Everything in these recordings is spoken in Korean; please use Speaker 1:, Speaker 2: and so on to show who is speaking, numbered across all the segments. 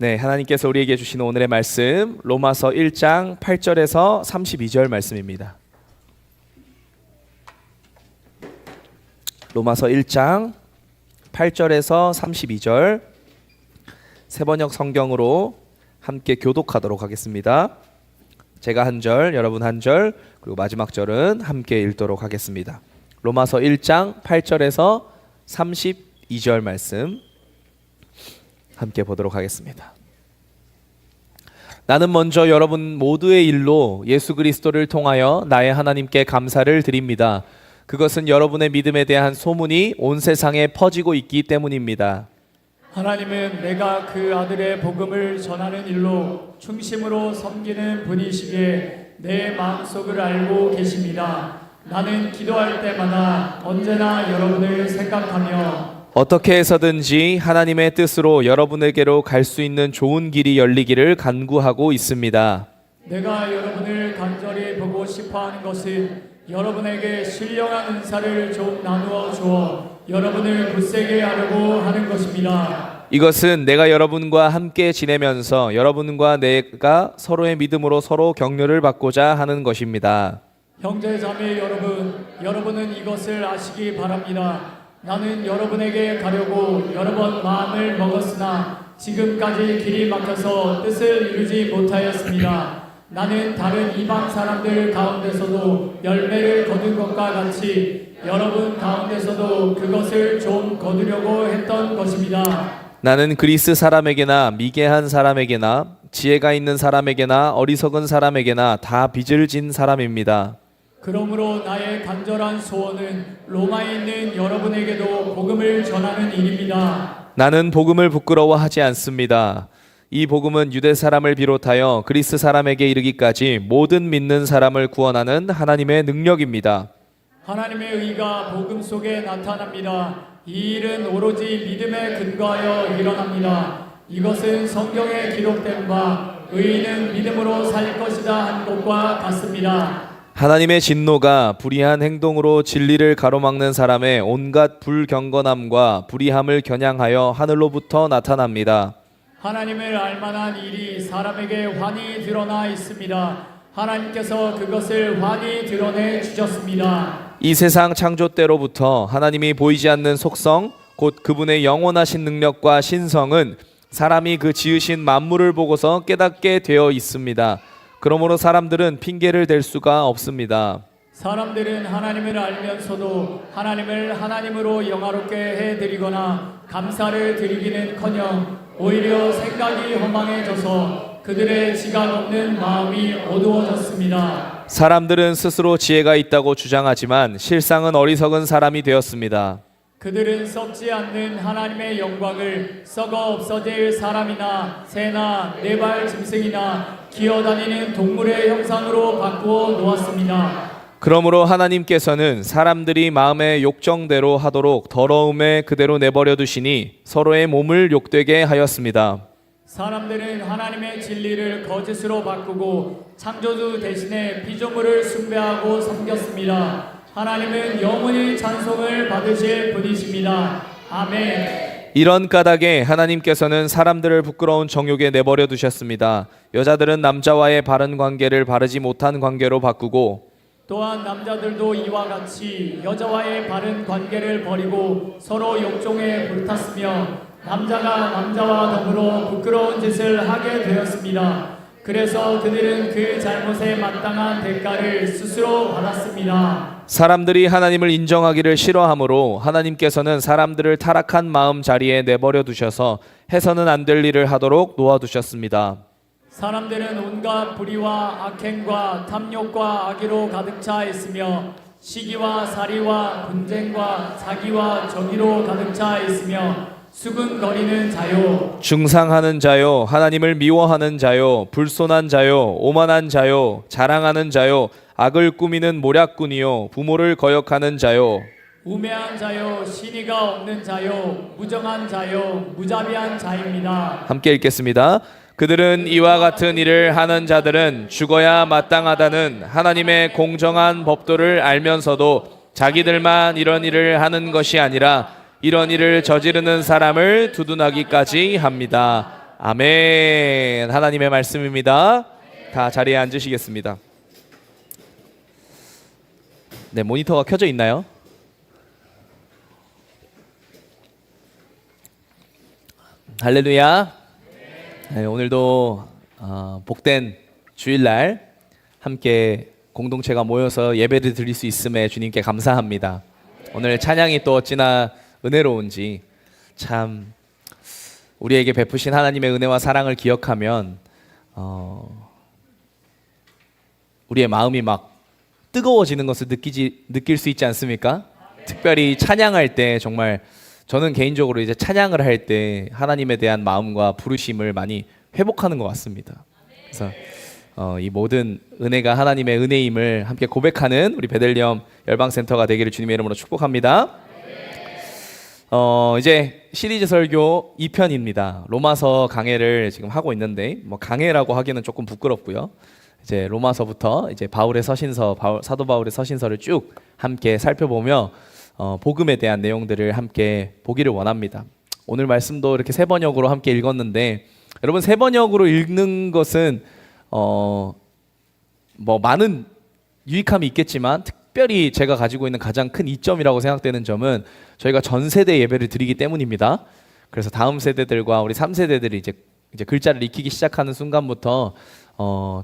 Speaker 1: 네, 하나님께서 우리에게 주시는 오늘의 말씀 로마서 1장 8절에서 32절 말씀입니다. 로마서 1장 8절에서 32절 세번역 성경으로 함께 교독하도록 하겠습니다. 제가 한 절, 여러분 한 절, 그리고 마지막 절은 함께 읽도록 하겠습니다. 로마서 1장 8절에서 32절 말씀 함께 보도록 하겠습니다. 나는 먼저 여러분 모두의 일로 예수 그리스도를 통하여 나의 하나님께 감사를 드립니다. 그것은 여러분의 믿음에 대한 소문이 온 세상에 퍼지고 있기 때문입니다.
Speaker 2: 하나님은 내가 그 아들의 복음을 전하는 일로 중심으로 섬기는 분이시기에 내 마음속을 알고 계십니다. 나는 기도할 때마다 언제나 여러분을 생각하며
Speaker 1: 어떻게 해서든지 하나님의 뜻으로 여러분에게로 갈 수 있는 좋은 길이 열리기를 간구하고 있습니다.
Speaker 2: 내가 여러분을 간절히 보고 싶어하는 것은 여러분에게 신령한 은사를 좀 나누어 주어 여러분을 굳세게 하려고 하는 것입니다.
Speaker 1: 이것은 내가 여러분과 함께 지내면서 여러분과 내가 서로의 믿음으로 서로 격려를 받고자 하는 것입니다.
Speaker 2: 형제 자매 여러분, 여러분은 이것을 아시기 바랍니다. 나는 여러분에게 가려고 여러 번 마음을 먹었으나 지금까지 길이 막혀서 뜻을 이루지 못하였습니다. 나는 다른 이방 사람들 가운데서도 열매를 거둔 것과 같이 여러분 가운데서도 그것을 좀 거두려고 했던 것입니다.
Speaker 1: 나는 그리스 사람에게나 미개한 사람에게나 지혜가 있는 사람에게나 어리석은 사람에게나 다 빚을 진 사람입니다.
Speaker 2: 그러므로 나의 간절한 소원은 로마에 있는 여러분에게도 복음을 전하는 일입니다.
Speaker 1: 나는 복음을 부끄러워하지 않습니다. 이 복음은 유대 사람을 비롯하여 그리스 사람에게 이르기까지 모든 믿는 사람을 구원하는 하나님의 능력입니다.
Speaker 2: 하나님의 의가 복음 속에 나타납니다. 이 일은 오로지 믿음에 근거하여 일어납니다. 이것은 성경에 기록된 바 의인은 믿음으로 살 것이다 한 것과 같습니다.
Speaker 1: 하나님의 진노가 불의한 행동으로 진리를 가로막는 사람의 온갖 불경건함과 불의함을 겨냥하여 하늘로부터 나타납니다.
Speaker 2: 하나님을 알만한 일이 사람에게 환히 드러나 있습니다. 하나님께서 그것을 환히 드러내 주셨습니다.
Speaker 1: 이 세상 창조 때로부터 하나님이 보이지 않는 속성, 곧 그분의 영원하신 능력과 신성은 사람이 그 지으신 만물을 보고서 깨닫게 되어 있습니다. 그러므로 사람들은 핑계를 댈 수가 없습니다.
Speaker 2: 사람들은 하나님을 알면서도 하나님을 하나님으로 영화롭게 해드리거나 감사를 드리기는커녕 오히려 생각이 허망해져서 그들의 지각 없는 마음이 어두워졌습니다.
Speaker 1: 사람들은 스스로 지혜가 있다고 주장하지만 실상은 어리석은 사람이 되었습니다.
Speaker 2: 그들은 썩지 않는 하나님의 영광을 썩어 없어질 사람이나 새나 네발 짐승이나 기어다니는 동물의 형상으로 바꾸어 놓았습니다.
Speaker 1: 그러므로 하나님께서는 사람들이 마음의 욕정대로 하도록 더러움에 그대로 내버려 두시니 서로의 몸을 욕되게 하였습니다.
Speaker 2: 사람들은 하나님의 진리를 거짓으로 바꾸고 창조주 대신에 피조물을 숭배하고 섬겼습니다. 하나님은 영원히 찬송을 받으실 분이십니다. 아멘.
Speaker 1: 이런 까닭에 하나님께서는 사람들을 부끄러운 정욕에 내버려 두셨습니다. 여자들은 남자와의 바른 관계를 바르지 못한 관계로 바꾸고
Speaker 2: 또한 남자들도 이와 같이 여자와의 바른 관계를 버리고 서로 욕종에 불탔으며 남자가 남자와 더불어 부끄러운 짓을 하게 되었습니다. 그래서 그들은 그 잘못에 마땅한 대가를 스스로 받았습니다.
Speaker 1: 사람들이 하나님을 인정하기를 싫어하므로 하나님께서는 사람들을 타락한 마음 자리에 내버려 두셔서 해서는 안 될 일을 하도록 놓아두셨습니다.
Speaker 2: 사람들은 온갖 불의와 악행과 탐욕과 악의로 가득 차 있으며 시기와 살이와 분쟁과 사기와 정의로 가득 차 있으며 수군거리는 자요,
Speaker 1: 중상하는 자요, 하나님을 미워하는 자요, 불손한 자요, 오만한 자요, 자랑하는 자요, 악을 꾸미는 모략꾼이요, 부모를 거역하는 자요,
Speaker 2: 우매한 자요, 신의가 없는 자요, 무정한 자요, 무자비한 자입니다.
Speaker 1: 함께 읽겠습니다. 그들은 이와 같은 일을 하는 자들은 죽어야 마땅하다는 하나님의 공정한 법도를 알면서도 자기들만 이런 일을 하는 것이 아니라 이런 일을 저지르는 사람을 두둔하기까지 합니다. 아멘. 하나님의 말씀입니다. 다 자리에 앉으시겠습니다. 네, 모니터가 켜져 있나요? 할렐루야. 네, 오늘도 복된 주일날 함께 공동체가 모여서 예배를 드릴 수 있음에 주님께 감사합니다. 오늘 찬양이 또 어찌나 은혜로운지, 참 우리에게 베푸신 하나님의 은혜와 사랑을 기억하면 우리의 마음이 막 뜨거워지는 것을 느낄 수 있지 않습니까? 특별히 찬양할 때 정말 저는 개인적으로 이제 찬양을 할 때 하나님에 대한 마음과 부르심을 많이 회복하는 것 같습니다. 그래서 이 모든 은혜가 하나님의 은혜임을 함께 고백하는 우리 베들레헴 열방센터가 되기를 주님의 이름으로 축복합니다. 이제 시리즈 설교 2편입니다. 로마서 강해를 지금 하고 있는데 뭐 강해라고 하기는 조금 부끄럽고요. 이제 로마서부터 이제 바울의 서신서, 사도 바울의 서신서를 쭉 함께 살펴보며 복음에 대한 내용들을 함께 보기를 원합니다. 오늘 말씀도 이렇게 세 번역으로 함께 읽었는데, 여러분 세 번역으로 읽는 것은 뭐 많은 유익함이 있겠지만 특별히 제가 가지고 있는 가장 큰 이점이라고 생각되는 점은 저희가 전 세대 예배를 드리기 때문입니다. 그래서 다음 세대들과 우리 3세대들이 이제 글자를 익히기 시작하는 순간부터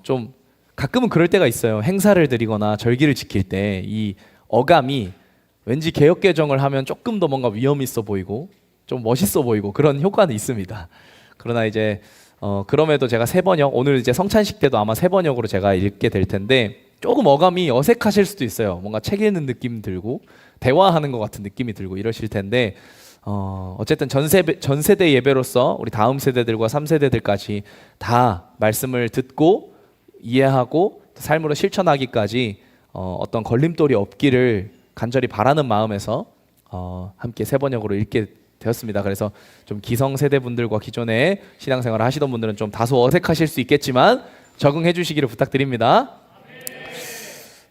Speaker 1: 좀 가끔은 그럴 때가 있어요. 행사를 드리거나 절기를 지킬 때 이 어감이 왠지 개역 개정을 하면 조금 더 뭔가 위험 있어 보이고 좀 멋있어 보이고 그런 효과는 있습니다. 그러나 이제 그럼에도 제가 세 번역, 오늘 이제 성찬식 때도 아마 세 번역으로 제가 읽게 될 텐데 조금 어감이 어색하실 수도 있어요. 뭔가 책 읽는 느낌 들고 대화하는 것 같은 느낌이 들고 이러실 텐데 어쨌든 전 세대 예배로서 우리 다음 세대들과 3세대들까지 다 말씀을 듣고 이해하고 삶으로 실천하기까지 어떤 걸림돌이 없기를 간절히 바라는 마음에서 함께 세 번역으로 읽게 되었습니다. 그래서 좀 기성세대 분들과 기존에 신앙생활을 하시던 분들은 좀 다소 어색하실 수 있겠지만 적응해 주시기를 부탁드립니다.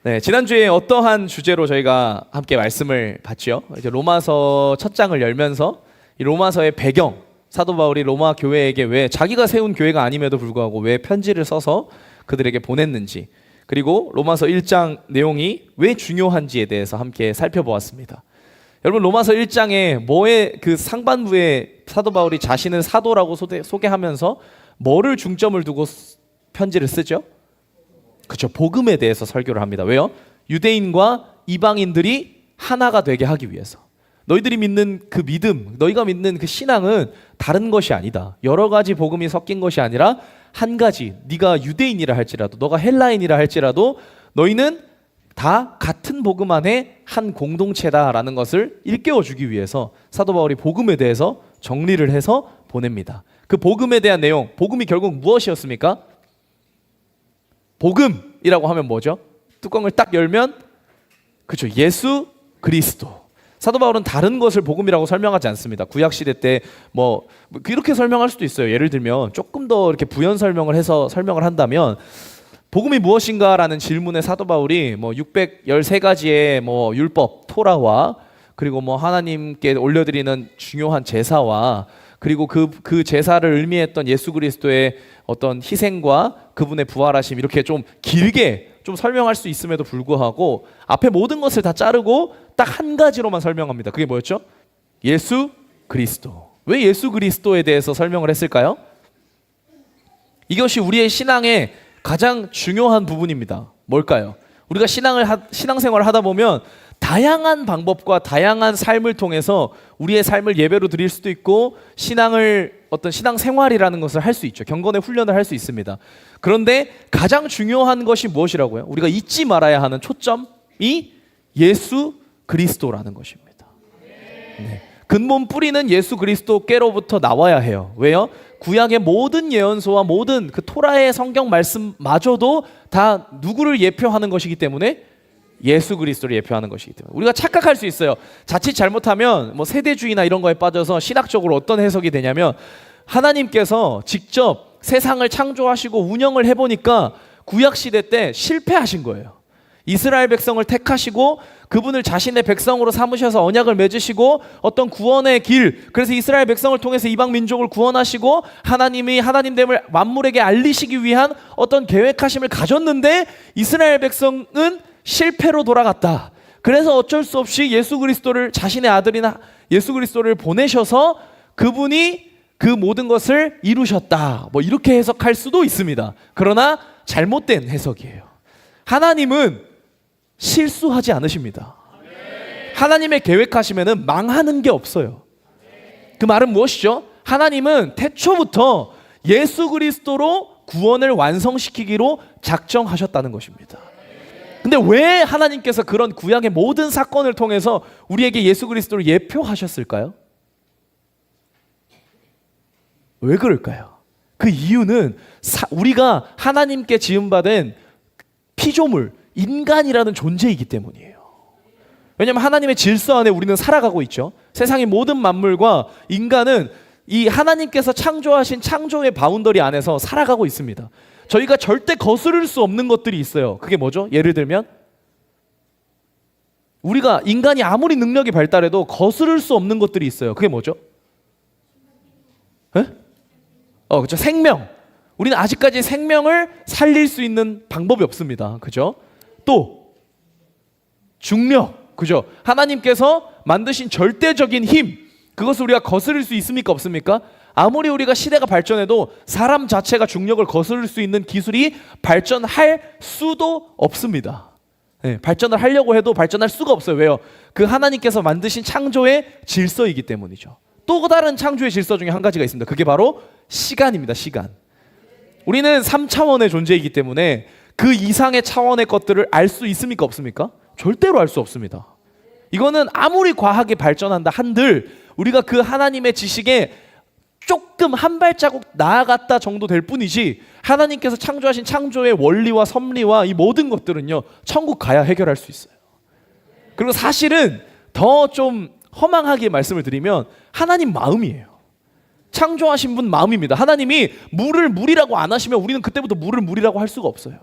Speaker 1: 네, 지난주에 어떠한 주제로 저희가 함께 말씀을 봤죠? 이제 로마서 첫 장을 열면서 이 로마서의 배경, 사도 바울이 로마 교회에게 왜 자기가 세운 교회가 아님에도 불구하고 왜 편지를 써서 그들에게 보냈는지, 그리고 로마서 1장 내용이 왜 중요한지에 대해서 함께 살펴보았습니다. 여러분 로마서 1장에 뭐의 그 상반부에 사도 바울이 자신을 사도라고 소개하면서 뭐를 중점을 두고 편지를 쓰죠? 그렇죠. 복음에 대해서 설교를 합니다. 왜요? 유대인과 이방인들이 하나가 되게 하기 위해서. 너희들이 믿는 그 믿음, 너희가 믿는 그 신앙은 다른 것이 아니다. 여러 가지 복음이 섞인 것이 아니라 한 가지, 네가 유대인이라 할지라도 너가 헬라인이라 할지라도 너희는 다 같은 복음 안에 한 공동체다라는 것을 일깨워주기 위해서 사도 바울이 복음에 대해서 정리를 해서 보냅니다. 그 복음에 대한 내용, 복음이 결국 무엇이었습니까? 복음이라고 하면 뭐죠? 뚜껑을 딱 열면 그렇죠, 예수 그리스도. 사도 바울은 다른 것을 복음이라고 설명하지 않습니다. 구약시대 때 뭐 이렇게 설명할 수도 있어요. 예를 들면 조금 더 이렇게 부연 설명을 해서 설명을 한다면 복음이 무엇인가라는 질문에 사도 바울이 뭐 613가지의 뭐 율법, 토라와 그리고 뭐 하나님께 올려드리는 중요한 제사와 그리고 그 제사를 의미했던 예수 그리스도의 어떤 희생과 그분의 부활하심, 이렇게 좀 길게 좀 설명할 수 있음에도 불구하고 앞에 모든 것을 다 자르고 딱 한 가지로만 설명합니다. 그게 뭐였죠? 예수 그리스도. 왜 예수 그리스도에 대해서 설명을 했을까요? 이것이 우리의 신앙의 가장 중요한 부분입니다. 뭘까요? 우리가 신앙생활을 하다 보면 다양한 방법과 다양한 삶을 통해서 우리의 삶을 예배로 드릴 수도 있고 신앙을 어떤 신앙생활이라는 것을 할 수 있죠. 경건의 훈련을 할 수 있습니다. 그런데 가장 중요한 것이 무엇이라고요? 우리가 잊지 말아야 하는 초점이 예수 그리스도라는 것입니다. 네. 근본 뿌리는 예수 그리스도께로부터 나와야 해요. 왜요? 구약의 모든 예언서와 모든 그 토라의 성경 말씀마저도 다 누구를 예표하는 것이기 때문에 예수 그리스도를 예표하는 것이기 때문에 우리가 착각할 수 있어요. 자칫 잘못하면 뭐 세대주의나 이런 거에 빠져서 신학적으로 어떤 해석이 되냐면 하나님께서 직접 세상을 창조하시고 운영을 해보니까 구약 시대 때 실패하신 거예요. 이스라엘 백성을 택하시고 그분을 자신의 백성으로 삼으셔서 언약을 맺으시고 어떤 구원의 길, 그래서 이스라엘 백성을 통해서 이방 민족을 구원하시고 하나님이 하나님됨을 만물에게 알리시기 위한 어떤 계획하심을 가졌는데 이스라엘 백성은 실패로 돌아갔다. 그래서 어쩔 수 없이 예수 그리스도를, 자신의 아들이나 예수 그리스도를 보내셔서 그분이 그 모든 것을 이루셨다. 뭐 이렇게 해석할 수도 있습니다. 그러나 잘못된 해석이에요. 하나님은 실수하지 않으십니다. 하나님의 계획하시면은 망하는 게 없어요. 그 말은 무엇이죠? 하나님은 태초부터 예수 그리스도로 구원을 완성시키기로 작정하셨다는 것입니다. 근데 왜 하나님께서 그런 구약의 모든 사건을 통해서 우리에게 예수 그리스도를 예표하셨을까요? 왜 그럴까요? 그 이유는 우리가 하나님께 지음받은 피조물, 인간이라는 존재이기 때문이에요. 왜냐하면 하나님의 질서 안에 우리는 살아가고 있죠. 세상의 모든 만물과 인간은 이 하나님께서 창조하신 창조의 바운더리 안에서 살아가고 있습니다. 저희가 절대 거스를 수 없는 것들이 있어요. 그게 뭐죠? 예를 들면 우리가 인간이 아무리 능력이 발달해도 거스를 수 없는 것들이 있어요. 그게 뭐죠? 그렇죠. 생명. 우리는 아직까지 생명을 살릴 수 있는 방법이 없습니다. 그죠? 또 중력. 그죠? 하나님께서 만드신 절대적인 힘. 그것을 우리가 거스를 수 있습니까? 없습니까? 아무리 우리가 시대가 발전해도 사람 자체가 중력을 거스를 수 있는 기술이 발전할 수도 없습니다. 네, 발전을 하려고 해도 발전할 수가 없어요. 왜요? 그 하나님께서 만드신 창조의 질서이기 때문이죠. 또 다른 창조의 질서 중에 한 가지가 있습니다. 그게 바로 시간입니다. 시간. 우리는 3차원의 존재이기 때문에 그 이상의 차원의 것들을 알 수 있습니까? 없습니까? 절대로 알 수 없습니다. 이거는 아무리 과학이 발전한다 한들 우리가 그 하나님의 지식에 조금 한 발자국 나아갔다 정도 될 뿐이지 하나님께서 창조하신 창조의 원리와 섭리와 이 모든 것들은요 천국 가야 해결할 수 있어요. 그리고 사실은 더 좀 허망하게 말씀을 드리면 하나님 마음이에요. 창조하신 분 마음입니다. 하나님이 물을 물이라고 안 하시면 우리는 그때부터 물을 물이라고 할 수가 없어요.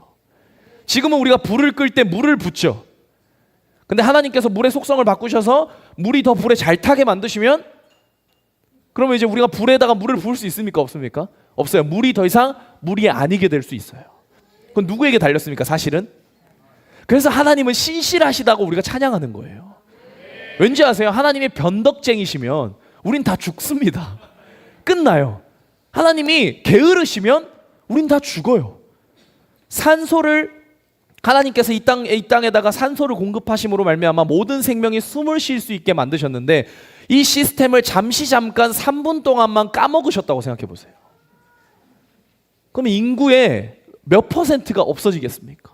Speaker 1: 지금은 우리가 불을 끌 때 물을 붓죠. 근데 하나님께서 물의 속성을 바꾸셔서 물이 더 불에 잘 타게 만드시면 그러면 이제 우리가 불에다가 물을 부을 수 있습니까? 없습니까? 없어요. 물이 더 이상 물이 아니게 될 수 있어요. 그건 누구에게 달렸습니까? 사실은. 그래서 하나님은 신실하시다고 우리가 찬양하는 거예요. 왠지 아세요? 하나님이 변덕쟁이시면 우린 다 죽습니다. 끝나요. 하나님이 게으르시면 우린 다 죽어요. 산소를 하나님께서 이 땅에다가 산소를 공급하심으로 말미암아 모든 생명이 숨을 쉴 수 있게 만드셨는데 이 시스템을 잠깐 3분 동안만 까먹으셨다고 생각해 보세요. 그럼 인구의 몇 %가 없어지겠습니까?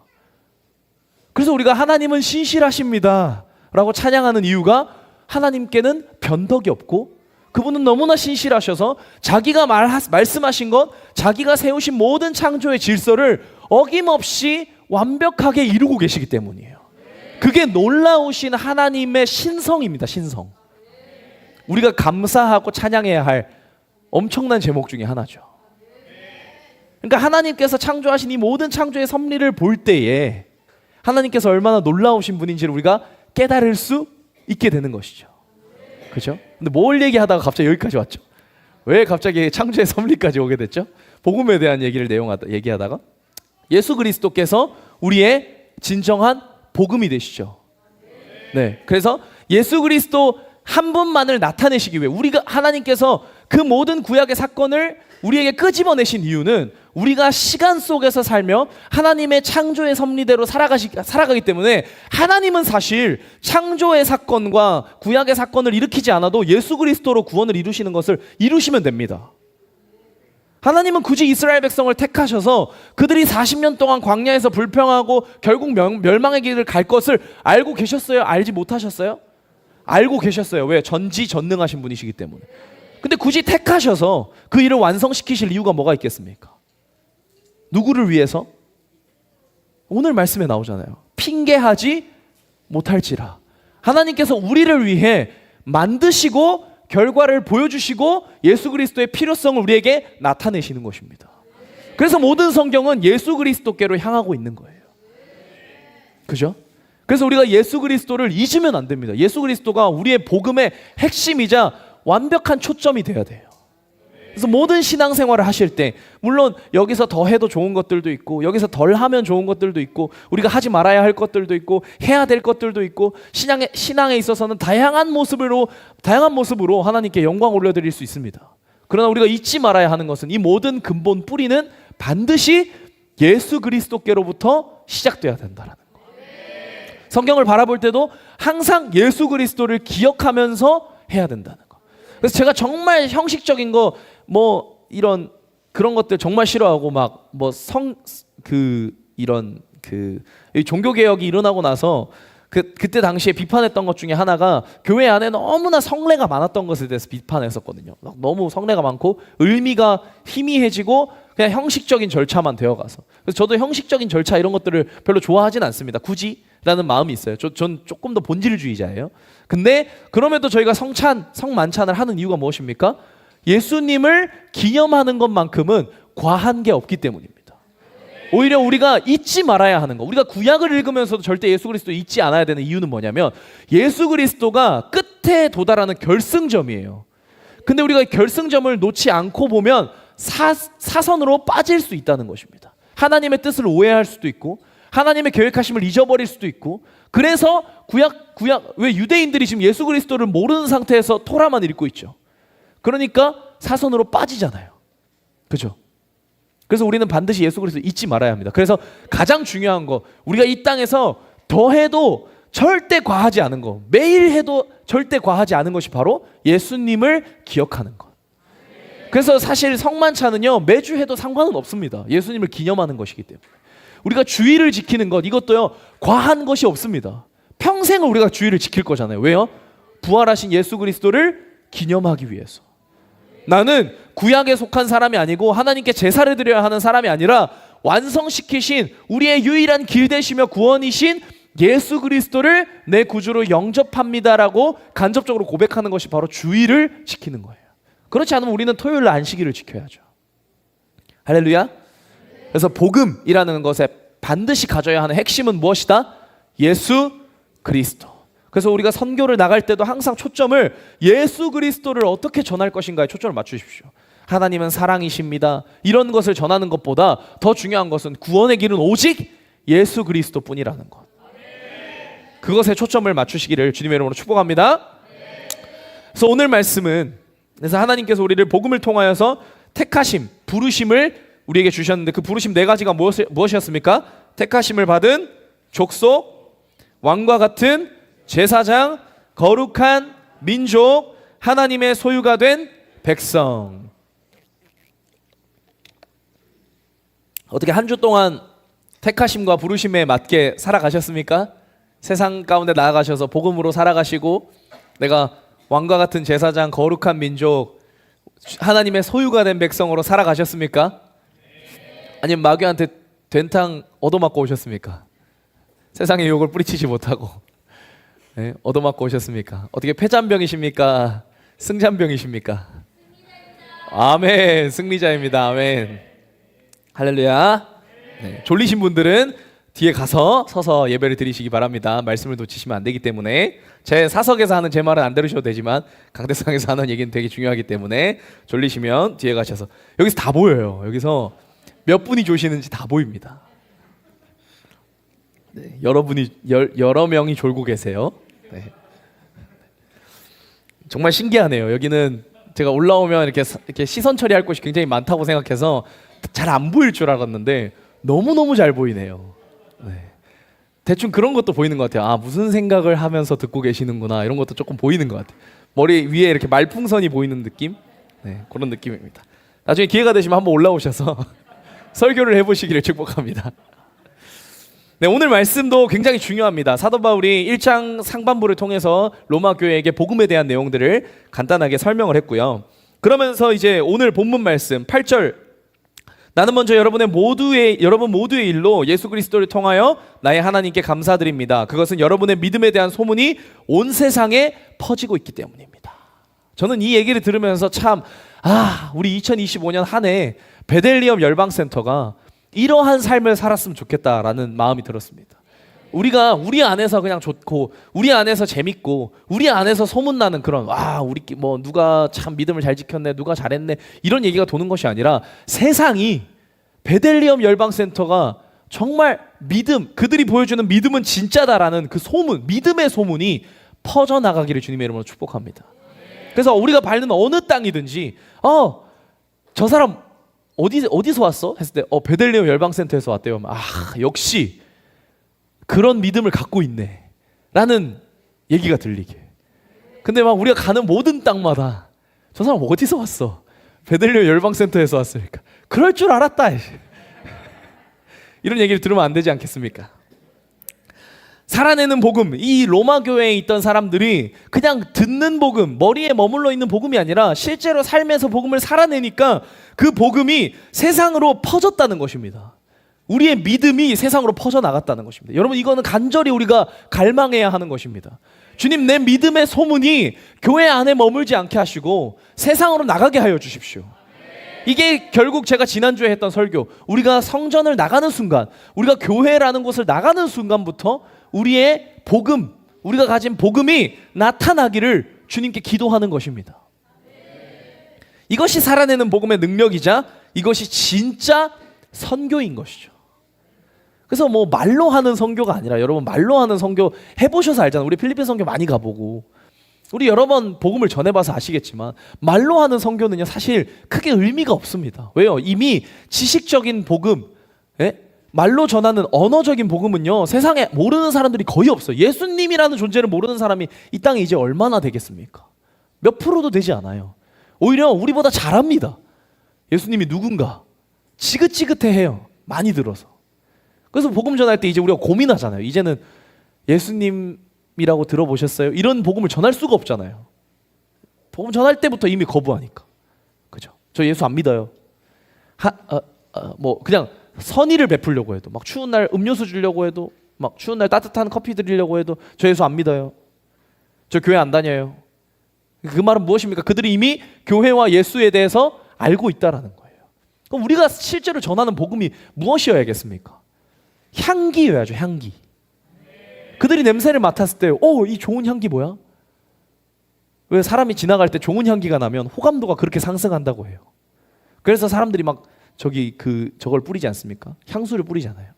Speaker 1: 그래서 우리가 하나님은 신실하십니다 라고 찬양하는 이유가 하나님께는 변덕이 없고 그분은 너무나 신실하셔서 자기가 말씀하신 것, 자기가 세우신 모든 창조의 질서를 어김없이 완벽하게 이루고 계시기 때문이에요. 그게 놀라우신 하나님의 신성입니다. 신성. 우리가 감사하고 찬양해야 할 엄청난 제목 중에 하나죠. 그러니까 하나님께서 창조하신 이 모든 창조의 섭리를 볼 때에 하나님께서 얼마나 놀라우신 분인지를 우리가 깨달을 수 있게 되는 것이죠. 그렇죠? 근데 뭘 얘기하다가 갑자기 여기까지 왔죠? 왜 갑자기 창조의 섭리까지 오게 됐죠? 복음에 대한 얘기를 얘기하다가 예수 그리스도께서 우리의 진정한 복음이 되시죠. 네, 그래서 예수 그리스도 한 분만을 나타내시기 위해 우리가 하나님께서 그 모든 구약의 사건을 우리에게 끄집어내신 이유는 우리가 시간 속에서 살며 하나님의 창조의 섭리대로 살아가기 때문에 하나님은 사실 창조의 사건과 구약의 사건을 일으키지 않아도 예수 그리스도로 구원을 이루시는 것을 이루시면 됩니다. 하나님은 굳이 이스라엘 백성을 택하셔서 그들이 40년 동안 광야에서 불평하고 결국 멸망의 길을 갈 것을 알고 계셨어요? 알지 못하셨어요? 알고 계셨어요. 왜? 전지전능하신 분이시기 때문에. 근데 굳이 택하셔서 그 일을 완성시키실 이유가 뭐가 있겠습니까? 누구를 위해서? 오늘 말씀에 나오잖아요. 핑계하지 못할지라. 하나님께서 우리를 위해 만드시고 결과를 보여주시고 예수 그리스도의 필요성을 우리에게 나타내시는 것입니다. 그래서 모든 성경은 예수 그리스도께로 향하고 있는 거예요. 그죠? 그래서 우리가 예수 그리스도를 잊으면 안 됩니다. 예수 그리스도가 우리의 복음의 핵심이자 완벽한 초점이 돼야 돼요. 그래서 모든 신앙생활을 하실 때 물론 여기서 더 해도 좋은 것들도 있고 여기서 덜 하면 좋은 것들도 있고 우리가 하지 말아야 할 것들도 있고 해야 될 것들도 있고 신앙에 있어서는 다양한 모습으로 하나님께 영광 올려드릴 수 있습니다. 그러나 우리가 잊지 말아야 하는 것은 이 모든 근본 뿌리는 반드시 예수 그리스도께로부터 시작돼야 된다는 거예요. 성경을 바라볼 때도 항상 예수 그리스도를 기억하면서 해야 된다는 거. 그래서 제가 정말 형식적인 거 이런 그런 것들 정말 싫어하고 이런 종교 개혁이 일어나고 나서 그때 당시에 비판했던 것 중에 하나가 교회 안에 너무나 성례가 많았던 것에 대해서 비판했었거든요. 너무 성례가 많고 의미가 희미해지고 그냥 형식적인 절차만 되어가서. 그래서 저도 형식적인 절차 이런 것들을 별로 좋아하진 않습니다. 굳이라는 마음이 있어요. 전 조금 더 본질주의자예요. 근데 그럼에도 저희가 성만찬을 하는 이유가 무엇입니까? 예수님을 기념하는 것만큼은 과한 게 없기 때문입니다. 오히려 우리가 잊지 말아야 하는 거, 우리가 구약을 읽으면서도 절대 예수 그리스도 잊지 않아야 되는 이유는 뭐냐면 예수 그리스도가 끝에 도달하는 결승점이에요. 근데 우리가 결승점을 놓지 않고 보면 사선으로 빠질 수 있다는 것입니다. 하나님의 뜻을 오해할 수도 있고 하나님의 계획하심을 잊어버릴 수도 있고. 그래서 왜 유대인들이 지금 예수 그리스도를 모르는 상태에서 토라만 읽고 있죠. 그러니까 사선으로 빠지잖아요. 그죠? 그래서 우리는 반드시 예수 그리스도 잊지 말아야 합니다. 그래서 가장 중요한 거, 우리가 이 땅에서 더해도 절대 과하지 않은 거, 매일 해도 절대 과하지 않은 것이 바로 예수님을 기억하는 것. 그래서 사실 성만찬은요 매주 해도 상관은 없습니다. 예수님을 기념하는 것이기 때문에. 우리가 주의를 지키는 것, 이것도요 과한 것이 없습니다. 평생을 우리가 주의를 지킬 거잖아요. 왜요? 부활하신 예수 그리스도를 기념하기 위해서. 나는 구약에 속한 사람이 아니고 하나님께 제사를 드려야 하는 사람이 아니라 완성시키신 우리의 유일한 길 되시며 구원이신 예수 그리스도를 내 구주로 영접합니다라고 간접적으로 고백하는 것이 바로 주의를 지키는 거예요. 그렇지 않으면 우리는 토요일 안식일을 지켜야죠. 할렐루야. 그래서 복음이라는 것에 반드시 가져야 하는 핵심은 무엇이다? 예수 그리스도. 그래서 우리가 선교를 나갈 때도 항상 초점을 예수 그리스도를 어떻게 전할 것인가에 초점을 맞추십시오. 하나님은 사랑이십니다. 이런 것을 전하는 것보다 더 중요한 것은 구원의 길은 오직 예수 그리스도뿐이라는 것. 그것에 초점을 맞추시기를 주님의 이름으로 축복합니다. 그래서 오늘 말씀은 그래서 하나님께서 우리를 복음을 통하여서 택하심, 부르심을 우리에게 주셨는데 그 부르심 네 가지가 무엇이었습니까? 택하심을 받은 족속, 왕과 같은 제사장, 거룩한 민족, 하나님의 소유가 된 백성. 어떻게 한 주 동안 택하심과 부르심에 맞게 살아가셨습니까? 세상 가운데 나아가셔서 복음으로 살아가시고 내가 왕과 같은 제사장, 거룩한 민족, 하나님의 소유가 된 백성으로 살아가셨습니까? 아니면 마귀한테 된탕 얻어맞고 오셨습니까? 세상의 유혹을 뿌리치지 못하고 네, 얻어맞고 오셨습니까? 어떻게 패잔병이십니까? 승잔병이십니까? 아멘. 승리자입니다. 아멘. 할렐루야. 네, 졸리신 분들은 뒤에 서서 예배를 드리시기 바랍니다. 말씀을 놓치시면 안 되기 때문에. 제 사석에서 하는 제 말은 안 들으셔도 되지만 강대상에서 하는 얘기는 되게 중요하기 때문에 졸리시면 뒤에 가셔서. 여기서 다 보여요. 여기서 몇 분이 조시는지 다 보입니다. 네, 여러 명이 졸고 계세요. 네. 정말 신기하네요. 여기는 제가 올라오면 이렇게 시선 처리할 곳이 굉장히 많다고 생각해서 잘 안 보일 줄 알았는데 너무너무 잘 보이네요. 네. 대충 그런 것도 보이는 것 같아요. 아, 무슨 생각을 하면서 듣고 계시는구나, 이런 것도 조금 보이는 것 같아요. 머리 위에 이렇게 말풍선이 보이는 느낌? 네, 그런 느낌입니다. 나중에 기회가 되시면 한번 올라오셔서 설교를 해보시기를 축복합니다. 네, 오늘 말씀도 굉장히 중요합니다. 사도 바울이 1장 상반부를 통해서 로마 교회에게 복음에 대한 내용들을 간단하게 설명을 했고요. 그러면서 이제 오늘 본문 말씀 8절, 나는 먼저 여러분 모두의 일로 예수 그리스도를 통하여 나의 하나님께 감사드립니다. 그것은 여러분의 믿음에 대한 소문이 온 세상에 퍼지고 있기 때문입니다. 저는 이 얘기를 들으면서 우리 2025년 한 해 베들리엄 열방센터가 이러한 삶을 살았으면 좋겠다라는 마음이 들었습니다. 우리가 우리 안에서 그냥 좋고 우리 안에서 재밌고 우리 안에서 소문나는 그런 우리 뭐 누가 참 믿음을 잘 지켰네, 누가 잘했네, 이런 얘기가 도는 것이 아니라 세상이 베들리엄 열방센터가 정말 믿음, 그들이 보여주는 믿음은 진짜다라는 그 소문, 믿음의 소문이 퍼져나가기를 주님의 이름으로 축복합니다. 그래서 우리가 밟는 어느 땅이든지 저 사람 어디서 왔어? 했을 때 베들레헴 열방센터에서 왔대요. 역시 그런 믿음을 갖고 있네 라는 얘기가 들리게. 근데 막 우리가 가는 모든 땅마다 저 사람 어디서 왔어? 베들레헴 열방센터에서 왔으니까 그럴 줄 알았다 이런 얘기를 들으면 안 되지 않겠습니까? 살아내는 복음, 이 로마 교회에 있던 사람들이 그냥 듣는 복음, 머리에 머물러 있는 복음이 아니라 실제로 삶에서 복음을 살아내니까 그 복음이 세상으로 퍼졌다는 것입니다. 우리의 믿음이 세상으로 퍼져나갔다는 것입니다. 여러분, 이거는 간절히 우리가 갈망해야 하는 것입니다. 주님, 내 믿음의 소문이 교회 안에 머물지 않게 하시고 세상으로 나가게 하여 주십시오. 이게 결국 제가 지난주에 했던 설교, 우리가 성전을 나가는 순간, 우리가 교회라는 곳을 나가는 순간부터 우리의 복음, 우리가 가진 복음이 나타나기를 주님께 기도하는 것입니다. 이것이 살아내는 복음의 능력이자 이것이 진짜 선교인 것이죠. 그래서 뭐 말로 하는 선교가 아니라, 여러분 말로 하는 선교 해보셔서 알잖아요. 우리 필리핀 선교 많이 가보고 우리 여러 번 복음을 전해봐서 아시겠지만 말로 하는 선교는요 사실 크게 의미가 없습니다. 왜요? 이미 지식적인 복음, 말로 전하는 언어적인 복음은요 세상에 모르는 사람들이 거의 없어요. 예수님이라는 존재를 모르는 사람이 이 땅에 이제 얼마나 되겠습니까? 몇 프로도 되지 않아요. 오히려 우리보다 잘합니다. 예수님이 누군가 지긋지긋해해요. 많이 들어서. 그래서 복음 전할 때 이제 우리가 고민하잖아요. 이제는 예수님이라고 들어보셨어요? 이런 복음을 전할 수가 없잖아요. 복음 전할 때부터 이미 거부하니까. 그죠? 저 예수 안 믿어요. 뭐 그냥 선의를 베풀려고 해도, 막 추운 날 음료수 주려고 해도, 막 추운 날 따뜻한 커피 드리려고 해도 저 예수 안 믿어요. 저 교회 안 다녀요. 그 말은 무엇입니까? 그들이 이미 교회와 예수에 대해서 알고 있다라는 거예요. 그럼 우리가 실제로 전하는 복음이 무엇이어야겠습니까? 향기여야죠. 향기. 그들이 냄새를 맡았을 때 이 좋은 향기 뭐야? 왜 사람이 지나갈 때 좋은 향기가 나면 호감도가 그렇게 상승한다고 해요. 그래서 사람들이 막 저걸 뿌리지 않습니까? 향수를 뿌리잖아요.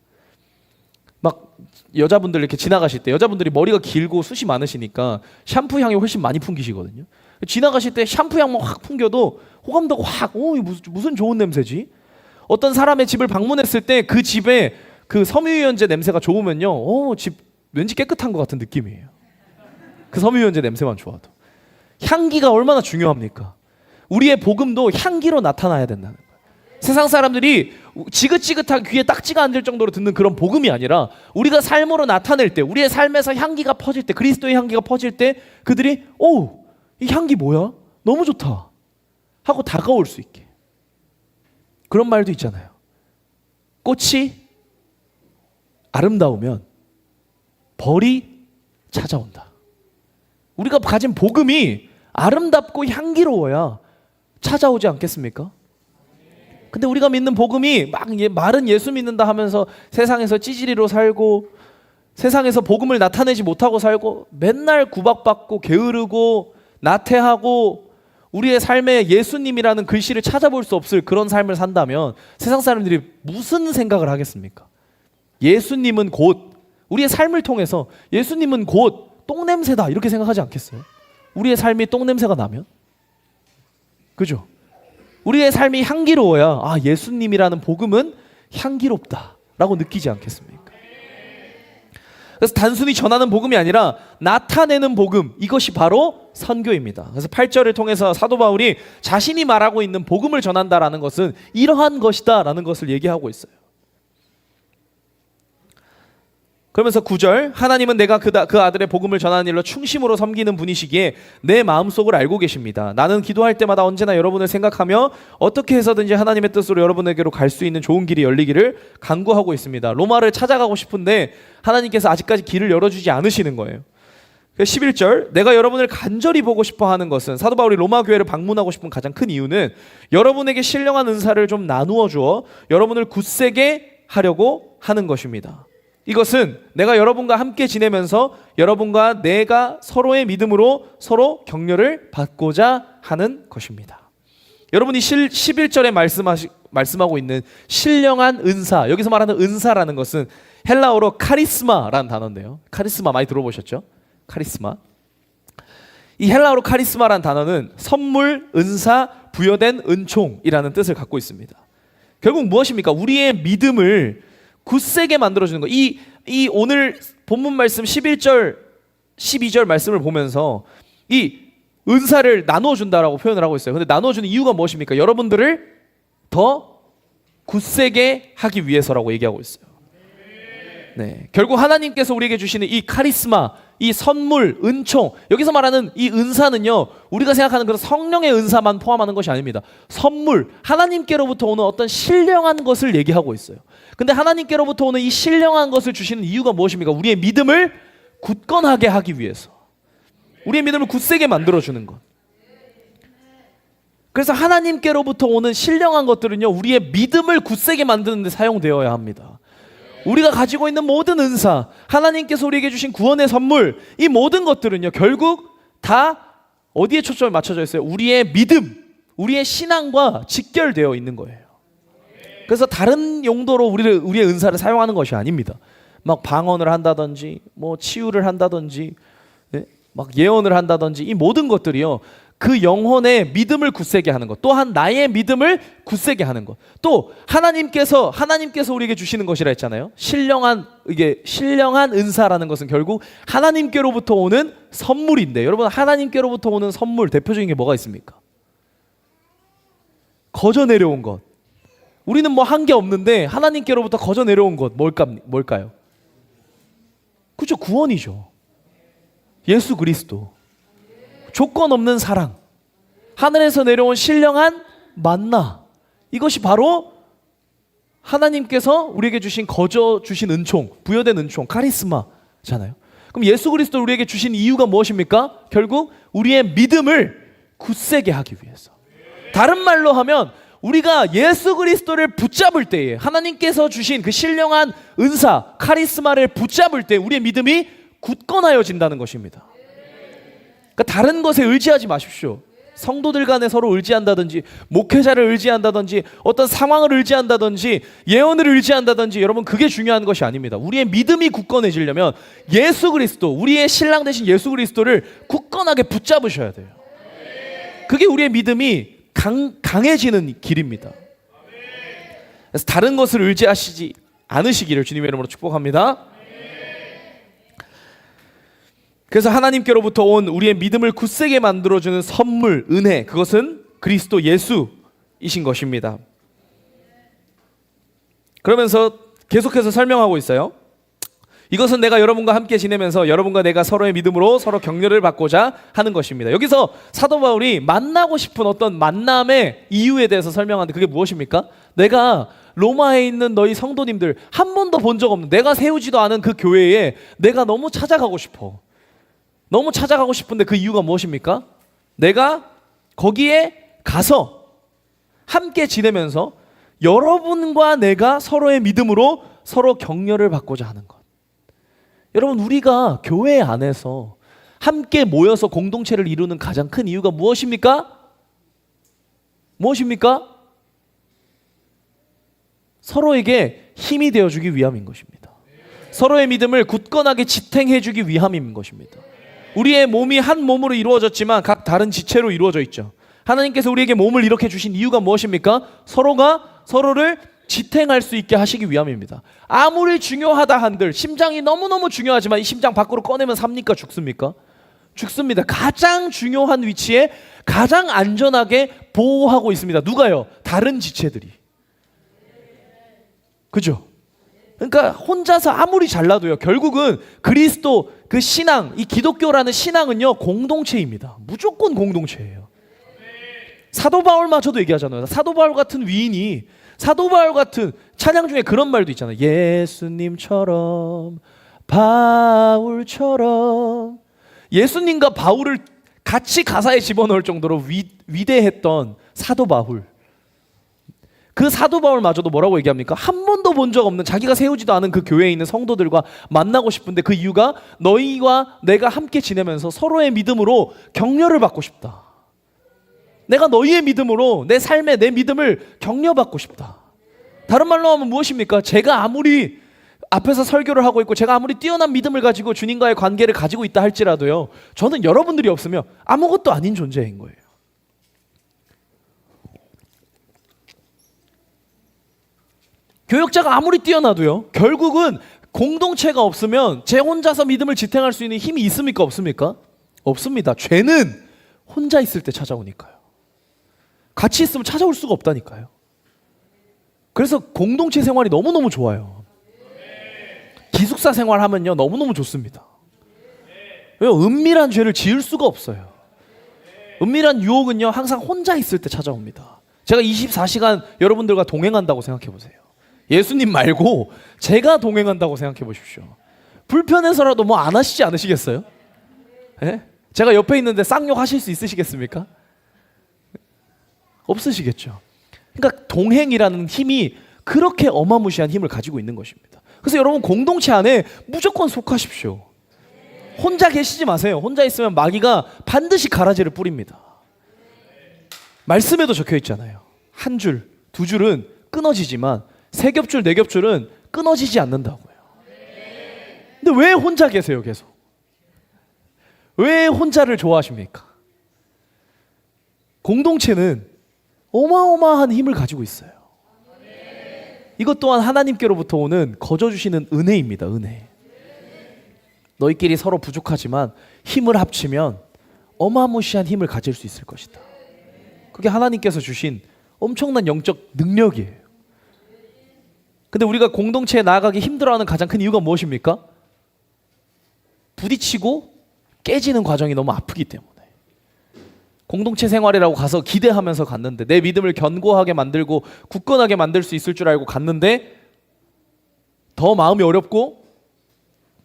Speaker 1: 막 여자분들 이렇게 지나가실 때, 여자분들이 머리가 길고 숱이 많으시니까 샴푸 향이 훨씬 많이 풍기시거든요. 지나가실 때 샴푸 향만 확 풍겨도 호감도가 확, 무슨 좋은 냄새지? 어떤 사람의 집을 방문했을 때 그 집에 그 섬유유연제 냄새가 좋으면요, 집 왠지 깨끗한 것 같은 느낌이에요. 그 섬유유연제 냄새만 좋아도. 향기가 얼마나 중요합니까? 우리의 복음도 향기로 나타나야 된다는 거예요. 세상 사람들이 지긋지긋한 귀에 딱지가 앉을 정도로 듣는 그런 복음이 아니라 우리가 삶으로 나타낼 때, 우리의 삶에서 향기가 퍼질 때, 그리스도의 향기가 퍼질 때 그들이 이 향기 뭐야? 너무 좋다 하고 다가올 수 있게. 그런 말도 있잖아요. 꽃이 아름다우면 벌이 찾아온다. 우리가 가진 복음이 아름답고 향기로워야 찾아오지 않겠습니까? 근데 우리가 믿는 복음이 막 말은 예수 믿는다 하면서 세상에서 찌질이로 살고, 세상에서 복음을 나타내지 못하고 살고, 맨날 구박받고 게으르고 나태하고 우리의 삶에 예수님이라는 글씨를 찾아볼 수 없을 그런 삶을 산다면 세상 사람들이 무슨 생각을 하겠습니까? 예수님은 곧, 우리의 삶을 통해서 예수님은 곧 똥냄새다 이렇게 생각하지 않겠어요? 우리의 삶이 똥냄새가 나면? 그죠? 우리의 삶이 향기로워야 예수님이라는 복음은 향기롭다라고 느끼지 않겠습니까? 그래서 단순히 전하는 복음이 아니라 나타내는 복음, 이것이 바로 선교입니다. 그래서 8절을 통해서 사도 바울이 자신이 말하고 있는 복음을 전한다라는 것은 이러한 것이다라는 것을 얘기하고 있어요. 그러면서 9절, 하나님은 내가 그 아들의 복음을 전하는 일로 충심으로 섬기는 분이시기에 내 마음속을 알고 계십니다. 나는 기도할 때마다 언제나 여러분을 생각하며 어떻게 해서든지 하나님의 뜻으로 여러분에게로 갈 수 있는 좋은 길이 열리기를 간구하고 있습니다. 로마를 찾아가고 싶은데 하나님께서 아직까지 길을 열어주지 않으시는 거예요. 11절, 내가 여러분을 간절히 보고 싶어 하는 것은, 사도 바울이 로마 교회를 방문하고 싶은 가장 큰 이유는 여러분에게 신령한 은사를 좀 나누어 주어 여러분을 굳세게 하려고 하는 것입니다. 이것은 내가 여러분과 함께 지내면서 여러분과 내가 서로의 믿음으로 서로 격려를 받고자 하는 것입니다. 여러분이 11절에 말씀하고 있는 신령한 은사, 여기서 말하는 은사라는 것은 헬라어로 카리스마라는 단어인데요. 카리스마 많이 들어보셨죠? 카리스마. 이 헬라어로 카리스마라는 단어는 선물, 은사, 부여된 은총이라는 뜻을 갖고 있습니다. 결국 무엇입니까? 우리의 믿음을 굳세게 만들어주는 것. 이 오늘 본문 말씀 11절, 12절 말씀을 보면서 이 은사를 나눠준다라고 표현을 하고 있어요. 근데 나눠주는 이유가 무엇입니까? 여러분들을 더 굳세게 하기 위해서라고 얘기하고 있어요. 네, 결국 하나님께서 우리에게 주시는 이 카리스마, 이 선물, 은총, 여기서 말하는 이 은사는요, 우리가 생각하는 그런 성령의 은사만 포함하는 것이 아닙니다. 선물, 하나님께로부터 오는 어떤 신령한 것을 얘기하고 있어요. 근데 하나님께로부터 오는 이 신령한 것을 주시는 이유가 무엇입니까? 우리의 믿음을 굳건하게 하기 위해서, 우리의 믿음을 굳세게 만들어주는 것. 그래서 하나님께로부터 오는 신령한 것들은요, 우리의 믿음을 굳세게 만드는 데 사용되어야 합니다. 우리가 가지고 있는 모든 은사, 하나님께서 우리에게 주신 구원의 선물, 이 모든 것들은요, 결국 다 어디에 초점이 맞춰져 있어요? 우리의 믿음, 우리의 신앙과 직결되어 있는 거예요. 그래서 다른 용도로 우리의 은사를 사용하는 것이 아닙니다. 막 방언을 한다든지, 뭐 치유를 한다든지, 네? 막 예언을 한다든지, 이 모든 것들이요, 그 영혼의 믿음을 굳세게 하는 것, 또한 나의 믿음을 굳세게 하는 것, 또 하나님께서 우리에게 주시는 것이라 했잖아요. 신령한 은사라는 것은 결국 하나님께로부터 오는 선물인데, 여러분, 하나님께로부터 오는 선물 대표적인 게 뭐가 있습니까? 거저 내려온 것. 우리는 뭐 한 게 없는데 하나님께로부터 거저 내려온 것 뭘까요? 그죠? 구원이죠. 예수 그리스도. 조건 없는 사랑, 하늘에서 내려온 신령한 만나, 이것이 바로 하나님께서 우리에게 거저 주신 은총, 부여된 은총, 카리스마잖아요. 그럼 예수 그리스도 우리에게 주신 이유가 무엇입니까? 결국 우리의 믿음을 굳세게 하기 위해서. 다른 말로 하면 우리가 예수 그리스도를 붙잡을 때에, 하나님께서 주신 그 신령한 은사, 카리스마를 붙잡을 때 우리의 믿음이 굳건하여진다는 것입니다. 그러니까 다른 것에 의지하지 마십시오. 성도들 간에 서로 의지한다든지, 목회자를 의지한다든지, 어떤 상황을 의지한다든지, 예언을 의지한다든지, 여러분, 그게 중요한 것이 아닙니다. 우리의 믿음이 굳건해지려면 예수 그리스도, 우리의 신랑 되신 예수 그리스도를 굳건하게 붙잡으셔야 돼요. 그게 우리의 믿음이 강해지는 길입니다. 그래서 다른 것을 의지하시지 않으시기를 주님의 이름으로 축복합니다. 그래서 하나님께로부터 온 우리의 믿음을 굳세게 만들어주는 선물, 은혜, 그것은 그리스도 예수이신 것입니다. 그러면서 계속해서 설명하고 있어요. 이것은 내가 여러분과 함께 지내면서 여러분과 내가 서로의 믿음으로 서로 격려를 받고자 하는 것입니다. 여기서 사도 바울이 만나고 싶은 어떤 만남의 이유에 대해서 설명하는데, 그게 무엇입니까? 내가 로마에 있는 너희 성도님들 한 번도 본 적 없는, 내가 세우지도 않은 그 교회에 내가 너무 찾아가고 싶어. 너무 찾아가고 싶은데 그 이유가 무엇입니까? 내가 거기에 가서 함께 지내면서 여러분과 내가 서로의 믿음으로 서로 격려를 받고자 하는 것. 여러분, 우리가 교회 안에서 함께 모여서 공동체를 이루는 가장 큰 이유가 무엇입니까? 무엇입니까? 서로에게 힘이 되어주기 위함인 것입니다. 서로의 믿음을 굳건하게 지탱해주기 위함인 것입니다. 우리의 몸이 한 몸으로 이루어졌지만 각 다른 지체로 이루어져 있죠. 하나님께서 우리에게 몸을 이렇게 주신 이유가 무엇입니까? 서로가 서로를 지탱할 수 있게 하시기 위함입니다. 아무리 중요하다 한들, 심장이 너무너무 중요하지만 이 심장 밖으로 꺼내면 삽니까? 죽습니까? 죽습니다. 가장 중요한 위치에 가장 안전하게 보호하고 있습니다. 누가요? 다른 지체들이. 그죠? 그러니까 혼자서 아무리 잘나도요, 결국은 그리스도 그 신앙, 이 기독교라는 신앙은요, 공동체입니다. 무조건 공동체예요. 사도 바울마저도 얘기하잖아요. 사도 바울 같은 위인이, 사도 바울 같은 찬양 중에 그런 말도 있잖아요. 예수님처럼, 바울처럼. 예수님과 바울을 같이 가사에 집어넣을 정도로 위대했던 사도 바울. 그 사도 바울마저도 뭐라고 얘기합니까? 한 번도 본 적 없는, 자기가 세우지도 않은 그 교회에 있는 성도들과 만나고 싶은데 그 이유가 너희와 내가 함께 지내면서 서로의 믿음으로 격려를 받고 싶다. 내가 너희의 믿음으로 내 삶에 내 믿음을 격려받고 싶다. 다른 말로 하면 무엇입니까? 제가 아무리 앞에서 설교를 하고 있고 제가 아무리 뛰어난 믿음을 가지고 주님과의 관계를 가지고 있다 할지라도요, 저는 여러분들이 없으면 아무것도 아닌 존재인 거예요. 교역자가 아무리 뛰어나도요, 결국은 공동체가 없으면 제 혼자서 믿음을 지탱할 수 있는 힘이 있습니까? 없습니까? 없습니다. 죄는 혼자 있을 때 찾아오니까요. 같이 있으면 찾아올 수가 없다니까요. 그래서 공동체 생활이 너무너무 좋아요. 기숙사 생활하면요 너무너무 좋습니다. 왜요? 은밀한 죄를 지을 수가 없어요. 은밀한 유혹은요 항상 혼자 있을 때 찾아옵니다. 제가 24시간 여러분들과 동행한다고 생각해 보세요. 예수님 말고 제가 동행한다고 생각해 보십시오. 불편해서라도 뭐 안 하시지 않으시겠어요? 예? 제가 옆에 있는데 쌍욕 하실 수 있으시겠습니까? 없으시겠죠. 그러니까 동행이라는 힘이 그렇게 어마무시한 힘을 가지고 있는 것입니다. 그래서 여러분 공동체 안에 무조건 속하십시오. 혼자 계시지 마세요. 혼자 있으면 마귀가 반드시 가라지를 뿌립니다. 말씀에도 적혀 있잖아요. 한 줄, 두 줄은 끊어지지만 세 겹줄, 네 겹줄은 끊어지지 않는다고요. 근데 왜 혼자 계세요, 계속? 왜 혼자를 좋아하십니까? 공동체는 어마어마한 힘을 가지고 있어요. 이것 또한 하나님께로부터 오는 거저 주시는 은혜입니다. 은혜. 너희끼리 서로 부족하지만 힘을 합치면 어마무시한 힘을 가질 수 있을 것이다. 그게 하나님께서 주신 엄청난 영적 능력이에요. 근데 우리가 공동체에 나아가기 힘들어하는 가장 큰 이유가 무엇입니까? 부딪히고 깨지는 과정이 너무 아프기 때문에. 공동체 생활이라고 가서 기대하면서 갔는데, 내 믿음을 견고하게 만들고 굳건하게 만들 수 있을 줄 알고 갔는데 더 마음이 어렵고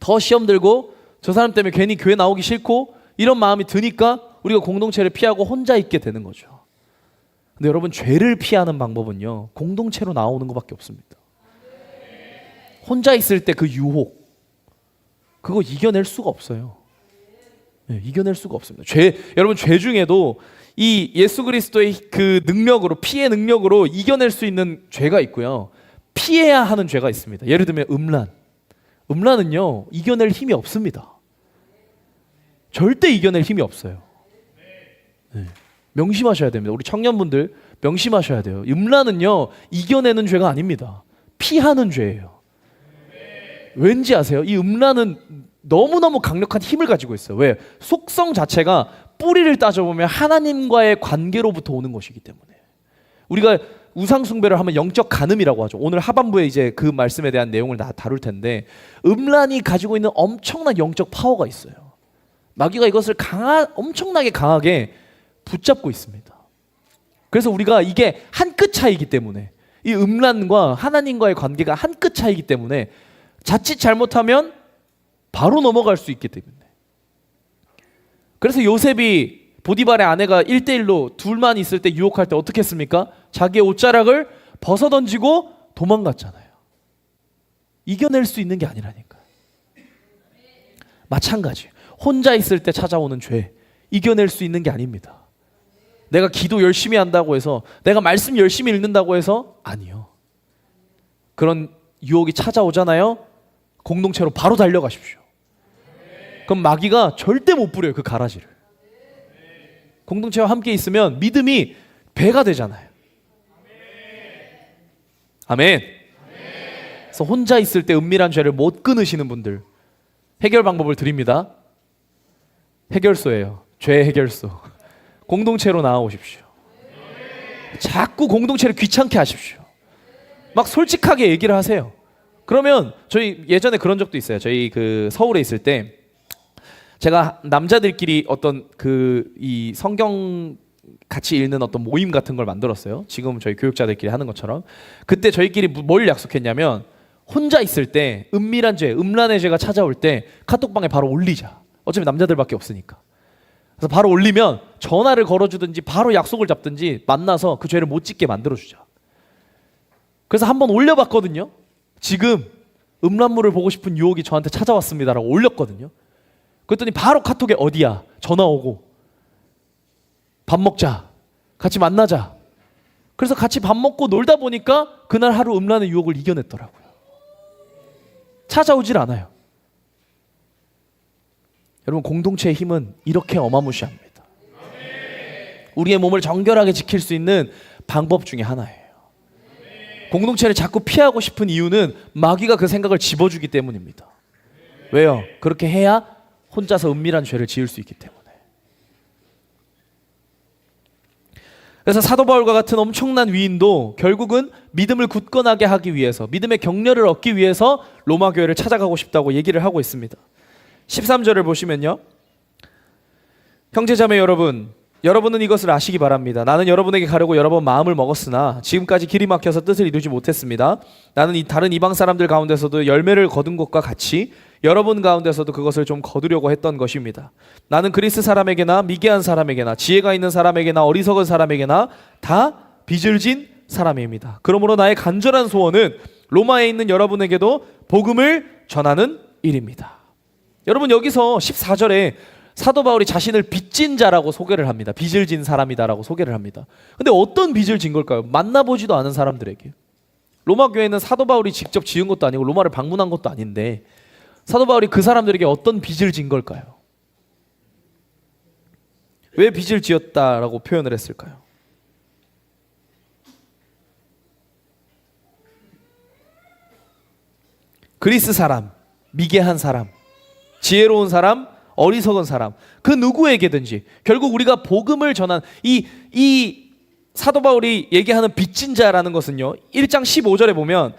Speaker 1: 더 시험 들고 저 사람 때문에 괜히 교회 나오기 싫고 이런 마음이 드니까 우리가 공동체를 피하고 혼자 있게 되는 거죠. 근데 여러분, 죄를 피하는 방법은요 공동체로 나오는 것밖에 없습니다. 혼자 있을 때 그 유혹, 그거 이겨낼 수가 없어요. 네, 이겨낼 수가 없습니다. 여러분, 죄 중에도 이 예수 그리스도의 그 능력으로, 피의 능력으로 이겨낼 수 있는 죄가 있고요, 피해야 하는 죄가 있습니다. 예를 들면 음란은요 이겨낼 힘이 없습니다. 절대 이겨낼 힘이 없어요. 네, 명심하셔야 됩니다. 우리 청년분들 명심하셔야 돼요. 음란은요 이겨내는 죄가 아닙니다. 피하는 죄예요. 왠지 아세요? 이 음란은 너무너무 강력한 힘을 가지고 있어요. 왜? 속성 자체가 뿌리를 따져보면 하나님과의 관계로부터 오는 것이기 때문에. 우리가 우상 숭배를 하면 영적 간음이라고 하죠. 오늘 하반부에 이제 그 말씀에 대한 내용을 다룰 텐데, 음란이 가지고 있는 엄청난 영적 파워가 있어요. 마귀가 이것을 엄청나게 강하게 붙잡고 있습니다. 그래서 우리가 이게 한 끗 차이기 때문에, 이 음란과 하나님과의 관계가 한 끗 차이기 때문에 자칫 잘못하면 바로 넘어갈 수 있기 때문에. 그래서 요셉이 보디발의 아내가 1대1로 둘만 있을 때 유혹할 때 어떻게 했습니까? 자기의 옷자락을 벗어던지고 도망갔잖아요. 이겨낼 수 있는 게 아니라니까요. 마찬가지, 혼자 있을 때 찾아오는 죄 이겨낼 수 있는 게 아닙니다. 내가 기도 열심히 한다고 해서, 내가 말씀 열심히 읽는다고 해서 아니요. 그런 유혹이 찾아오잖아요. 공동체로 바로 달려가십시오. 그럼 마귀가 절대 못 부려요, 그 가라지를. 공동체와 함께 있으면 믿음이 배가 되잖아요. 아멘. 그래서 혼자 있을 때 은밀한 죄를 못 끊으시는 분들, 해결 방법을 드립니다. 해결소예요. 죄 해결소. 공동체로 나와오십시오. 자꾸 공동체를 귀찮게 하십시오. 막 솔직하게 얘기를 하세요. 그러면 저희 예전에 그런 적도 있어요. 저희 그 서울에 있을 때 제가 남자들끼리 어떤 이 성경 같이 읽는 어떤 모임 같은 걸 만들었어요. 지금 저희 교육자들끼리 하는 것처럼. 그때 저희끼리 뭘 약속했냐면, 혼자 있을 때 은밀한 죄, 음란의 죄가 찾아올 때 카톡방에 바로 올리자. 어차피 남자들밖에 없으니까. 그래서 바로 올리면 전화를 걸어주든지 바로 약속을 잡든지 만나서 그 죄를 못 짓게 만들어주자. 그래서 한번 올려봤거든요. 지금 음란물을 보고 싶은 유혹이 저한테 찾아왔습니다라고 올렸거든요. 그랬더니 바로 카톡에 어디야? 전화 오고 밥 먹자. 같이 만나자. 그래서 같이 밥 먹고 놀다 보니까 그날 하루 음란의 유혹을 이겨냈더라고요. 찾아오질 않아요. 여러분, 공동체의 힘은 이렇게 어마무시합니다. 우리의 몸을 정결하게 지킬 수 있는 방법 중에 하나예요. 공동체를 자꾸 피하고 싶은 이유는 마귀가 그 생각을 집어주기 때문입니다. 왜요? 그렇게 해야 혼자서 은밀한 죄를 지을 수 있기 때문에. 그래서 사도 바울과 같은 엄청난 위인도 결국은 믿음을 굳건하게 하기 위해서, 믿음의 격려를 얻기 위해서 로마 교회를 찾아가고 싶다고 얘기를 하고 있습니다. 13절을 보시면요, 형제자매 여러분, 여러분은 이것을 아시기 바랍니다. 나는 여러분에게 가려고 여러 번 마음을 먹었으나 지금까지 길이 막혀서 뜻을 이루지 못했습니다. 나는 다른 이방 사람들 가운데서도 열매를 거둔 것과 같이 여러분 가운데서도 그것을 좀 거두려고 했던 것입니다. 나는 그리스 사람에게나 미개한 사람에게나 지혜가 있는 사람에게나 어리석은 사람에게나 다 빚을 진 사람입니다. 그러므로 나의 간절한 소원은 로마에 있는 여러분에게도 복음을 전하는 일입니다. 여러분, 여기서 14절에 사도 바울이 자신을 빚진 자라고 소개를 합니다. 빚을 진 사람이다라고 소개를 합니다. 근데 어떤 빚을 진 걸까요? 만나보지도 않은 사람들에게. 로마 교회는 사도 바울이 직접 지은 것도 아니고 로마를 방문한 것도 아닌데 사도 바울이 그 사람들에게 어떤 빚을 진 걸까요? 왜 빚을 지었다라고 표현을 했을까요? 그리스 사람, 미개한 사람, 지혜로운 사람, 어리석은 사람, 그 누구에게든지 결국 우리가 복음을 전한 이 사도 바울이 얘기하는 빚진 자라는 것은요, 1장 15절에 보면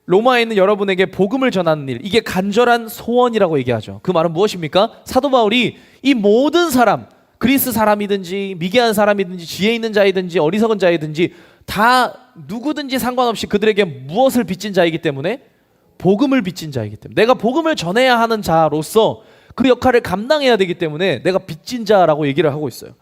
Speaker 1: 로마에 있는 여러분에게 복음을 전하는 일, 이게 간절한 소원이라고 얘기하죠. 그 말은 무엇입니까? 사도 바울이 이 모든 사람, 그리스 사람이든지 미개한 사람이든지 지혜 있는 자이든지 어리석은 자이든지 다 누구든지 상관없이 그들에게 무엇을 빚진 자이기 때문에? 복음을 빚진 자이기 때문에, 내가 복음을 전해야 하는 자로서 그 역할을 감당해야 되기 때문에 내가 빚진 자라고 얘기를 하고 있어요.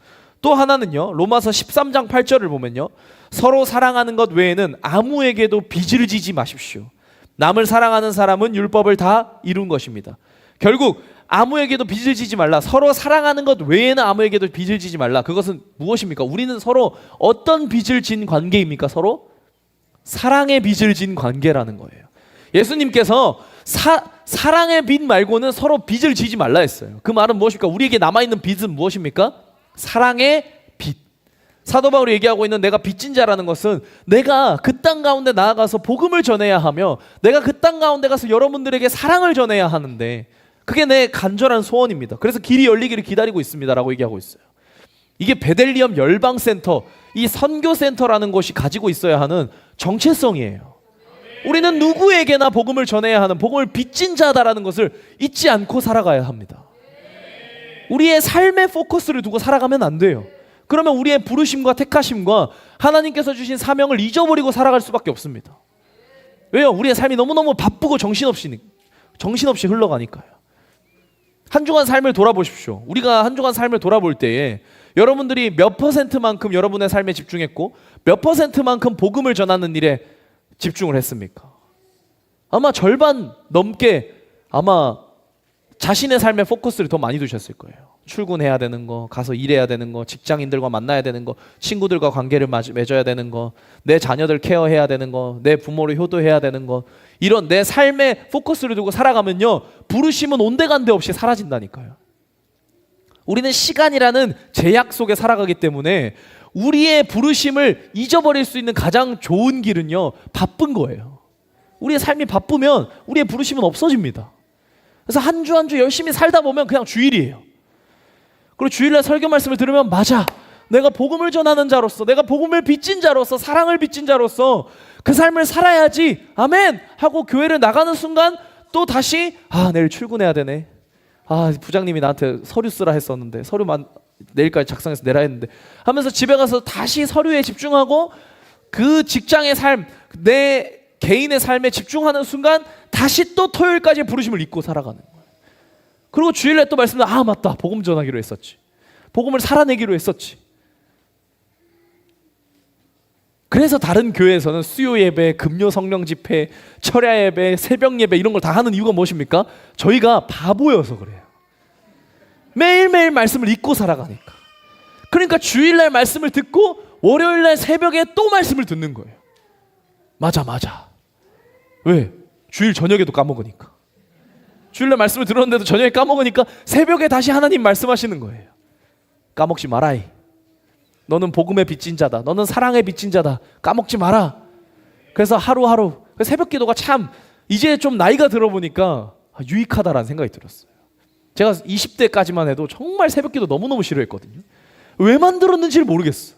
Speaker 1: 또 하나는요, 로마서 13장 8절을 보면요, 서로 사랑하는 것 외에는 아무에게도 빚을 지지 마십시오. 남을 사랑하는 사람은 율법을 다 이룬 것입니다. 결국 아무에게도 빚을 지지 말라. 서로 사랑하는 것 외에는 아무에게도 빚을 지지 말라. 그것은 무엇입니까? 우리는 서로 어떤 빚을 진 관계입니까? 서로 사랑의 빚을 진 관계라는 거예요. 예수님께서 사랑의 빚 말고는 서로 빚을 지지 말라 했어요. 그 말은 무엇입니까? 우리에게 남아있는 빚은 무엇입니까? 사랑의 빚. 사도 바울이 얘기하고 있는 내가 빚진 자라는 것은 내가 그 땅 가운데 나아가서 복음을 전해야 하며 내가 그 땅 가운데 가서 여러분들에게 사랑을 전해야 하는데 그게 내 간절한 소원입니다. 그래서 길이 열리기를 기다리고 있습니다라고 얘기하고 있어요. 이게 베들리엄 열방센터, 이 선교센터라는 곳이 가지고 있어야 하는 정체성이에요. 우리는 누구에게나 복음을 전해야 하는, 복음을 빚진 자다라는 것을 잊지 않고 살아가야 합니다. 우리의 삶의 포커스를 두고 살아가면 안 돼요. 그러면 우리의 부르심과 택하심과 하나님께서 주신 사명을 잊어버리고 살아갈 수밖에 없습니다. 왜요? 우리의 삶이 너무너무 바쁘고 정신없이 흘러가니까요. 한 주간 삶을 돌아보십시오. 우리가 한 주간 삶을 돌아볼 때에 여러분들이 몇 퍼센트만큼 여러분의 삶에 집중했고 몇 퍼센트만큼 복음을 전하는 일에 집중을 했습니까? 아마 절반 넘게 아마 자신의 삶의 포커스를 더 많이 두셨을 거예요. 출근해야 되는 거, 가서 일해야 되는 거, 직장인들과 만나야 되는 거, 친구들과 관계를 맺어야 되는 거, 내 자녀들 케어해야 되는 거, 내 부모를 효도해야 되는 거, 이런 내 삶의 포커스를 두고 살아가면요, 부르심은 온데간데 없이 사라진다니까요. 우리는 시간이라는 제약 속에 살아가기 때문에 우리의 부르심을 잊어버릴 수 있는 가장 좋은 길은요, 바쁜 거예요. 우리의 삶이 바쁘면 우리의 부르심은 없어집니다. 그래서 한 주 한 주 열심히 살다 보면 그냥 주일이에요. 그리고 주일날 설교 말씀을 들으면 맞아, 내가 복음을 전하는 자로서, 내가 복음을 빚진 자로서, 사랑을 빚진 자로서 그 삶을 살아야지, 아멘 하고 교회를 나가는 순간 또 다시 내일 출근해야 되네, 부장님이 나한테 서류 쓰라 했었는데 서류만 내일까지 작성해서 내라 했는데 하면서 집에 가서 다시 서류에 집중하고 그 직장의 삶, 내 개인의 삶에 집중하는 순간 다시 또 토요일까지 부르심을 잊고 살아가는 거예요. 그리고 주일에 또 말씀을 맞다, 복음 전하기로 했었지, 복음을 살아내기로 했었지. 그래서 다른 교회에서는 수요 예배, 금요 성령 집회, 철야 예배, 새벽 예배 이런 걸 다 하는 이유가 무엇입니까? 저희가 바보여서 그래요. 매일매일 말씀을 읽고 살아가니까. 그러니까 주일날 말씀을 듣고 월요일날 새벽에 또 말씀을 듣는 거예요. 맞아. 왜? 주일 저녁에도 까먹으니까. 주일날 말씀을 들었는데도 저녁에 까먹으니까 새벽에 다시 하나님 말씀하시는 거예요. 까먹지 마라이. 너는 복음의 빚진 자다. 너는 사랑의 빚진 자다. 까먹지 마라. 그래서 하루하루 새벽 기도가 참 이제 좀 나이가 들어보니까 유익하다라는 생각이 들었어요. 제가 20대까지만 해도 정말 새벽 기도 너무너무 싫어했거든요. 왜 만들었는지를 모르겠어.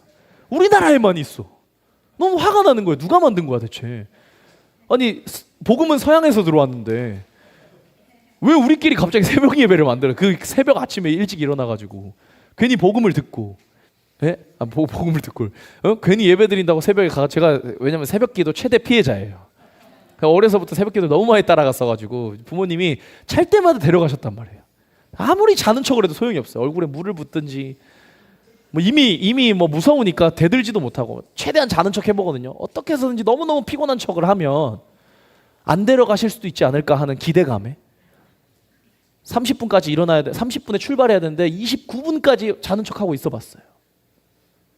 Speaker 1: 우리나라에만 있어. 너무 화가 나는 거예요. 누가 만든 거야 대체. 아니 복음은 서양에서 들어왔는데 왜 우리끼리 갑자기 새벽 예배를 만들어? 그 새벽 아침에 일찍 일어나가지고 괜히 복음을 듣고 복음을 듣고 괜히 예배 드린다고 새벽에 가. 제가 왜냐면 새벽 기도 최대 피해자예요. 어려서부터 새벽 기도 너무 많이 따라갔어가지고 부모님이 잘 때마다 데려가셨단 말이에요. 아무리 자는 척을 해도 소용이 없어요. 얼굴에 물을 붓든지 뭐 이미 뭐 무서우니까 대들지도 못하고 최대한 자는 척 해보거든요. 어떻게 해서든지 너무너무 피곤한 척을 하면 안 데려가실 수도 있지 않을까 하는 기대감에 30분까지 일어나야 돼. 30분에 출발해야 되는데 29분까지 자는 척하고 있어봤어요.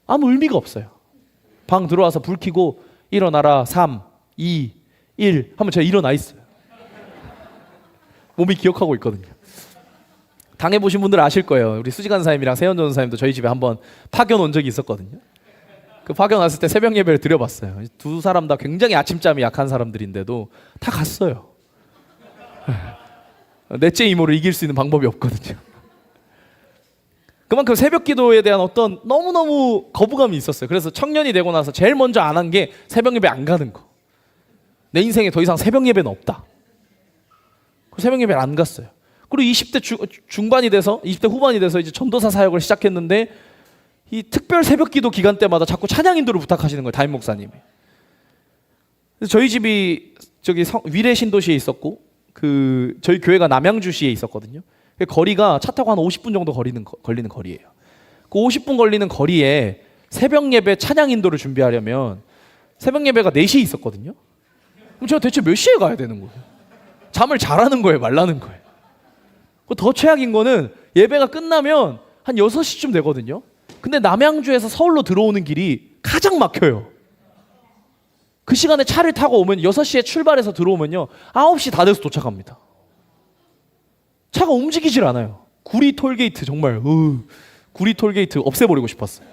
Speaker 1: 아무 의미가 없어요. 방 들어와서 불 켜고 일어나라 3, 2, 1 하면 제가 일어나 있어요. 몸이 기억하고 있거든요. 당해보신 분들 아실 거예요. 우리 수지 간사님이랑 세현 전사님도 저희 집에 한번 파견 온 적이 있었거든요. 그 파견 왔을 때 새벽 예배를 드려봤어요. 두 사람 다 굉장히 아침잠이 약한 사람들인데도 다 갔어요. 넷째 이모를 이길 수 있는 방법이 없거든요. 그만큼 새벽 기도에 대한 어떤 너무너무 거부감이 있었어요. 그래서 청년이 되고 나서 제일 먼저 안 한 게 새벽 예배 안 가는 거. 내 인생에 더 이상 새벽 예배는 없다. 새벽 예배를 안 갔어요. 그리고 20대 중반이 돼서 20대 후반이 돼서 이제 전도사 사역을 시작했는데 이 특별 새벽 기도 기간 때마다 자꾸 찬양 인도를 부탁하시는 거예요. 담임 목사님이. 그래서 저희 집이 저기 위례 신도시에 있었고 그 저희 교회가 남양주시에 있었거든요. 거리가 차 타고 한 50분 정도 걸리는 거리예요. 그 50분 걸리는 거리에 새벽 예배 찬양 인도를 준비하려면 새벽 예배가 4시에 있었거든요. 그럼 제가 대체 몇 시에 가야 되는 거예요? 잠을 자라는 거예요, 말라는 거예요? 더 최악인 거는 예배가 끝나면 한 6시쯤 되거든요. 근데 남양주에서 서울로 들어오는 길이 가장 막혀요. 그 시간에 차를 타고 오면 6시에 출발해서 들어오면요 9시 다 돼서 도착합니다. 차가 움직이질 않아요. 구리 톨게이트 정말 구리 톨게이트 없애버리고 싶었어요.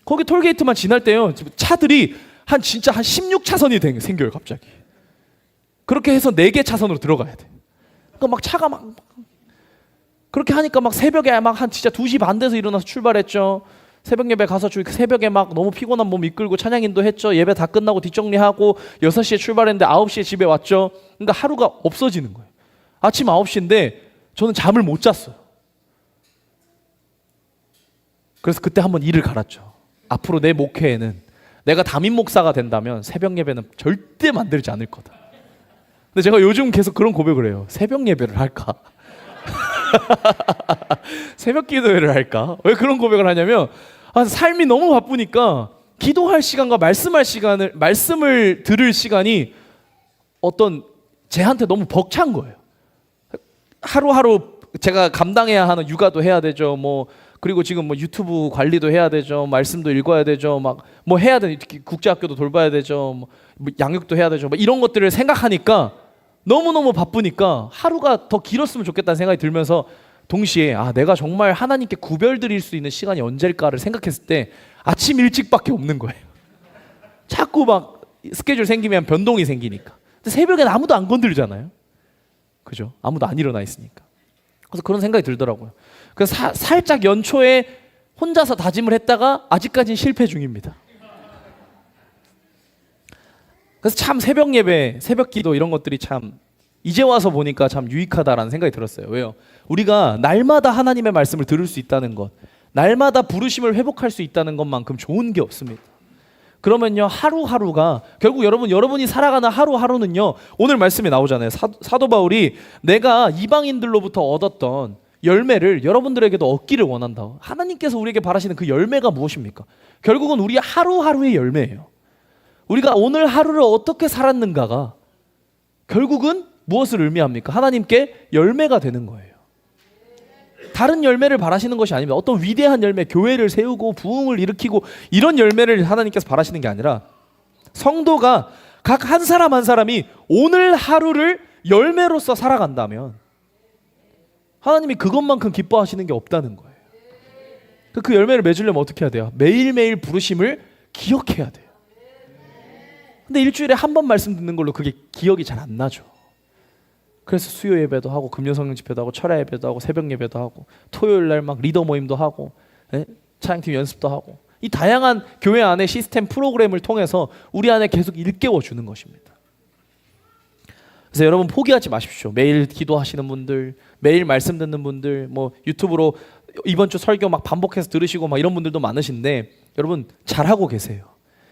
Speaker 1: 거기 톨게이트만 지날 때요 차들이 진짜 한 16차선이 생겨요 갑자기. 그렇게 해서 4개 차선으로 들어가야 돼. 그러니까 막 차가 막 그렇게 하니까 막 새벽에 막 한 진짜 2시 반 돼서 일어나서 출발했죠. 새벽 예배 가서 새벽에 막 너무 피곤한 몸 이끌고 찬양인도 했죠. 예배 다 끝나고 뒷정리하고 6시에 출발했는데 9시에 집에 왔죠. 그러니까 하루가 없어지는 거예요. 아침 9시인데 저는 잠을 못 잤어요. 그래서 그때 한번 일을 갈았죠. 앞으로 내 목회에는 내가 담임 목사가 된다면 새벽 예배는 절대 만들지 않을 거다. 근데 제가 요즘 계속 그런 고백을 해요. 새벽 예배를 할까? 새벽 기도회를 할까? 왜 그런 고백을 하냐면 삶이 너무 바쁘니까 기도할 시간과 말씀을 들을 시간이 어떤 제한테 너무 벅찬 거예요. 하루하루 제가 감당해야 하는 육아도 해야 되죠. 그리고 지금 유튜브 관리도 해야 되죠. 말씀도 읽어야 되죠. 해야 되는 국제학교도 돌봐야 되죠. 양육도 해야 되죠. 이런 것들을 생각하니까 너무너무 바쁘니까 하루가 더 길었으면 좋겠다는 생각이 들면서 동시에 내가 정말 하나님께 구별드릴 수 있는 시간이 언제일까를 생각했을 때 아침 일찍밖에 없는 거예요. 자꾸 막 스케줄 생기면 변동이 생기니까. 근데 새벽엔 아무도 안 건들잖아요. 그죠? 아무도 안 일어나 있으니까. 그래서 그런 생각이 들더라고요. 그래서 살짝 연초에 혼자서 다짐을 했다가 아직까지는 실패 중입니다. 그래서 참 새벽 예배, 새벽 기도 이런 것들이 참 이제 와서 보니까 참 유익하다라는 생각이 들었어요. 왜요? 우리가 날마다 하나님의 말씀을 들을 수 있다는 것, 날마다 부르심을 회복할 수 있다는 것만큼 좋은 게 없습니다. 그러면요 하루하루가 결국 여러분이 살아가는 하루하루는요 오늘 말씀에 나오잖아요. 사도 바울이 내가 이방인들로부터 얻었던 열매를 여러분들에게도 얻기를 원한다. 하나님께서 우리에게 바라시는 그 열매가 무엇입니까? 결국은 우리 하루하루의 열매예요. 우리가 오늘 하루를 어떻게 살았는가가 결국은 무엇을 의미합니까? 하나님께 열매가 되는 거예요. 다른 열매를 바라시는 것이 아닙니다. 어떤 위대한 열매, 교회를 세우고 부흥을 일으키고 이런 열매를 하나님께서 바라시는 게 아니라 성도가 각 한 사람 한 사람이 오늘 하루를 열매로서 살아간다면 하나님이 그것만큼 기뻐하시는 게 없다는 거예요. 그 열매를 맺으려면 어떻게 해야 돼요? 매일매일 부르심을 기억해야 돼요. 근데 일주일에 한 번 말씀 듣는 걸로 그게 기억이 잘 안 나죠. 그래서 수요 예배도 하고 금요 성령 집회도 하고 철야 예배도 하고 새벽 예배도 하고 토요일 날 막 리더 모임도 하고 찬양팀 연습도 하고 이 다양한 교회 안에 시스템 프로그램을 통해서 우리 안에 계속 일깨워 주는 것입니다. 그래서 여러분 포기하지 마십시오. 매일 기도하시는 분들, 매일 말씀 듣는 분들, 뭐 유튜브로 이번 주 설교 막 반복해서 들으시고 막 이런 분들도 많으신데 여러분 잘하고 계세요.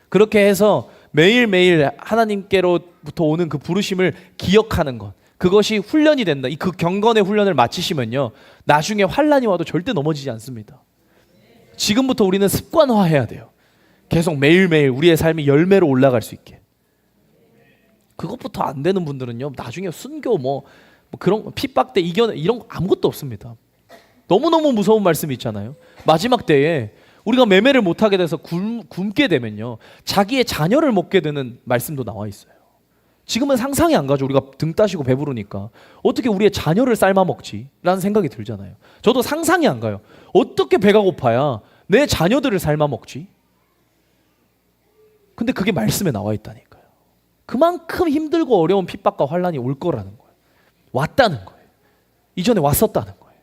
Speaker 1: 그렇게 해서 매일매일 하나님께로부터 오는 그 부르심을 기억하는 것, 그것이 훈련이 된다. 그 경건의 훈련을 마치시면요 나중에 환난이 와도 절대 넘어지지 않습니다. 지금부터 우리는 습관화해야 돼요. 계속 매일매일 우리의 삶이 열매로 올라갈 수 있게. 그것부터 안 되는 분들은요 나중에 순교 뭐 그런 핍박대 이겨내 이런 거 아무것도 없습니다. 너무너무 무서운 말씀이 있잖아요. 마지막 때에 우리가 매매를 못하게 돼서 굶게 되면요 자기의 자녀를 먹게 되는 말씀도 나와 있어요. 지금은 상상이 안 가죠. 우리가 등 따시고 배부르니까 어떻게 우리의 자녀를 삶아 먹지? 라는 생각이 들잖아요. 저도 상상이 안 가요. 어떻게 배가 고파야 내 자녀들을 삶아 먹지? 근데 그게 말씀에 나와 있다니까요. 그만큼 힘들고 어려운 핍박과 환난이 올 거라는 거예요. 왔다는 거예요. 이전에 왔었다는 거예요.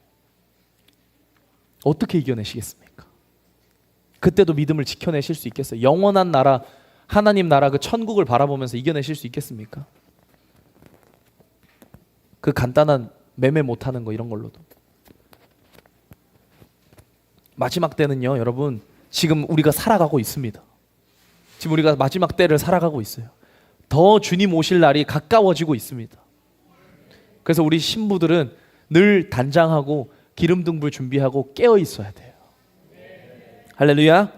Speaker 1: 어떻게 이겨내시겠습니까? 그때도 믿음을 지켜내실 수 있겠어요? 영원한 나라, 하나님 나라 그 천국을 바라보면서 이겨내실 수 있겠습니까? 그 간단한 매매 못하는 거 이런 걸로도. 마지막 때는요 여러분 지금 우리가 살아가고 있습니다. 지금 우리가 마지막 때를 살아가고 있어요. 더 주님 오실 날이 가까워지고 있습니다. 그래서 우리 신부들은 늘 단장하고 기름 등불 준비하고 깨어 있어야 돼요. 할렐루야.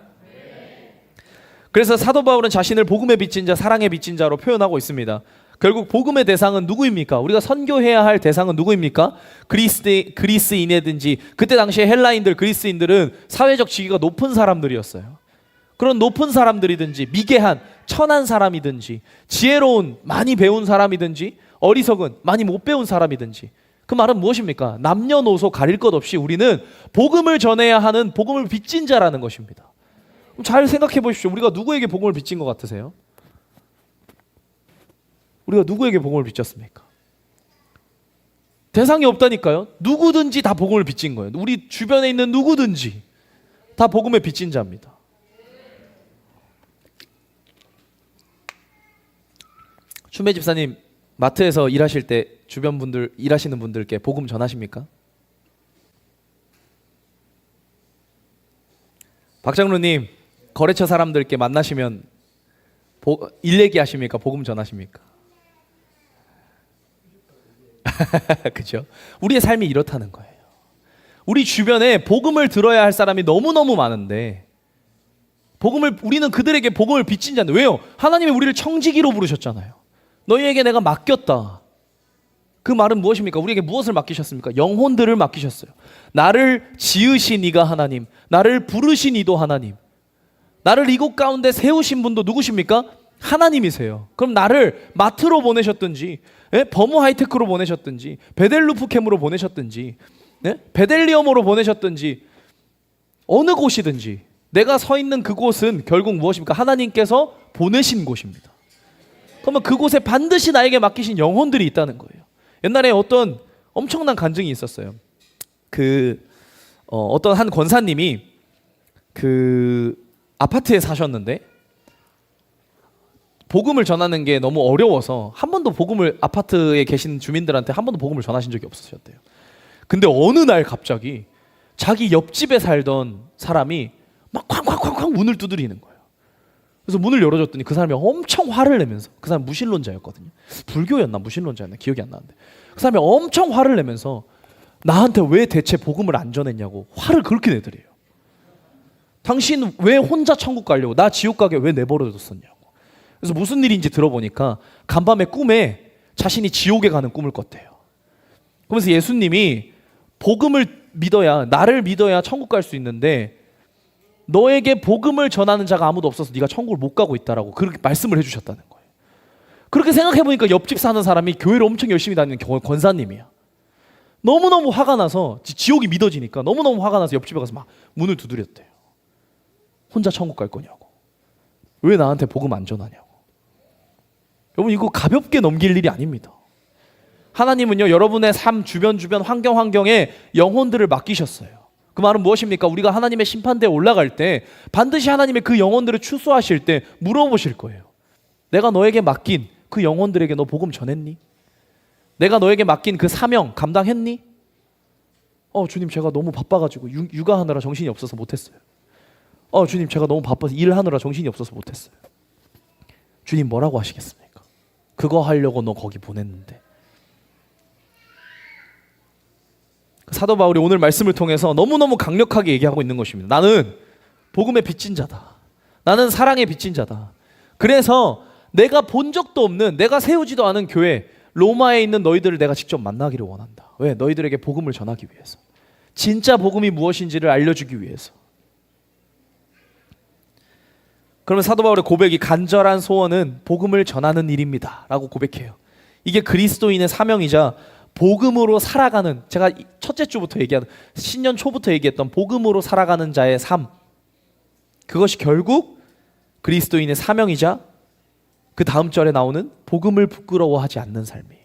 Speaker 1: 그래서 사도 바울은 자신을 복음의 빚진 자, 사랑의 빚진 자로 표현하고 있습니다. 결국 복음의 대상은 누구입니까? 우리가 선교해야 할 대상은 누구입니까? 그리스인이든지 그때 당시에 헬라인들, 그리스인들은 사회적 지위가 높은 사람들이었어요. 그런 높은 사람들이든지 미개한 천한 사람이든지 지혜로운 많이 배운 사람이든지 어리석은 많이 못 배운 사람이든지 그 말은 무엇입니까? 남녀노소 가릴 것 없이 우리는 복음을 전해야 하는 복음을 빚진 자라는 것입니다. 잘 생각해 보십시오. 우리가 누구에게 복음을 빚진 것 같으세요? 우리가 누구에게 복음을 빚졌습니까? 대상이 없다니까요. 누구든지 다 복음을 빚진 거예요. 우리 주변에 있는 누구든지 다 복음에 빚진 자입니다. 추매 집사님 마트에서 일하실 때 주변 분들 일하시는 분들께 복음 전하십니까? 박장로님 거래처 사람들께 만나시면 일 얘기하십니까? 복음 전하십니까? 그죠? 우리의 삶이 이렇다는 거예요. 우리 주변에 복음을 들어야 할 사람이 너무너무 많은데 우리는 그들에게 복음을 빚진 자인데 왜요? 하나님이 우리를 청지기로 부르셨잖아요. 너희에게 내가 맡겼다. 그 말은 무엇입니까? 우리에게 무엇을 맡기셨습니까? 영혼들을 맡기셨어요. 나를 지으신 이가 하나님, 나를 부르신 이도 하나님, 나를 이곳 가운데 세우신 분도 누구십니까? 하나님이세요. 그럼 나를 마트로 보내셨든지 버무 하이테크로 보내셨든지 베델루프 캠으로 보내셨든지 베델리엄으로 보내셨든지 어느 곳이든지 내가 서 있는 그곳은 결국 무엇입니까? 하나님께서 보내신 곳입니다. 그러면 그곳에 반드시 나에게 맡기신 영혼들이 있다는 거예요. 옛날에 어떤 엄청난 간증이 있었어요. 어떤 한 권사님이 아파트에 사셨는데 복음을 전하는 게 너무 어려워서 한 번도 아파트에 계신 주민들한테 한 번도 복음을 전하신 적이 없으셨대요. 근데 어느 날 갑자기 자기 옆집에 살던 사람이 막 쾅쾅쾅쾅 문을 두드리는 거예요. 그래서 문을 열어줬더니 그 사람이 엄청 화를 내면서, 그 사람 무신론자였거든요. 불교였나 무신론자였나 기억이 안 나는데 그 사람이 엄청 화를 내면서 나한테 왜 대체 복음을 안 전했냐고 화를 그렇게 내더래요. 당신 왜 혼자 천국 가려고, 나 지옥 가게 왜 내버려뒀었냐고. 그래서 무슨 일인지 들어보니까 간밤에 꿈에 자신이 지옥에 가는 꿈을 꿨대요. 그러면서 예수님이 복음을 믿어야, 나를 믿어야 천국 갈 수 있는데 너에게 복음을 전하는 자가 아무도 없어서 네가 천국을 못 가고 있다라고 그렇게 말씀을 해주셨다는 거예요. 그렇게 생각해보니까 옆집 사는 사람이 교회를 엄청 열심히 다니는 권사님이야. 너무너무 화가 나서, 지옥이 믿어지니까 너무너무 화가 나서 옆집에 가서 막 문을 두드렸대요. 혼자 천국 갈 거냐고, 왜 나한테 복음 안 전하냐고. 여러분, 이거 가볍게 넘길 일이 아닙니다. 하나님은요, 여러분의 삶 주변 환경에 영혼들을 맡기셨어요. 그 말은 무엇입니까? 우리가 하나님의 심판대에 올라갈 때 반드시 하나님의 그 영혼들을 추수하실 때 물어보실 거예요. 내가 너에게 맡긴 그 영혼들에게 너 복음 전했니? 내가 너에게 맡긴 그 사명 감당했니? 주님, 제가 너무 바빠가지고 육아하느라 정신이 없어서 못했어요. 주님, 제가 너무 바빠서 일하느라 정신이 없어서 못했어요. 주님, 뭐라고 하시겠습니까? 그거 하려고 너 거기 보냈는데. 사도 바울이 오늘 말씀을 통해서 너무너무 강력하게 얘기하고 있는 것입니다. 나는 복음의 빚진 자다. 나는 사랑의 빚진 자다. 그래서 내가 본 적도 없는, 내가 세우지도 않은 교회 로마에 있는 너희들을 내가 직접 만나기를 원한다. 왜? 너희들에게 복음을 전하기 위해서. 진짜 복음이 무엇인지를 알려주기 위해서. 그러면 사도 바울의 고백이, 간절한 소원은 복음을 전하는 일입니다 라고 고백해요. 이게 그리스도인의 사명이자 복음으로 살아가는, 제가 첫째 주부터 얘기하는, 신년 초부터 얘기했던 복음으로 살아가는 자의 삶, 그것이 결국 그리스도인의 사명이자 그 다음 절에 나오는 복음을 부끄러워하지 않는 삶이에요.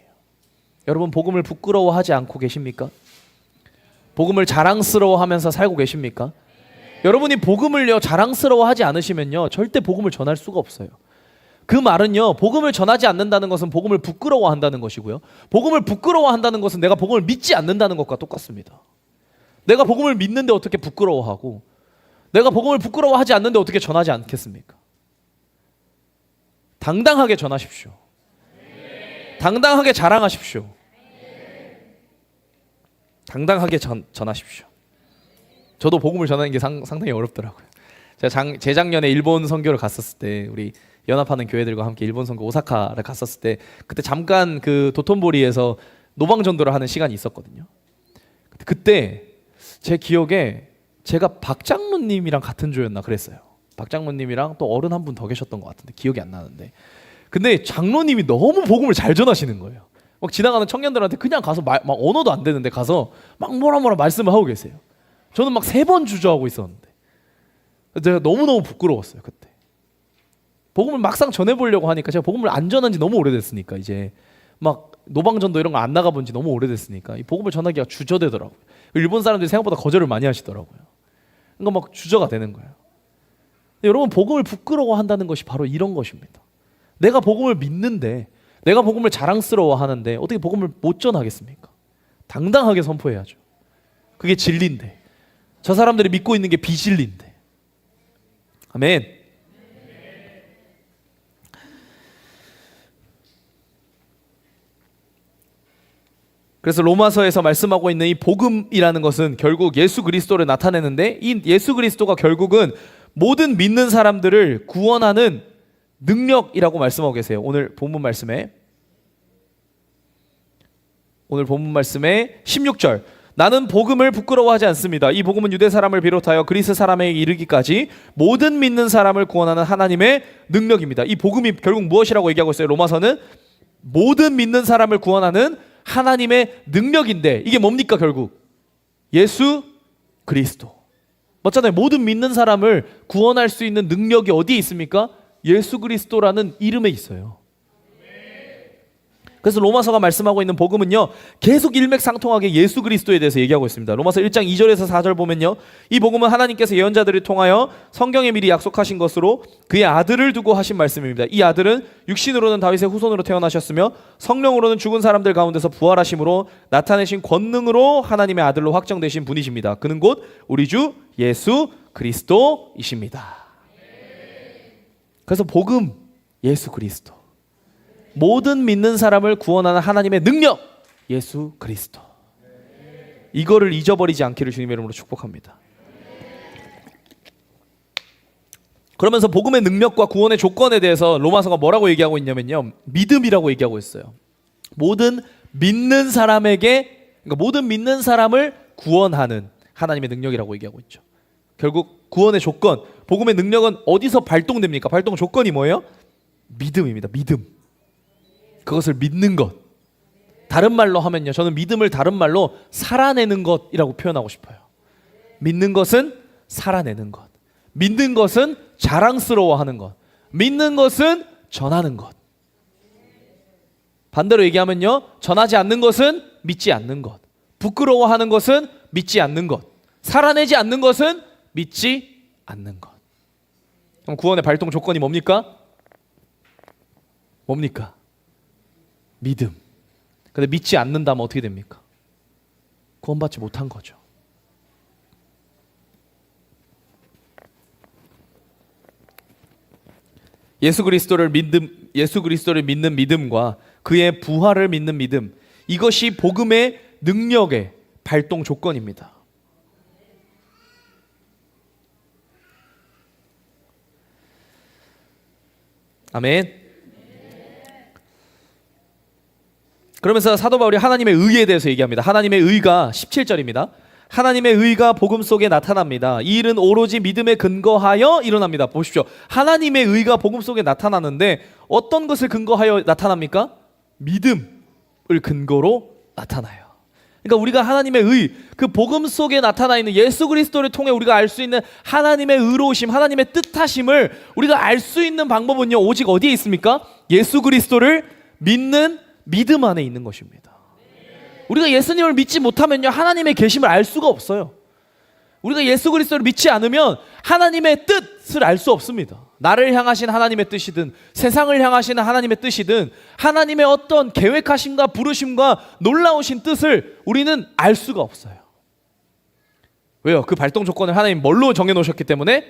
Speaker 1: 여러분, 복음을 부끄러워하지 않고 계십니까? 복음을 자랑스러워하면서 살고 계십니까? 여러분이 복음을요 자랑스러워하지 않으시면요 절대 복음을 전할 수가 없어요. 그 말은요, 복음을 전하지 않는다는 것은 복음을 부끄러워한다는 것이고요, 복음을 부끄러워한다는 것은 내가 복음을 믿지 않는다는 것과 똑같습니다. 내가 복음을 믿는데 어떻게 부끄러워하고, 내가 복음을 부끄러워하지 않는데 어떻게 전하지 않겠습니까? 당당하게 전하십시오. 당당하게 자랑하십시오. 당당하게 전하십시오. 저도 복음을 전하는 게 상당히 어렵더라고요. 제가 재작년에 일본 선교를 갔었을 때, 우리 연합하는 교회들과 함께 일본 선교 오사카를 갔었을 때, 그때 잠깐 그 도톤보리에서 노방전도를 하는 시간이 있었거든요. 그때 제 기억에 제가 박장로님이랑 같은 조였나 그랬어요. 박장로님이랑 또 어른 한 분 더 계셨던 것 같은데 기억이 안 나는데, 근데 장로님이 너무 복음을 잘 전하시는 거예요. 막 지나가는 청년들한테 그냥 가서 막 언어도 안 되는데 가서 막 뭐라 말씀을 하고 계세요. 저는 막 3번 주저하고 있었는데 제가 너무너무 부끄러웠어요. 그때 복음을 막상 전해보려고 하니까, 제가 복음을 안 전한 지 너무 오래됐으니까, 이제 막 노방전도 이런 거 안 나가본 지 너무 오래됐으니까 이 복음을 전하기가 주저되더라고요. 일본 사람들이 생각보다 거절을 많이 하시더라고요. 그러니까 막 주저가 되는 거예요. 여러분, 복음을 부끄러워한다는 것이 바로 이런 것입니다. 내가 복음을 믿는데, 내가 복음을 자랑스러워하는데 어떻게 복음을 못 전하겠습니까? 당당하게 선포해야죠. 그게 진리인데, 저 사람들이 믿고 있는 게 비진리인데. 아멘. 그래서 로마서에서 말씀하고 있는 이 복음이라는 것은 결국 예수 그리스도를 나타내는데, 이 예수 그리스도가 결국은 모든 믿는 사람들을 구원하는 능력이라고 말씀하고 계세요. 오늘 본문 말씀에 16절, 나는 복음을 부끄러워하지 않습니다. 이 복음은 유대 사람을 비롯하여 그리스 사람에게 이르기까지 모든 믿는 사람을 구원하는 하나님의 능력입니다. 이 복음이 결국 무엇이라고 얘기하고 있어요? 로마서는 모든 믿는 사람을 구원하는 하나님의 능력인데, 이게 뭡니까? 결국 예수 그리스도. 맞잖아요. 모든 믿는 사람을 구원할 수 있는 능력이 어디에 있습니까? 예수 그리스도라는 이름에 있어요. 그래서 로마서가 말씀하고 있는 복음은요, 계속 일맥상통하게 예수 그리스도에 대해서 얘기하고 있습니다. 로마서 1장 2절에서 4절 보면요, 이 복음은 하나님께서 예언자들을 통하여 성경에 미리 약속하신 것으로 그의 아들을 두고 하신 말씀입니다. 이 아들은 육신으로는 다윗의 후손으로 태어나셨으며 성령으로는 죽은 사람들 가운데서 부활하심으로 나타내신 권능으로 하나님의 아들로 확정되신 분이십니다. 그는 곧 우리 주 예수 그리스도이십니다. 그래서 복음, 예수 그리스도, 모든 믿는 사람을 구원하는 하나님의 능력, 예수 그리스도. 이거를 잊어버리지 않기를 주님의 이름으로 축복합니다. 그러면서 복음의 능력과 구원의 조건에 대해서 로마서가 뭐라고 얘기하고 있냐면요, 믿음이라고 얘기하고 있어요. 모든 믿는 사람에게, 그러니까 모든 믿는 사람을 구원하는 하나님의 능력이라고 얘기하고 있죠. 결국 구원의 조건, 복음의 능력은 어디서 발동됩니까? 발동 조건이 뭐예요? 믿음입니다. 믿음. 그것을 믿는 것. 다른 말로 하면요, 저는 믿음을 다른 말로 살아내는 것이라고 표현하고 싶어요. 믿는 것은 살아내는 것. 믿는 것은 자랑스러워하는 것. 믿는 것은 전하는 것. 반대로 얘기하면요, 전하지 않는 것은 믿지 않는 것. 부끄러워하는 것은 믿지 않는 것. 살아내지 않는 것은 믿지 않는 것. 그럼 구원의 발동 조건이 뭡니까? 뭡니까? 믿음. 근데 믿지 않는다면 어떻게 됩니까? 구원받지 못한 거죠. 예수 그리스도를 믿는 믿음과 그의 부활을 믿는 믿음, 이것이 복음의 능력의 발동 조건입니다. 아멘. 그러면서 사도 바울이 하나님의 의에 대해서 얘기합니다. 하나님의 의가 17절입니다. 하나님의 의가 복음 속에 나타납니다. 이 일은 오로지 믿음에 근거하여 일어납니다. 보십시오. 하나님의 의가 복음 속에 나타나는데 어떤 것을 근거하여 나타납니까? 믿음을 근거로 나타나요. 그러니까 우리가 하나님의 의, 그 복음 속에 나타나 있는 예수 그리스도를 통해 우리가 알 수 있는 하나님의 의로우심, 하나님의 뜻하심을 우리가 알 수 있는 방법은요, 오직 어디에 있습니까? 예수 그리스도를 믿는 믿음 안에 있는 것입니다. 우리가 예수님을 믿지 못하면요, 하나님의 계심을 알 수가 없어요. 우리가 예수 그리스도를 믿지 않으면 하나님의 뜻을 알 수 없습니다. 나를 향하신 하나님의 뜻이든 세상을 향하시는 하나님의 뜻이든 하나님의 어떤 계획하심과 부르심과 놀라우신 뜻을 우리는 알 수가 없어요. 왜요? 그 발동 조건을 하나님 뭘로 정해놓으셨기 때문에?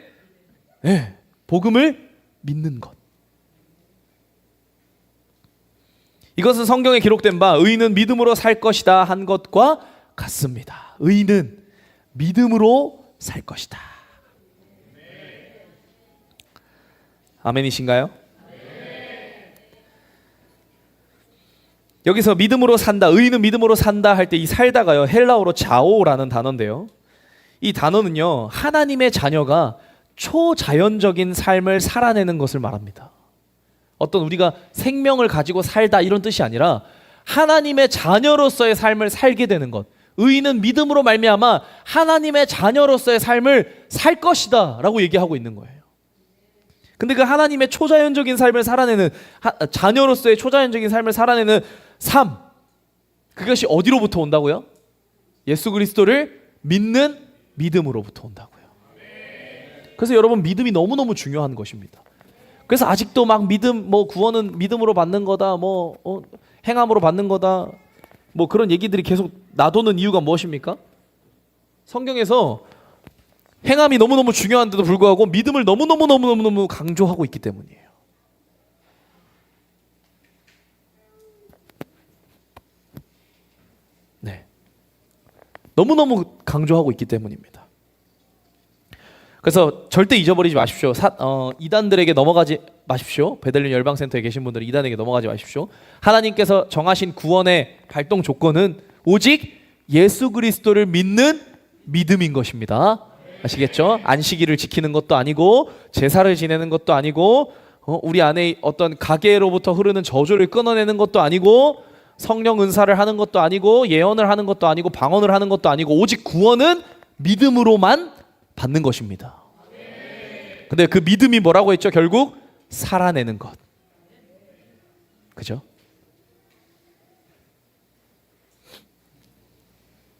Speaker 1: 네, 복음을 믿는 것. 이것은 성경에 기록된 바 의인은 믿음으로 살 것이다 한 것과 같습니다. 의인은 믿음으로 살 것이다. 아멘이신가요? 여기서 믿음으로 산다, 의인은 믿음으로 산다 할 때 이 살다가요, 헬라어로 자오라는 단어인데요, 이 단어는요, 하나님의 자녀가 초자연적인 삶을 살아내는 것을 말합니다. 어떤 우리가 생명을 가지고 살다 이런 뜻이 아니라 하나님의 자녀로서의 삶을 살게 되는 것. 의인은 믿음으로 말미암아 하나님의 자녀로서의 삶을 살 것이다 라고 얘기하고 있는 거예요. 근데 그 하나님의 초자연적인 삶을 살아내는, 자녀로서의 초자연적인 삶을 살아내는 삶, 그것이 어디로부터 온다고요? 예수 그리스도를 믿는 믿음으로부터 온다고요. 그래서 여러분, 믿음이 너무너무 중요한 것입니다. 그래서 아직도 막 믿음, 구원은 믿음으로 받는 거다, 행함으로 받는 거다, 그런 얘기들이 계속 나도는 이유가 무엇입니까? 성경에서 행함이 너무너무 중요한데도 불구하고 믿음을 너무너무 강조하고 있기 때문이에요. 네, 너무너무 강조하고 있기 때문입니다. 그래서 절대 잊어버리지 마십시오. 이단들에게 넘어가지 마십시오. 베들린 열방센터에 계신 분들은 이단에게 넘어가지 마십시오. 하나님께서 정하신 구원의 발동 조건은 오직 예수 그리스도를 믿는 믿음인 것입니다. 아시겠죠? 안식일을 지키는 것도 아니고 제사를 지내는 것도 아니고 우리 안에 어떤 가계로부터 흐르는 저주를 끊어내는 것도 아니고 성령 은사를 하는 것도 아니고 예언을 하는 것도 아니고 방언을 하는 것도 아니고 오직 구원은 믿음으로만 받는 것입니다. 근데 그 믿음이 뭐라고 했죠? 결국 살아내는 것. 그죠?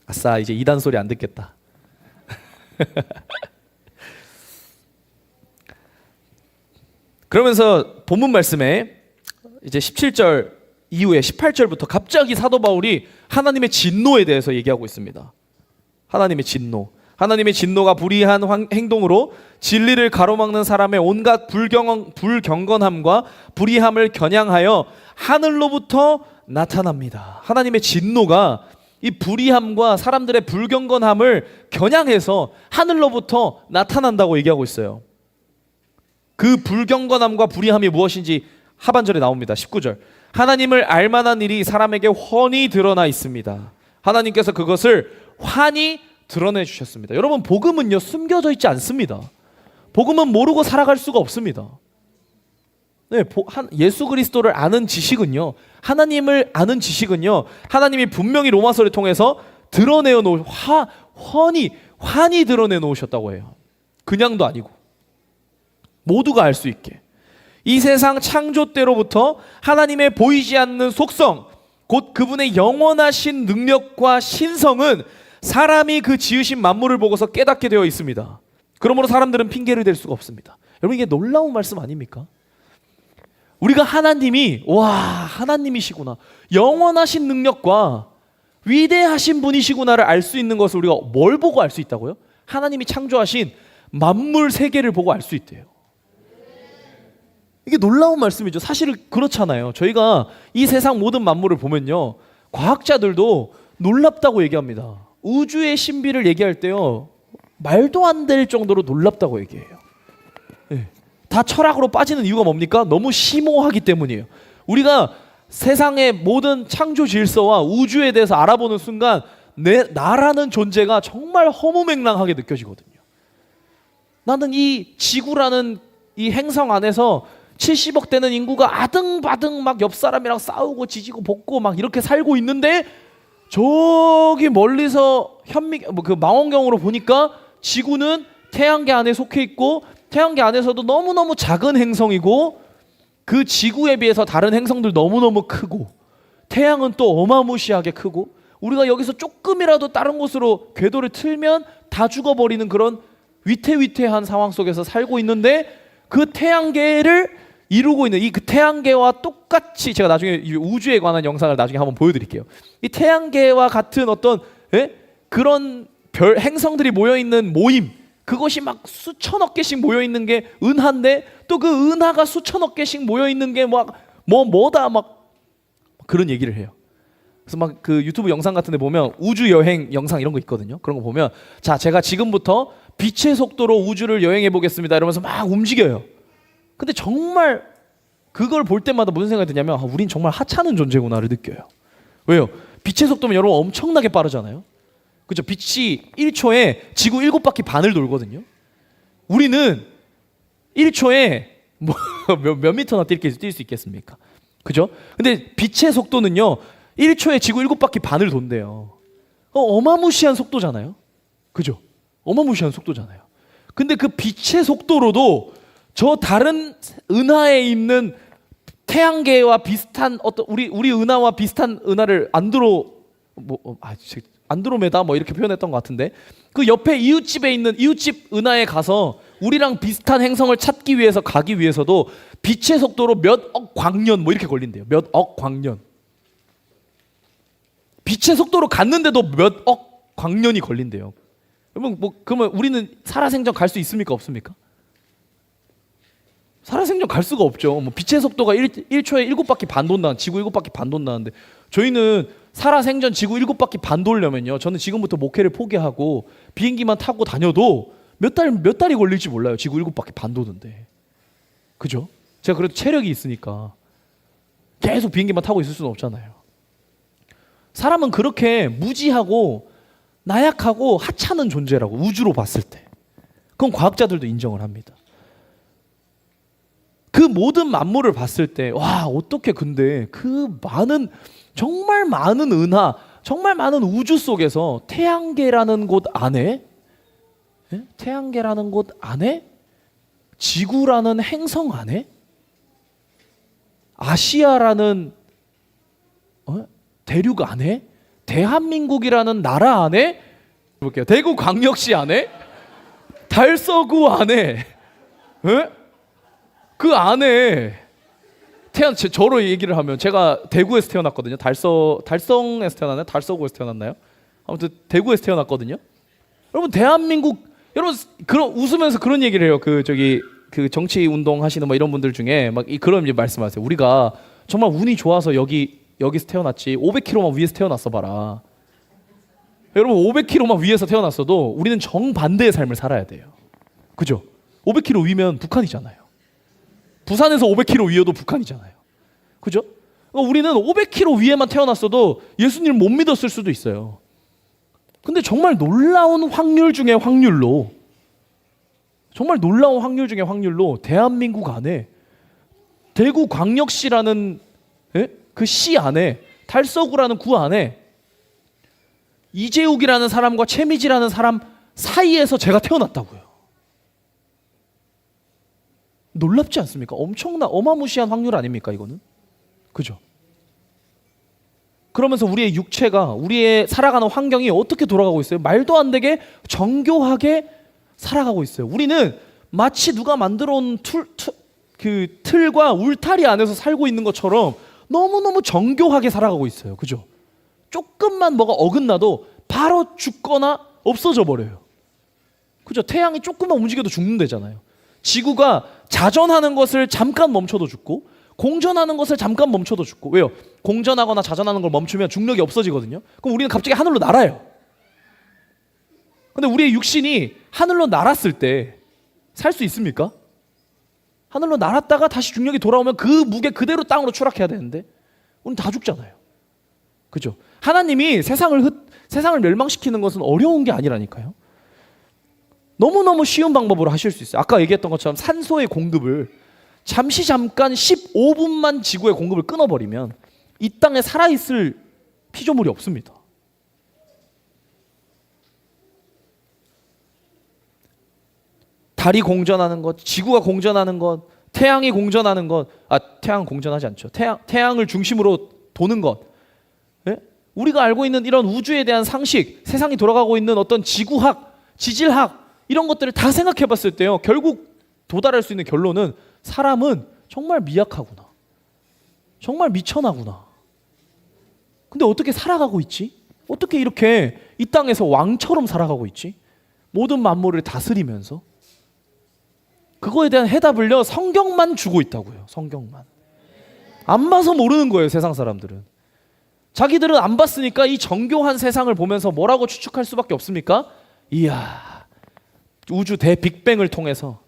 Speaker 1: 아싸, 이제 이단 소리 안 듣겠다. 그러면서 본문 말씀에 이제 17절 이후에 18절부터 갑자기 사도 바울이 하나님의 진노에 대해서 얘기하고 있습니다. 하나님의 진노. 하나님의 진노가 불의한 행동으로 진리를 가로막는 사람의 온갖 불경건함과 불의함을 겨냥하여 하늘로부터 나타납니다. 하나님의 진노가 이 불의함과 사람들의 불경건함을 겨냥해서 하늘로부터 나타난다고 얘기하고 있어요. 그 불경건함과 불의함이 무엇인지 하반절에 나옵니다. 19절. 하나님을 알만한 일이 사람에게 훤히 드러나 있습니다. 하나님께서 그것을 환히 드러내 주셨습니다. 여러분, 복음은요, 숨겨져 있지 않습니다. 복음은 모르고 살아갈 수가 없습니다. 네, 예수 그리스도를 아는 지식은요, 하나님을 아는 지식은요, 하나님이 분명히 로마서를 통해서 드러내어 놓으 환히 드러내 놓으셨다고 해요. 그냥도 아니고 모두가 알 수 있게. 이 세상 창조 때로부터 하나님의 보이지 않는 속성, 곧 그분의 영원하신 능력과 신성은 사람이 그 지으신 만물을 보고서 깨닫게 되어 있습니다. 그러므로 사람들은 핑계를 댈 수가 없습니다. 여러분, 이게 놀라운 말씀 아닙니까? 우리가 하나님이시구나, 영원하신 능력과 위대하신 분이시구나를 알 수 있는 것을 우리가 뭘 보고 알 수 있다고요? 하나님이 창조하신 만물 세계를 보고 알 수 있대요. 이게 놀라운 말씀이죠. 사실 그렇잖아요. 저희가 이 세상 모든 만물을 보면요, 과학자들도 놀랍다고 얘기합니다. 우주의 신비를 얘기할 때요, 말도 안 될 정도로 놀랍다고 얘기해요. 네. 다 철학으로 빠지는 이유가 뭡니까? 너무 심오하기 때문이에요. 우리가 세상의 모든 창조 질서와 우주에 대해서 알아보는 순간 나라는 존재가 정말 허무맹랑하게 느껴지거든요. 나는 이 지구라는 이 행성 안에서 70억 되는 인구가 아등바등 막 옆 사람이랑 싸우고 지지고 볶고 막 이렇게 살고 있는데, 저기 멀리서 그 망원경으로 보니까 지구는 태양계 안에 속해 있고, 태양계 안에서도 너무너무 작은 행성이고, 그 지구에 비해서 다른 행성들 너무너무 크고, 태양은 또 어마무시하게 크고, 우리가 여기서 조금이라도 다른 곳으로 궤도를 틀면 다 죽어버리는 그런 위태위태한 상황 속에서 살고 있는데, 그 태양계를 이루고 있는 이 그 태양계와 똑같이, 제가 나중에 우주에 관한 영상을 나중에 한번 보여드릴게요. 이 태양계와 같은 어떤 그런 별 행성들이 모여 있는 모임, 그것이 막 수천억 개씩 모여 있는 게 은하인데, 또 그 은하가 수천억 개씩 모여 있는 게 뭐다 그런 얘기를 해요. 그래서 막 그 유튜브 영상 같은 데 보면 우주 여행 영상 이런 거 있거든요. 그런 거 보면, 자, 제가 지금부터 빛의 속도로 우주를 여행해 보겠습니다 이러면서 막 움직여요. 근데 정말 그걸 볼 때마다 무슨 생각이 드냐면, 우린 정말 하찮은 존재구나를 느껴요. 왜요? 빛의 속도면 여러분 엄청나게 빠르잖아요. 그죠? 빛이 1초에 지구 7바퀴 반을 돌거든요. 우리는 1초에 몇 미터나 뛸 수 있겠습니까? 그죠? 근데 빛의 속도는요, 1초에 지구 7바퀴 반을 돈대요. 어마무시한 속도잖아요. 그죠? 어마무시한 속도잖아요. 근데 그 빛의 속도로도 저 다른 은하에 있는 태양계와 비슷한 어떤 우리 은하와 비슷한 은하를 안드로메다 이렇게 표현했던 것 같은데, 그 옆에 이웃집에 있는 이웃집 은하에 가서 우리랑 비슷한 행성을 찾기 위해서 가기 위해서도 빛의 속도로 몇 억 광년 이렇게 걸린대요. 몇 억 광년. 빛의 속도로 갔는데도 몇 억 광년이 걸린대요. 여러분, 그러면 우리는 살아생전 갈 수 있습니까, 없습니까? 살아생전 갈 수가 없죠. 빛의 속도가 1초에 7바퀴 반 돈다는, 지구 7바퀴 반 돈다는데, 저희는 살아생전 지구 7바퀴 반 돌려면요, 저는 지금부터 목회를 포기하고 비행기만 타고 다녀도 몇 달이 걸릴지 몰라요. 지구 7바퀴 반 도는데. 그죠? 제가 그래도 체력이 있으니까 계속 비행기만 타고 있을 수는 없잖아요. 사람은 그렇게 무지하고 나약하고 하찮은 존재라고, 우주로 봤을 때. 그건 과학자들도 인정을 합니다. 그 모든 만물을 봤을 때, 어떻게 근데 그 정말 많은 은하, 정말 많은 우주 속에서 태양계라는 곳 안에, 태양계라는 곳 안에, 지구라는 행성 안에, 아시아라는 대륙 안에, 대한민국이라는 나라 안에, 볼게요. 대구광역시 안에, 달서구 안에, 그 안에 저로 얘기를 하면, 제가 대구에서 태어났거든요. 달성에서 태어났나요? 달서구에서 태어났나요? 아무튼 대구에서 태어났거든요. 여러분, 대한민국, 여러분 웃으면서 그런 얘기를 해요. 그 정치 운동 하시는 이런 분들 중에 그런 말씀하세요. 우리가 정말 운이 좋아서 여기서 태어났지 500km만 위에서 태어났어 봐라. 여러분 500km만 위에서 태어났어도 우리는 정반대의 삶을 살아야 돼요. 그죠? 500km 위면 북한이잖아요. 부산에서 500km 위여도 북한이잖아요. 그죠? 그러니까 우리는 500km 위에만 태어났어도 예수님을 못 믿었을 수도 있어요. 근데 정말 놀라운 확률 중에 확률로, 정말 놀라운 확률 중에 확률로 대한민국 안에 대구 광역시라는 그 시 안에, 달서구라는 구 안에 이재욱이라는 사람과 최미지라는 사람 사이에서 제가 태어났다고요. 놀랍지 않습니까? 엄청나 어마무시한 확률 아닙니까 이거는? 그죠? 그러면서 우리의 육체가, 우리의 살아가는 환경이 어떻게 돌아가고 있어요? 말도 안 되게 정교하게 살아가고 있어요. 우리는 마치 누가 만들어 온 그 틀과 울타리 안에서 살고 있는 것처럼 너무너무 정교하게 살아가고 있어요. 그죠? 조금만 뭐가 어긋나도 바로 죽거나 없어져 버려요. 그죠? 태양이 조금만 움직여도 죽는다잖아요. 지구가 자전하는 것을 잠깐 멈춰도 죽고 공전하는 것을 잠깐 멈춰도 죽고. 왜요? 공전하거나 자전하는 걸 멈추면 중력이 없어지거든요. 그럼 우리는 갑자기 하늘로 날아요. 근데 우리의 육신이 하늘로 날았을 때 살 수 있습니까? 하늘로 날았다가 다시 중력이 돌아오면 그 무게 그대로 땅으로 추락해야 되는데 우리는 다 죽잖아요. 그죠? 하나님이 세상을 멸망시키는 것은 어려운 게 아니라니까요. 너무너무 쉬운 방법으로 하실 수 있어요. 아까 얘기했던 것처럼 산소의 공급을 잠깐 15분만 지구의 공급을 끊어버리면 이 땅에 살아있을 피조물이 없습니다. 달이 공전하는 것, 지구가 공전하는 것, 태양이 공전하는 것, 태양은 공전하지 않죠. 태양을 중심으로 도는 것. 예? 우리가 알고 있는 이런 우주에 대한 상식, 세상이 돌아가고 있는 어떤 지구학, 지질학 이런 것들을 다 생각해 봤을 때요. 결국 도달할 수 있는 결론은 사람은 정말 미약하구나. 정말 미천하구나. 근데 어떻게 살아가고 있지? 어떻게 이렇게 이 땅에서 왕처럼 살아가고 있지? 모든 만물을 다스리면서. 그거에 대한 해답을요, 성경만 주고 있다고요. 성경만. 안 봐서 모르는 거예요, 세상 사람들은. 자기들은 안 봤으니까 이 정교한 세상을 보면서 뭐라고 추측할 수밖에 없습니까? 이야, 우주 대빅뱅을 통해서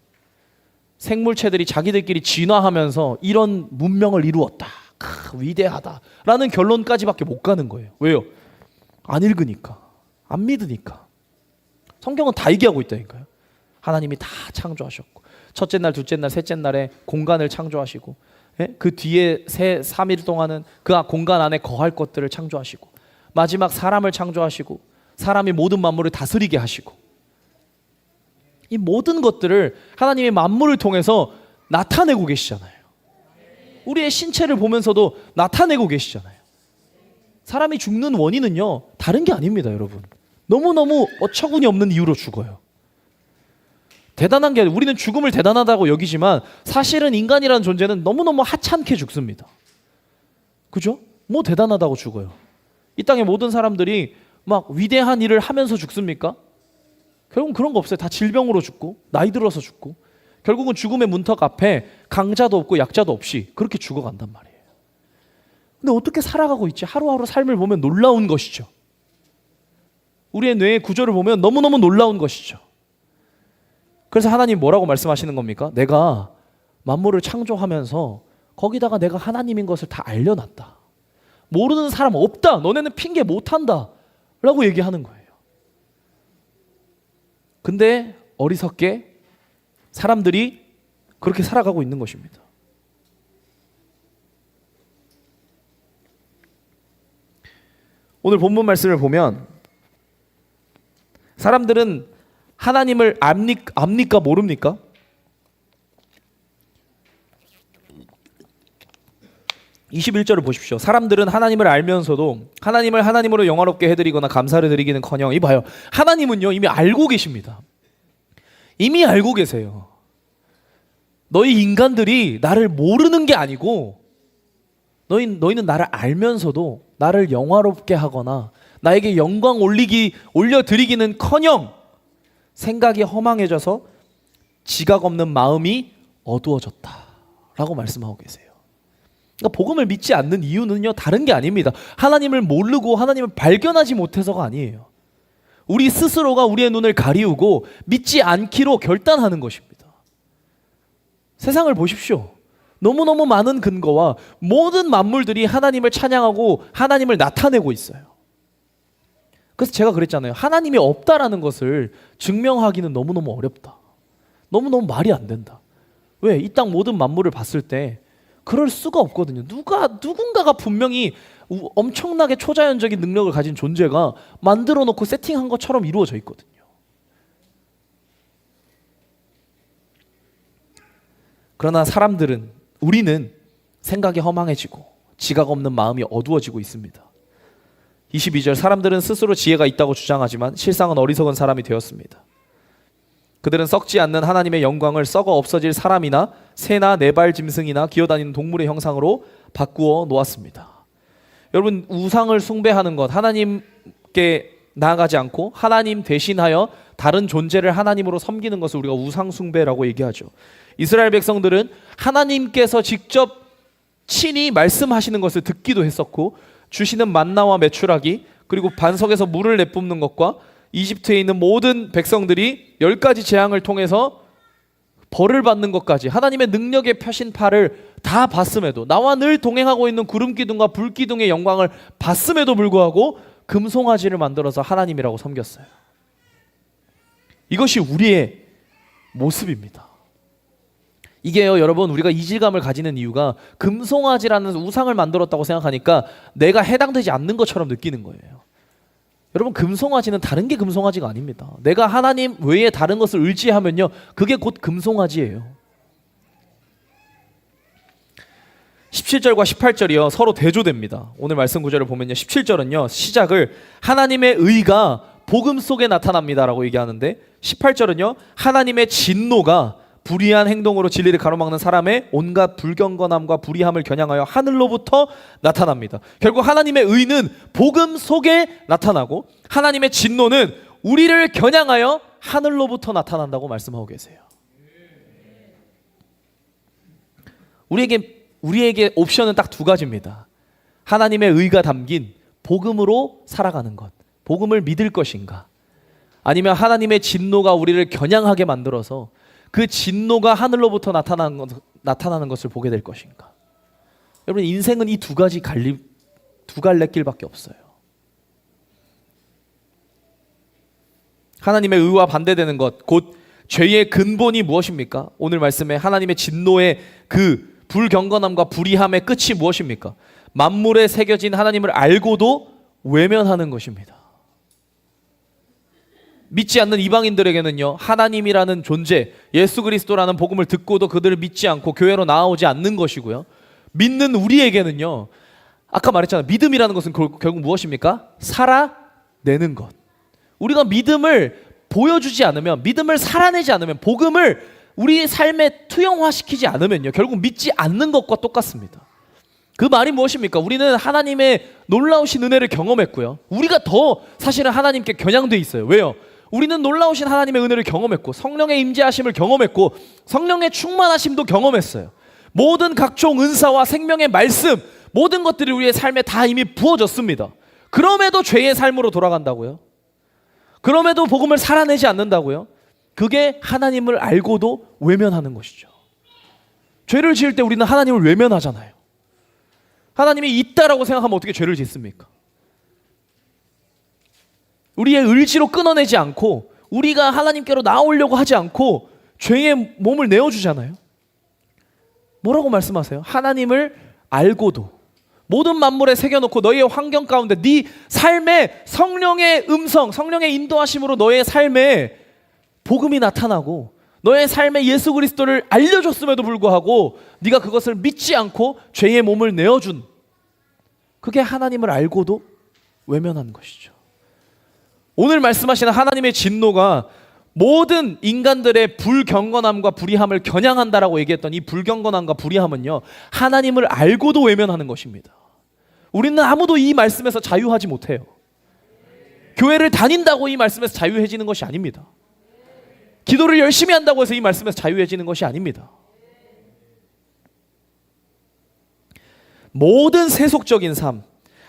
Speaker 1: 생물체들이 자기들끼리 진화하면서 이런 문명을 이루었다. 위대하다. 라는 결론까지밖에 못 가는 거예요. 왜요? 안 읽으니까. 안 믿으니까. 성경은 다 얘기하고 있다니까요. 하나님이 다 창조하셨고 첫째 날, 둘째 날, 셋째 날에 공간을 창조하시고 그 뒤에 3일 동안은 그 공간 안에 거할 것들을 창조하시고 마지막 사람을 창조하시고 사람이 모든 만물을 다스리게 하시고 이 모든 것들을 하나님의 만물을 통해서 나타내고 계시잖아요. 우리의 신체를 보면서도 나타내고 계시잖아요. 사람이 죽는 원인은요, 다른 게 아닙니다, 여러분. 너무너무 어처구니 없는 이유로 죽어요. 대단한 게 아니라 우리는 죽음을 대단하다고 여기지만 사실은 인간이라는 존재는 너무너무 하찮게 죽습니다. 그죠? 뭐 대단하다고 죽어요. 이 땅의 모든 사람들이 막 위대한 일을 하면서 죽습니까? 결국은 그런 거 없어요. 다 질병으로 죽고 나이 들어서 죽고 결국은 죽음의 문턱 앞에 강자도 없고 약자도 없이 그렇게 죽어간단 말이에요. 근데 어떻게 살아가고 있지? 하루하루 삶을 보면 놀라운 것이죠. 우리의 뇌의 구조를 보면 너무너무 놀라운 것이죠. 그래서 하나님 뭐라고 말씀하시는 겁니까? 내가 만물을 창조하면서 거기다가 내가 하나님인 것을 다 알려놨다. 모르는 사람 없다. 너네는 핑계 못한다. 라고 얘기하는 거예요. 근데 어리석게 사람들이 그렇게 살아가고 있는 것입니다. 오늘 본문 말씀을 보면 사람들은 하나님을 압니까 모릅니까? (21절을) 보십시오. 사람들은 하나님을 알면서도 하나님을 하나님으로 영화롭게 해드리거나 감사를 드리기는커녕 이봐요. 하나님은요 이미 알고 계십니다. 이미 알고 계세요. 너희 인간들이 나를 모르는 게 아니고 너희는 나를 알면서도 나를 영화롭게 하거나 나에게 영광 올려드리기는커녕 생각이 허망해져서 지각 없는 마음이 어두워졌다라고 말씀하고 계세요. 그러니까 복음을 믿지 않는 이유는요 다른 게 아닙니다. 하나님을 모르고 하나님을 발견하지 못해서가 아니에요. 우리 스스로가 우리의 눈을 가리우고 믿지 않기로 결단하는 것입니다. 세상을 보십시오. 너무너무 많은 근거와 모든 만물들이 하나님을 찬양하고 하나님을 나타내고 있어요. 그래서 제가 그랬잖아요. 하나님이 없다라는 것을 증명하기는 너무너무 어렵다. 너무너무 말이 안 된다. 왜? 이 땅 모든 만물을 봤을 때 그럴 수가 없거든요. 누군가가 분명히 엄청나게 초자연적인 능력을 가진 존재가 만들어 놓고 세팅한 것처럼 이루어져 있거든요. 그러나 우리는 생각이 허망해지고 지각 없는 마음이 어두워지고 있습니다. 22절, 사람들은 스스로 지혜가 있다고 주장하지만 실상은 어리석은 사람이 되었습니다. 그들은 썩지 않는 하나님의 영광을 썩어 없어질 사람이나 새나 네발 짐승이나 기어다니는 동물의 형상으로 바꾸어 놓았습니다. 여러분, 우상을 숭배하는 것, 하나님께 나아가지 않고 하나님 대신하여 다른 존재를 하나님으로 섬기는 것을 우리가 우상 숭배라고 얘기하죠. 이스라엘 백성들은 하나님께서 직접 친히 말씀하시는 것을 듣기도 했었고, 주시는 만나와 메추라기, 그리고 반석에서 물을 내뿜는 것과 이집트에 있는 모든 백성들이 10가지 재앙을 통해서 벌을 받는 것까지 하나님의 능력의 표신파를 다 봤음에도, 나와 늘 동행하고 있는 구름기둥과 불기둥의 영광을 봤음에도 불구하고 금송아지를 만들어서 하나님이라고 섬겼어요. 이것이 우리의 모습입니다. 이게요, 여러분, 우리가 이질감을 가지는 이유가 금송아지라는 우상을 만들었다고 생각하니까 내가 해당되지 않는 것처럼 느끼는 거예요. 여러분, 금송아지는 다른 게 금송아지가 아닙니다. 내가 하나님 외에 다른 것을 의지하면요, 그게 곧 금송아지예요. 17절과 18절이요 서로 대조됩니다. 오늘 말씀 구절을 보면요, 17절은요 시작을 하나님의 의가 복음 속에 나타납니다라고 얘기하는데, 18절은요 하나님의 진노가 불의한 행동으로 진리를 가로막는 사람의 온갖 불경건함과 불의함을 겨냥하여 하늘로부터 나타납니다. 결국 하나님의 의는 복음 속에 나타나고, 하나님의 진노는 우리를 겨냥하여 하늘로부터 나타난다고 말씀하고 계세요. 우리에게 옵션은 딱 두 가지입니다. 하나님의 의가 담긴 복음으로 살아가는 것, 복음을 믿을 것인가, 아니면 하나님의 진노가 우리를 겨냥하게 만들어서 그 진노가 하늘로부터 나타나는 것을 보게 될 것인가. 여러분, 인생은 이 두 갈래 길밖에 없어요. 하나님의 의와 반대되는 것, 곧 죄의 근본이 무엇입니까? 오늘 말씀에 하나님의 진노의 그 불경건함과 불의함의 끝이 무엇입니까? 만물에 새겨진 하나님을 알고도 외면하는 것입니다. 믿지 않는 이방인들에게는요, 하나님이라는 존재, 예수 그리스도라는 복음을 듣고도 그들을 믿지 않고 교회로 나아오지 않는 것이고요, 믿는 우리에게는요, 아까 말했잖아요, 믿음이라는 것은 결국 무엇입니까? 살아내는 것. 우리가 믿음을 보여주지 않으면, 믿음을 살아내지 않으면, 복음을 우리의 삶에 투영화시키지 않으면요, 결국 믿지 않는 것과 똑같습니다. 그 말이 무엇입니까? 우리는 하나님의 놀라우신 은혜를 경험했고요, 우리가 더 사실은 하나님께 겨냥돼 있어요. 왜요? 우리는 놀라우신 하나님의 은혜를 경험했고, 성령의 임재하심을 경험했고, 성령의 충만하심도 경험했어요. 모든 각종 은사와 생명의 말씀, 모든 것들이 우리의 삶에 다 이미 부어졌습니다. 그럼에도 죄의 삶으로 돌아간다고요? 그럼에도 복음을 살아내지 않는다고요? 그게 하나님을 알고도 외면하는 것이죠. 죄를 지을 때 우리는 하나님을 외면하잖아요. 하나님이 있다라고 생각하면 어떻게 죄를 짓습니까? 우리의 의지로 끊어내지 않고, 우리가 하나님께로 나오려고 하지 않고 죄의 몸을 내어주잖아요. 뭐라고 말씀하세요? 하나님을 알고도 모든 만물에 새겨놓고 너희의 환경 가운데 네 삶에 성령의 음성, 성령의 인도하심으로 너의 삶에 복음이 나타나고 너의 삶에 예수 그리스도를 알려줬음에도 불구하고 네가 그것을 믿지 않고 죄의 몸을 내어준, 그게 하나님을 알고도 외면하는 것이죠. 오늘 말씀하시는 하나님의 진노가 모든 인간들의 불경건함과 불의함을 겨냥한다라고 얘기했던 이 불경건함과 불의함은요, 하나님을 알고도 외면하는 것입니다. 우리는 아무도 이 말씀에서 자유하지 못해요. 교회를 다닌다고 이 말씀에서 자유해지는 것이 아닙니다. 기도를 열심히 한다고 해서 이 말씀에서 자유해지는 것이 아닙니다. 모든 세속적인 삶,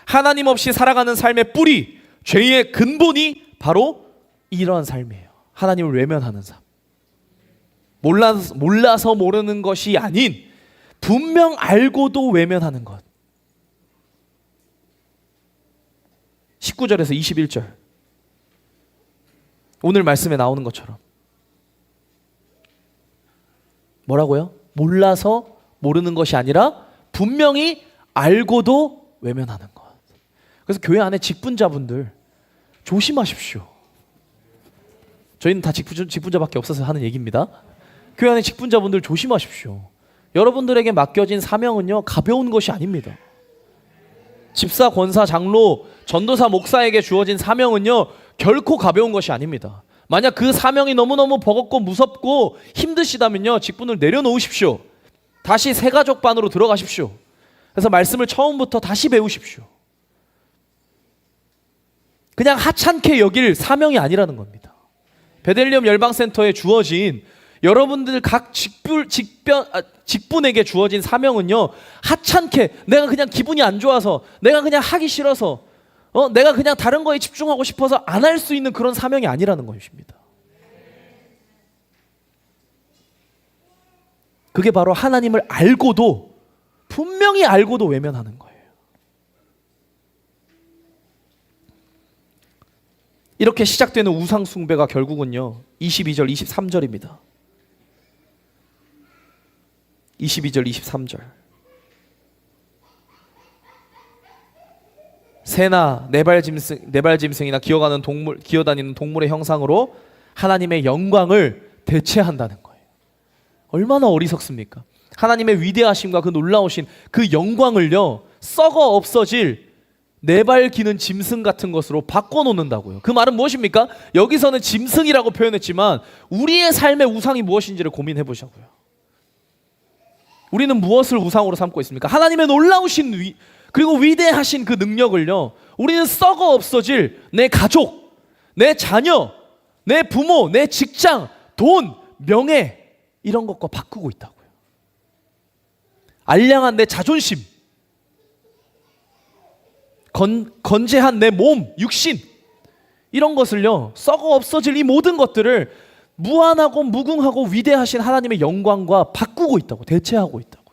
Speaker 1: 하나님 없이 살아가는 삶의 뿌리, 죄의 근본이 바로 이런 삶이에요. 하나님을 외면하는 삶. 몰라서 모르는 것이 아닌 분명 알고도 외면하는 것. 19절에서 21절. 오늘 말씀에 나오는 것처럼. 뭐라고요? 몰라서 모르는 것이 아니라 분명히 알고도 외면하는 것. 그래서 교회 안에 직분자분들 조심하십시오. 저희는 다 직분자밖에 없어서 하는 얘기입니다. 교회 안에 직분자분들 조심하십시오. 여러분들에게 맡겨진 사명은요, 가벼운 것이 아닙니다. 집사, 권사, 장로, 전도사, 목사에게 주어진 사명은요, 결코 가벼운 것이 아닙니다. 만약 그 사명이 너무너무 버겁고 무섭고 힘드시다면요, 직분을 내려놓으십시오. 다시 새가족 반으로 들어가십시오. 그래서 말씀을 처음부터 다시 배우십시오. 그냥 하찮게 여길 사명이 아니라는 겁니다. 베들리엄 열방센터에 주어진 여러분들 각 직분에게 주어진 사명은요, 하찮게 내가 그냥 기분이 안 좋아서, 내가 그냥 하기 싫어서, 내가 그냥 다른 거에 집중하고 싶어서 안 할 수 있는 그런 사명이 아니라는 것입니다. 그게 바로 하나님을 알고도, 분명히 알고도 외면하는 거예요. 이렇게 시작되는 우상 숭배가 결국은요, 22절, 23절입니다. 22절, 23절. 새나 네발짐승이나 기어다니는 동물의 형상으로 하나님의 영광을 대체한다는 거예요. 얼마나 어리석습니까? 하나님의 위대하심과 그 놀라우신 그 영광을요, 썩어 없어질 네발 기는 짐승 같은 것으로 바꿔놓는다고요. 그 말은 무엇입니까? 여기서는 짐승이라고 표현했지만 우리의 삶의 우상이 무엇인지를 고민해 보자고요. 우리는 무엇을 우상으로 삼고 있습니까? 하나님의 놀라우신 그리고 위대하신 그 능력을요, 우리는 썩어 없어질 내 가족, 내 자녀, 내 부모, 내 직장, 돈, 명예, 이런 것과 바꾸고 있다고요. 알량한 내 자존심, 건재한 내 몸, 육신, 이런 것을요, 썩어 없어질 이 모든 것들을 무한하고 무궁하고 위대하신 하나님의 영광과 바꾸고 있다고, 대체하고 있다고.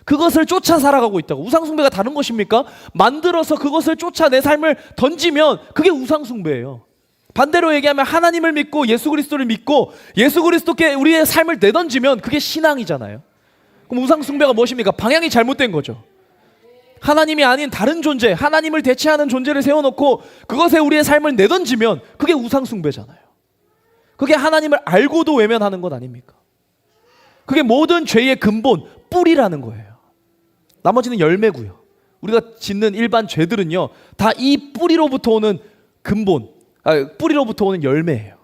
Speaker 1: 그것을 쫓아 살아가고 있다고. 우상숭배가 다른 것입니까? 만들어서 그것을 쫓아 내 삶을 던지면 그게 우상숭배예요. 반대로 얘기하면 하나님을 믿고 예수 그리스도를 믿고 예수 그리스도께 우리의 삶을 내던지면 그게 신앙이잖아요. 그럼 우상숭배가 무엇입니까? 방향이 잘못된 거죠. 하나님이 아닌 다른 존재, 하나님을 대체하는 존재를 세워놓고 그것에 우리의 삶을 내던지면 그게 우상숭배잖아요. 그게 하나님을 알고도 외면하는 것 아닙니까? 그게 모든 죄의 근본, 뿌리라는 거예요. 나머지는 열매고요. 우리가 짓는 일반 죄들은요, 다 이 뿌리로부터 오는 근본, 뿌리로부터 오는 열매예요.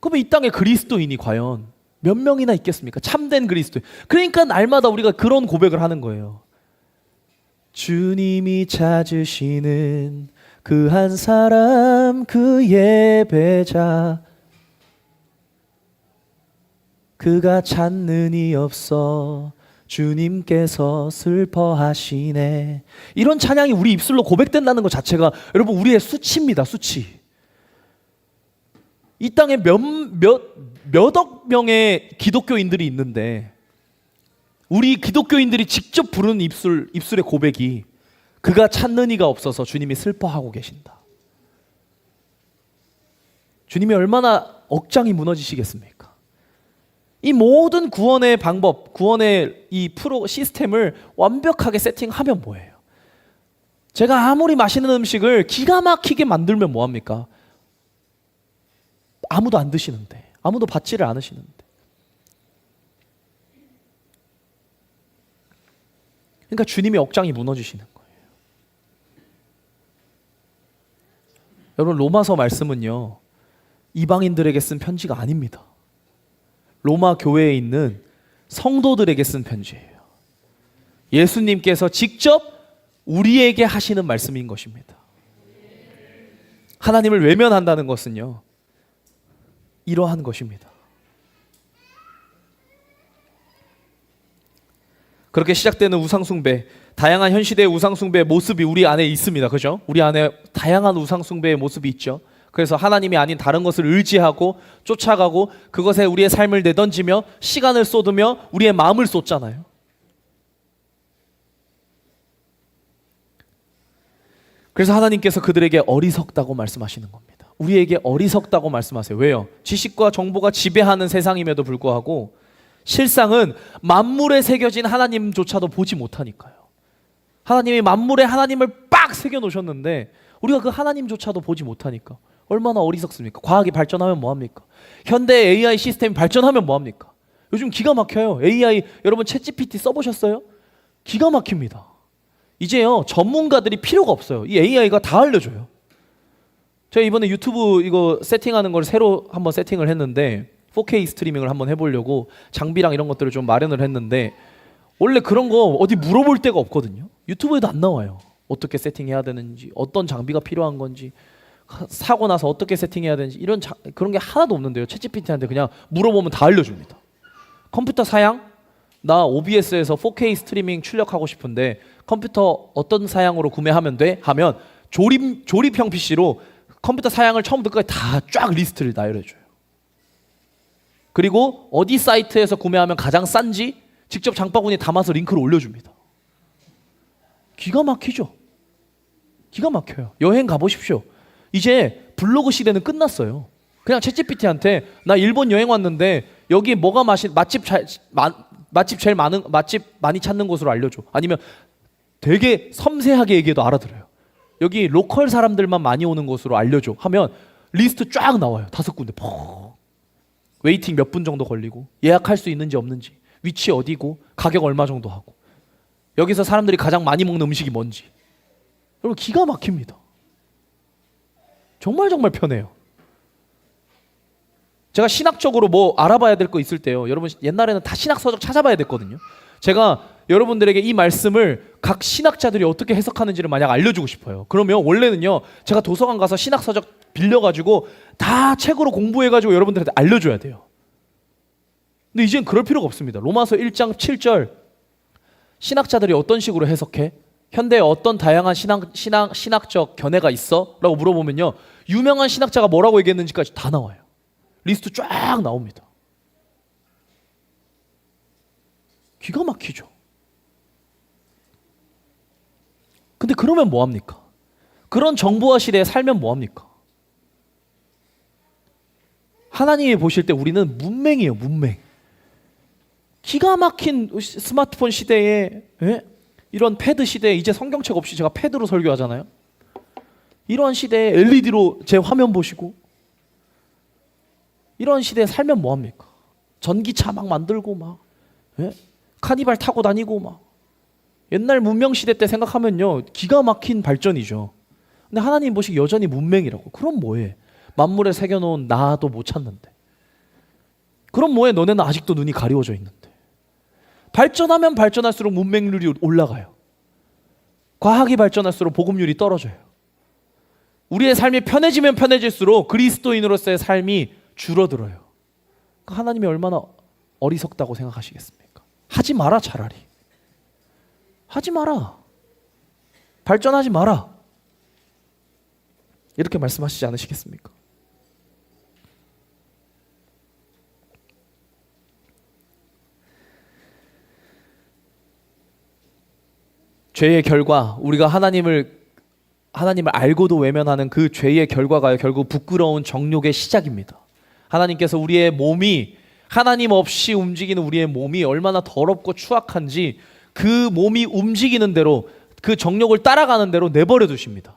Speaker 1: 그러면 이 땅에 그리스도인이 과연 몇 명이나 있겠습니까? 참된 그리스도인. 그러니까 날마다 우리가 그런 고백을 하는 거예요. 주님이 찾으시는 그 한 사람, 그 예배자, 그가 찾는 이 없어 주님께서 슬퍼하시네. 이런 찬양이 우리 입술로 고백된다는 것 자체가 여러분 우리의 수치입니다. 수치. 이 땅에 몇억 명의 기독교인들이 있는데 우리 기독교인들이 직접 부르는 입술의 고백이 그가 찾는 이가 없어서 주님이 슬퍼하고 계신다. 주님이 얼마나 억장이 무너지시겠습니까? 이 모든 구원의 방법, 구원의 이 시스템을 완벽하게 세팅하면 뭐예요? 제가 아무리 맛있는 음식을 기가 막히게 만들면 뭐합니까? 아무도 안 드시는데, 아무도 받지를 않으시는데. 그러니까 주님의 억장이 무너지시는 거예요. 여러분, 로마서 말씀은요, 이방인들에게 쓴 편지가 아닙니다. 로마 교회에 있는 성도들에게 쓴 편지예요. 예수님께서 직접 우리에게 하시는 말씀인 것입니다. 하나님을 외면한다는 것은요, 이러한 것입니다. 그렇게 시작되는 우상숭배, 다양한 현 시대의 우상숭배의 모습이 우리 안에 있습니다. 그죠? 우리 안에 다양한 우상숭배의 모습이 있죠. 그래서 하나님이 아닌 다른 것을 의지하고 쫓아가고 그것에 우리의 삶을 내던지며 시간을 쏟으며 우리의 마음을 쏟잖아요. 그래서 하나님께서 그들에게 어리석다고 말씀하시는 겁니다. 우리에게 어리석다고 말씀하세요. 왜요? 지식과 정보가 지배하는 세상임에도 불구하고 실상은 만물에 새겨진 하나님조차도 보지 못하니까요. 하나님이 만물에 하나님을 빡 새겨놓으셨는데 우리가 그 하나님조차도 보지 못하니까 얼마나 어리석습니까? 과학이 발전하면 뭐합니까? 현대 AI 시스템이 발전하면 뭐합니까? 요즘 기가 막혀요. AI 여러분 챗GPT 써보셨어요? 기가 막힙니다. 이제요 전문가들이 필요가 없어요. 이 AI가 다 알려줘요. 제가 이번에 유튜브 이거 세팅하는 걸 새로 한번 세팅을 했는데 4K 스트리밍을 한번 해보려고 장비랑 이런 것들을 좀 마련을 했는데 원래 그런 거 어디 물어볼 데가 없거든요. 유튜브에도 안 나와요. 어떻게 세팅해야 되는지, 어떤 장비가 필요한 건지, 사고 나서 어떻게 세팅해야 되는지 그런 게 하나도 없는데요. 챗GPT한테 그냥 물어보면 다 알려줍니다. 컴퓨터 사양? 나 OBS에서 4K 스트리밍 출력하고 싶은데 컴퓨터 어떤 사양으로 구매하면 돼? 하면 조립형 PC로 컴퓨터 사양을 처음부터 끝까지 다 쫙 리스트를 나열해줘요. 그리고 어디 사이트에서 구매하면 가장 싼지 직접 장바구니에 담아서 링크를 올려줍니다. 기가 막히죠? 기가 막혀요. 여행 가보십시오. 이제 블로그 시대는 끝났어요. 그냥 챗GPT한테 나 일본 여행 왔는데 여기 뭐가 맛집 제일 많은 맛집 많이 찾는 곳으로 알려줘. 아니면 되게 섬세하게 얘기해도 알아들어요. 여기 로컬 사람들만 많이 오는 곳으로 알려줘 하면 리스트 쫙 나와요. 5군데 웨이팅 몇 분 정도 걸리고 예약할 수 있는지 없는지 위치 어디고 가격 얼마 정도 하고 여기서 사람들이 가장 많이 먹는 음식이 뭔지. 여러분 기가 막힙니다. 정말 편해요. 제가 신학적으로 뭐 알아봐야 될 거 있을 때요. 여러분 옛날에는 다 신학서적 찾아봐야 됐거든요. 제가 여러분들에게 이 말씀을 각 신학자들이 어떻게 해석하는지를 만약 알려주고 싶어요. 그러면 원래는요. 제가 도서관 가서 신학서적 빌려가지고 다 책으로 공부해가지고 여러분들한테 알려줘야 돼요. 근데 이젠 그럴 필요가 없습니다. 로마서 1장 7절 신학자들이 어떤 식으로 해석해? 현대에 어떤 다양한 신학적 견해가 있어? 라고 물어보면요. 유명한 신학자가 뭐라고 얘기했는지까지 다 나와요. 리스트 쫙 나옵니다. 기가 막히죠. 근데 그러면 뭐합니까? 그런 정보화 시대에 살면 뭐합니까? 하나님이 보실 때 우리는 문맹이에요. 문맹. 기가 막힌 스마트폰 시대에 이런 패드 시대에 이제 성경책 없이 제가 패드로 설교하잖아요. 이런 시대에 LED로 제 화면 보시고 이런 시대에 살면 뭐합니까? 전기차 막 만들고 막 카니발 타고 다니고 막 옛날 문명 시대 때 생각하면요 기가 막힌 발전이죠. 근데 하나님 보시기 여전히 문맹이라고. 그럼 뭐해? 만물에 새겨놓은 나도 못 찾는데. 그럼 뭐해? 너네는 아직도 눈이 가리워져 있는데. 발전하면 발전할수록 문맹률이 올라가요. 과학이 발전할수록 복음률이 떨어져요. 우리의 삶이 편해지면 편해질수록 그리스도인으로서의 삶이 줄어들어요. 하나님이 얼마나 어리석다고 생각하시겠습니까? 하지 마라. 차라리 하지 마라. 발전하지 마라. 이렇게 말씀하시지 않으시겠습니까? 죄의 결과, 우리가 하나님을 알고도 외면하는 그 죄의 결과가 결국 부끄러운 정욕의 시작입니다. 하나님께서 우리의 몸이 하나님 없이 움직이는 우리의 몸이 얼마나 더럽고 추악한지 그 몸이 움직이는 대로 그 정욕을 따라가는 대로 내버려 두십니다.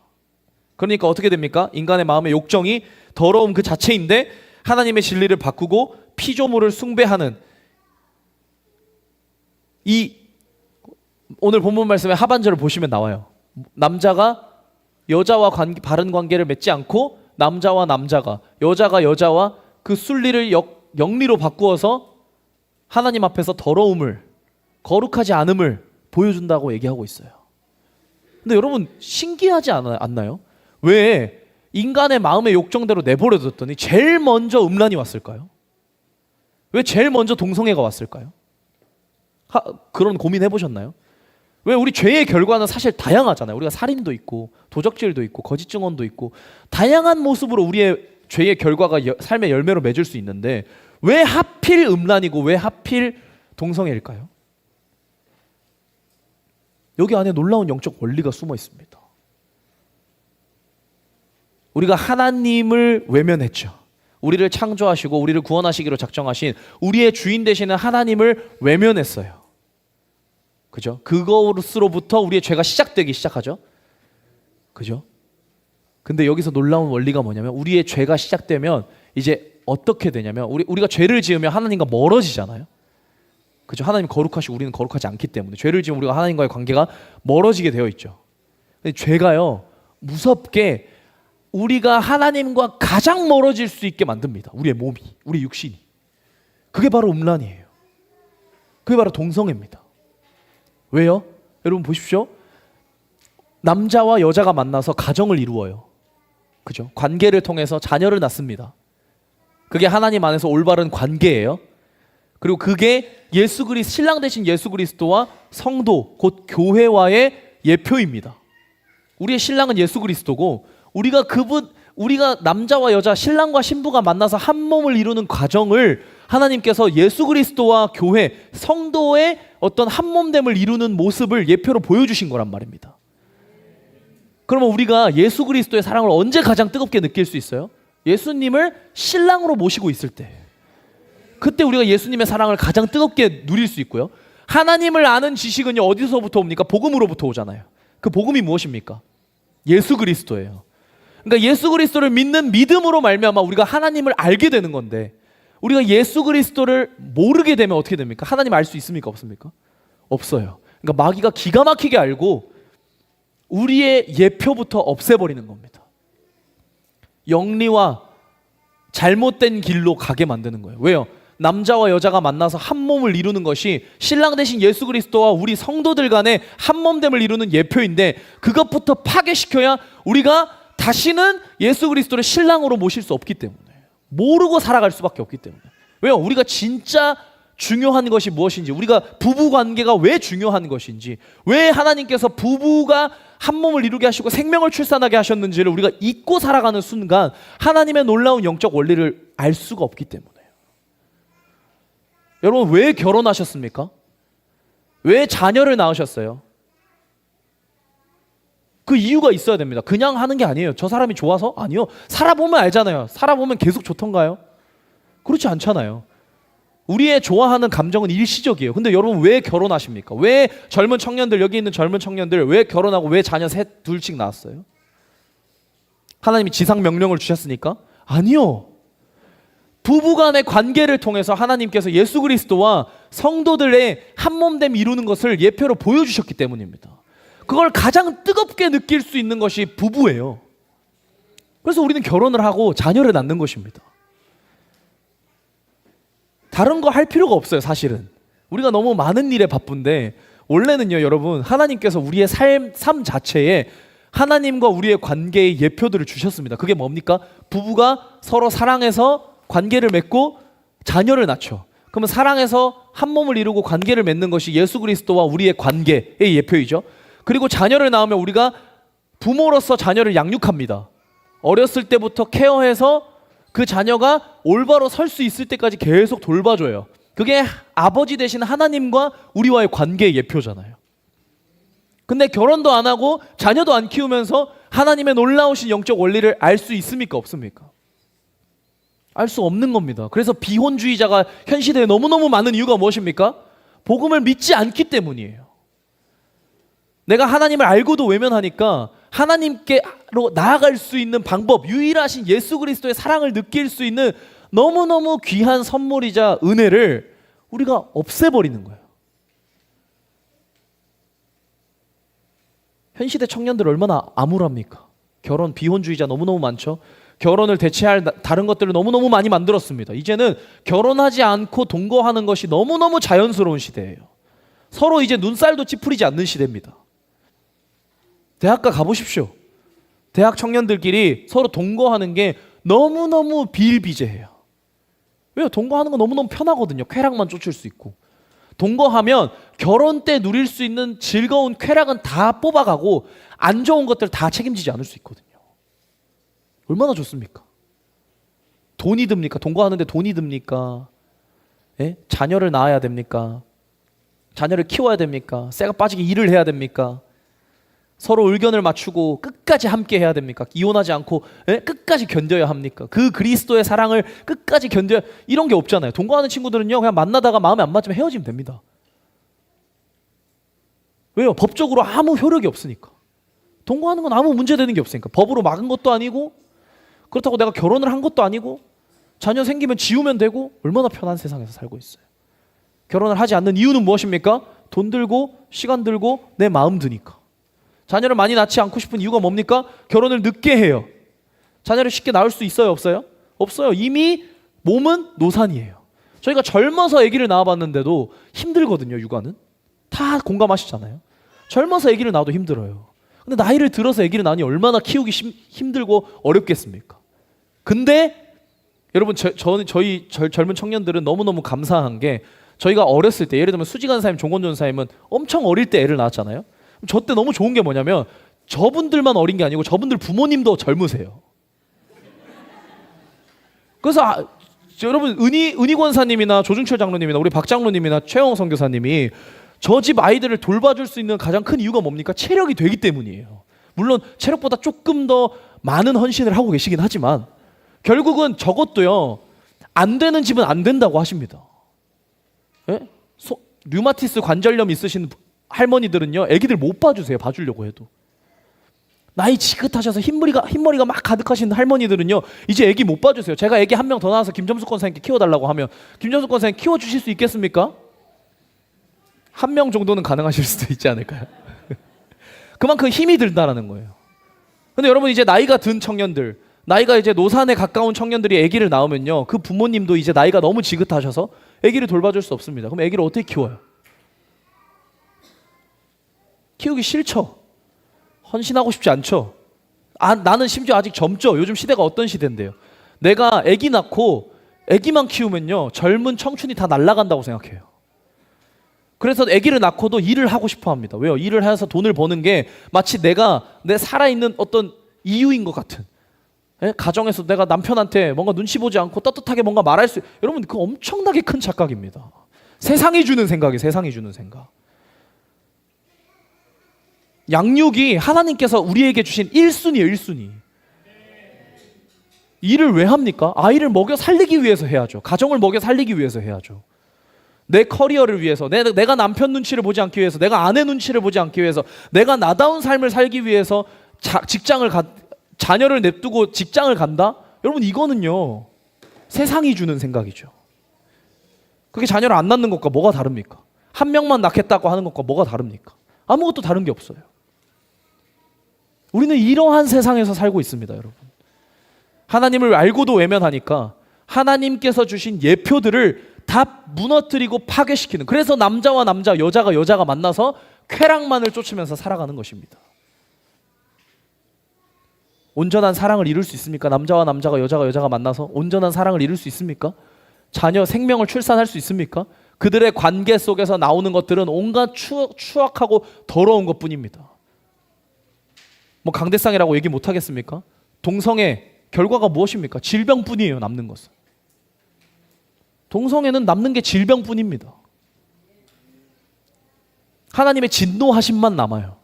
Speaker 1: 그러니까 어떻게 됩니까? 인간의 마음의 욕정이 더러움 그 자체인데 하나님의 진리를 바꾸고 피조물을 숭배하는 이 오늘 본문 말씀의 하반절을 보시면 나와요. 남자가 여자와 바른 관계를 맺지 않고 남자와 남자가 여자가 여자와 그 순리를 영리로 바꾸어서 하나님 앞에서 더러움을 거룩하지 않음을 보여준다고 얘기하고 있어요. 근데 여러분 신기하지 않나요? 왜 인간의 마음의 욕정대로 내버려뒀더니 제일 먼저 음란이 왔을까요? 왜 제일 먼저 동성애가 왔을까요? 그런 고민 해보셨나요? 왜 우리 죄의 결과는 사실 다양하잖아요. 우리가 살인도 있고 도적질도 있고 거짓 증언도 있고 다양한 모습으로 우리의 죄의 결과가 삶의 열매로 맺을 수 있는데 왜 하필 음란이고 왜 하필 동성애일까요? 여기 안에 놀라운 영적 원리가 숨어 있습니다. 우리가 하나님을 외면했죠. 우리를 창조하시고 우리를 구원하시기로 작정하신 우리의 주인 되시는 하나님을 외면했어요. 그죠? 그것으로부터 우리의 죄가 시작되기 시작하죠. 그죠? 근데 여기서 놀라운 원리가 뭐냐면 우리의 죄가 시작되면 이제 어떻게 되냐면 우리가 죄를 지으면 하나님과 멀어지잖아요. 그죠? 하나님 거룩하시고 우리는 거룩하지 않기 때문에 죄를 지으면 우리가 하나님과의 관계가 멀어지게 되어 있죠. 근데 죄가요, 무섭게 우리가 하나님과 가장 멀어질 수 있게 만듭니다. 우리의 몸이, 우리 육신이. 그게 바로 음란이에요. 그게 바로 동성애입니다. 왜요? 여러분 보십시오. 남자와 여자가 만나서 가정을 이루어요. 그죠? 관계를 통해서 자녀를 낳습니다. 그게 하나님 안에서 올바른 관계예요. 그리고 그게 신랑 되신 예수 그리스도와 성도, 곧 교회와의 예표입니다. 우리의 신랑은 예수 그리스도고 우리가 남자와 여자, 신랑과 신부가 만나서 한 몸을 이루는 과정을 하나님께서 예수 그리스도와 교회, 성도의 어떤 한 몸됨을 이루는 모습을 예표로 보여주신 거란 말입니다. 그러면 우리가 예수 그리스도의 사랑을 언제 가장 뜨겁게 느낄 수 있어요? 예수님을 신랑으로 모시고 있을 때. 그때 우리가 예수님의 사랑을 가장 뜨겁게 누릴 수 있고요. 하나님을 아는 지식은요, 어디서부터 옵니까? 복음으로부터 오잖아요. 그 복음이 무엇입니까? 예수 그리스도예요. 그러니까 예수 그리스도를 믿는 믿음으로 말미암아 우리가 하나님을 알게 되는 건데, 우리가 예수 그리스도를 모르게 되면 어떻게 됩니까? 하나님 알 수 있습니까? 없습니까? 없어요. 그러니까 마귀가 기가 막히게 알고 우리의 예표부터 없애버리는 겁니다. 영리와 잘못된 길로 가게 만드는 거예요. 왜요? 남자와 여자가 만나서 한 몸을 이루는 것이 신랑 되신 예수 그리스도와 우리 성도들 간의 한 몸됨을 이루는 예표인데, 그것부터 파괴시켜야 우리가 다시는 예수 그리스도를 신랑으로 모실 수 없기 때문에, 모르고 살아갈 수밖에 없기 때문에. 왜요? 우리가 진짜 중요한 것이 무엇인지, 우리가 부부 관계가 왜 중요한 것인지, 왜 하나님께서 부부가 한 몸을 이루게 하시고 생명을 출산하게 하셨는지를 우리가 잊고 살아가는 순간 하나님의 놀라운 영적 원리를 알 수가 없기 때문에요. 여러분, 왜 결혼하셨습니까? 왜 자녀를 낳으셨어요? 그 이유가 있어야 됩니다. 그냥 하는 게 아니에요. 저 사람이 좋아서? 아니요. 살아보면 알잖아요. 살아보면 계속 좋던가요? 그렇지 않잖아요. 우리의 좋아하는 감정은 일시적이에요. 근데 여러분, 왜 결혼하십니까? 왜 젊은 청년들, 여기 있는 젊은 청년들 왜 결혼하고 왜 자녀 둘씩 낳았어요? 하나님이 지상 명령을 주셨으니까? 아니요. 부부간의 관계를 통해서 하나님께서 예수 그리스도와 성도들의 한 몸됨 이루는 것을 예표로 보여주셨기 때문입니다. 그걸 가장 뜨겁게 느낄 수 있는 것이 부부예요. 그래서 우리는 결혼을 하고 자녀를 낳는 것입니다. 다른 거 할 필요가 없어요. 사실은 우리가 너무 많은 일에 바쁜데, 원래는요 여러분, 하나님께서 우리의 삶 자체에 하나님과 우리의 관계의 예표들을 주셨습니다. 그게 뭡니까? 부부가 서로 사랑해서 관계를 맺고 자녀를 낳죠. 그러면 사랑해서 한 몸을 이루고 관계를 맺는 것이 예수 그리스도와 우리의 관계의 예표이죠. 그리고 자녀를 낳으면 우리가 부모로서 자녀를 양육합니다. 어렸을 때부터 케어해서 그 자녀가 올바로 설 수 있을 때까지 계속 돌봐줘요. 그게 아버지 되신 하나님과 우리와의 관계의 예표잖아요. 근데 결혼도 안 하고 자녀도 안 키우면서 하나님의 놀라우신 영적 원리를 알 수 있습니까? 없습니까? 알 수 없는 겁니다. 그래서 비혼주의자가 현 시대에 너무너무 많은 이유가 무엇입니까? 복음을 믿지 않기 때문이에요. 내가 하나님을 알고도 외면하니까 하나님께로 나아갈 수 있는 방법, 유일하신 예수 그리스도의 사랑을 느낄 수 있는 너무너무 귀한 선물이자 은혜를 우리가 없애버리는 거예요. 현 시대 청년들 얼마나 암울합니까? 결혼 비혼주의자 너무너무 많죠. 결혼을 대체할 다른 것들을 너무너무 많이 만들었습니다. 이제는 결혼하지 않고 동거하는 것이 너무너무 자연스러운 시대예요. 서로 이제 눈살도 찌푸리지 않는 시대입니다. 대학가 가보십시오. 대학 청년들끼리 서로 동거하는 게 너무너무 비일비재해요. 왜요? 동거하는 거 너무너무 편하거든요. 쾌락만 쫓을 수 있고.
Speaker 3: 동거하면 결혼 때 누릴 수 있는 즐거운 쾌락은 다 뽑아가고 안 좋은 것들 다 책임지지 않을 수 있거든요. 얼마나 좋습니까? 돈이 듭니까? 동거하는데 돈이 듭니까? 예? 자녀를 낳아야 됩니까? 자녀를 키워야 됩니까? 쇠가 빠지게 일을 해야 됩니까? 서로 의견을 맞추고 끝까지 함께 해야 됩니까? 이혼하지 않고 끝까지 견뎌야 합니까? 그 그리스도의 사랑을 끝까지 견뎌야, 이런 게 없잖아요. 동거하는 친구들은요, 그냥 만나다가 마음에 안 맞으면 헤어지면 됩니다. 왜요? 법적으로 아무 효력이 없으니까. 동거하는 건 아무 문제되는 게 없으니까. 법으로 막은 것도 아니고, 그렇다고 내가 결혼을 한 것도 아니고, 자녀 생기면 지우면 되고, 얼마나 편한 세상에서 살고 있어요. 결혼을 하지 않는 이유는 무엇입니까? 돈 들고 시간 들고 내 마음 드니까. 자녀를 많이 낳지 않고 싶은 이유가 뭡니까? 결혼을 늦게 해요. 자녀를 쉽게 낳을 수 있어요? 없어요? 없어요. 이미 몸은 노산이에요. 저희가 젊어서 아기를 낳아봤는데도 힘들거든요. 육아는. 다 공감하시잖아요. 젊어서 아기를 낳아도 힘들어요. 근데 나이를 들어서 아기를 낳으니 얼마나 키우기 힘들고 어렵겠습니까? 근데 여러분, 저희 젊은 청년들은 너무너무 감사한 게, 저희가 어렸을 때, 예를 들면 수지간 사님, 종건전 사님은 엄청 어릴 때 애를 낳았잖아요. 저 때 너무 좋은 게 뭐냐면, 저분들만 어린 게 아니고 저분들 부모님도 젊으세요. 그래서 여러분, 은희 권사님이나 조중철 장로님이나 우리 박 장로님이나 최영 선교사님이 저 집 아이들을 돌봐줄 수 있는 가장 큰 이유가 뭡니까? 체력이 되기 때문이에요. 물론 체력보다 조금 더 많은 헌신을 하고 계시긴 하지만 결국은 저것도요, 안 되는 집은 안 된다고 하십니다. 예? 류마티스 관절염 있으신 할머니들은요, 애기들 못 봐주세요. 봐주려고 해도. 나이 지긋하셔서 흰머리가 막 가득하신 할머니들은요, 이제 애기 못 봐주세요. 제가 애기 한 명 더 낳아서 김점숙 권사님께 키워달라고 하면 김점숙 권사님 키워주실 수 있겠습니까? 한 명 정도는 가능하실 수도 있지 않을까요? 그만큼 힘이 들다라는 거예요. 근데 여러분, 이제 나이가 든 청년들, 나이가 이제 노산에 가까운 청년들이 아기를 낳으면요, 그 부모님도 이제 나이가 너무 지긋하셔서 아기를 돌봐줄 수 없습니다. 그럼 아기를 어떻게 키워요? 키우기 싫죠. 헌신하고 싶지 않죠. 나는 심지어 아직 젊죠. 요즘 시대가 어떤 시대인데요. 내가 아기 낳고 아기만 키우면요, 젊은 청춘이 다 날아간다고 생각해요. 그래서 아기를 낳고도 일을 하고 싶어 합니다. 왜요? 일을 해서 돈을 버는 게 마치 내가 내 살아있는 어떤 이유인 것 같은. 가정에서 내가 남편한테 뭔가 눈치 보지 않고 떳떳하게 뭔가 말할 수, 여러분, 그거 엄청나게 큰 착각입니다. 세상이 주는 생각이에요. 세상이 주는 생각. 양육이 하나님께서 우리에게 주신 1순위예요. 1순위. 일을 왜 합니까? 아이를 먹여 살리기 위해서 해야죠. 가정을 먹여 살리기 위해서 해야죠. 내 커리어를 위해서, 내가 남편 눈치를 보지 않기 위해서, 내가 아내 눈치를 보지 않기 위해서, 내가 나다운 삶을 살기 위해서 자녀를 냅두고 직장을 간다? 여러분, 이거는요, 세상이 주는 생각이죠. 그게 자녀를 안 낳는 것과 뭐가 다릅니까? 한 명만 낳겠다고 하는 것과 뭐가 다릅니까? 아무것도 다른 게 없어요. 우리는 이러한 세상에서 살고 있습니다, 여러분. 하나님을 알고도 외면하니까 하나님께서 주신 예표들을 다 무너뜨리고 파괴시키는, 그래서 남자와 남자, 여자가 여자가 만나서 쾌락만을 쫓으면서 살아가는 것입니다. 온전한 사랑을 이룰 수 있습니까? 남자와 남자가 여자가 만나서 온전한 사랑을 이룰 수 있습니까? 자녀 생명을 출산할 수 있습니까? 그들의 관계 속에서 나오는 것들은 온갖 추악하고 더러운 것뿐입니다. 뭐 강대상이라고 얘기 못 하겠습니까? 동성애 결과가 무엇입니까? 질병뿐이에요. 남는 것은. 동성애는 남는 게 질병뿐입니다. 하나님의 진노하심만 남아요.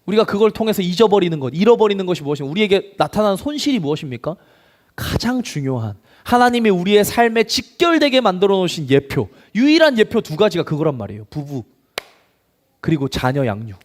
Speaker 3: 우리가 그걸 통해서 잊어버리는 것, 잃어버리는 것이 무엇입니까? 우리에게 나타나는 손실이 무엇입니까? 가장 중요한 하나님이 우리의 삶에 직결되게 만들어 놓으신 예표, 유일한 예표 두 가지가 그거란 말이에요. 부부 그리고 자녀 양육.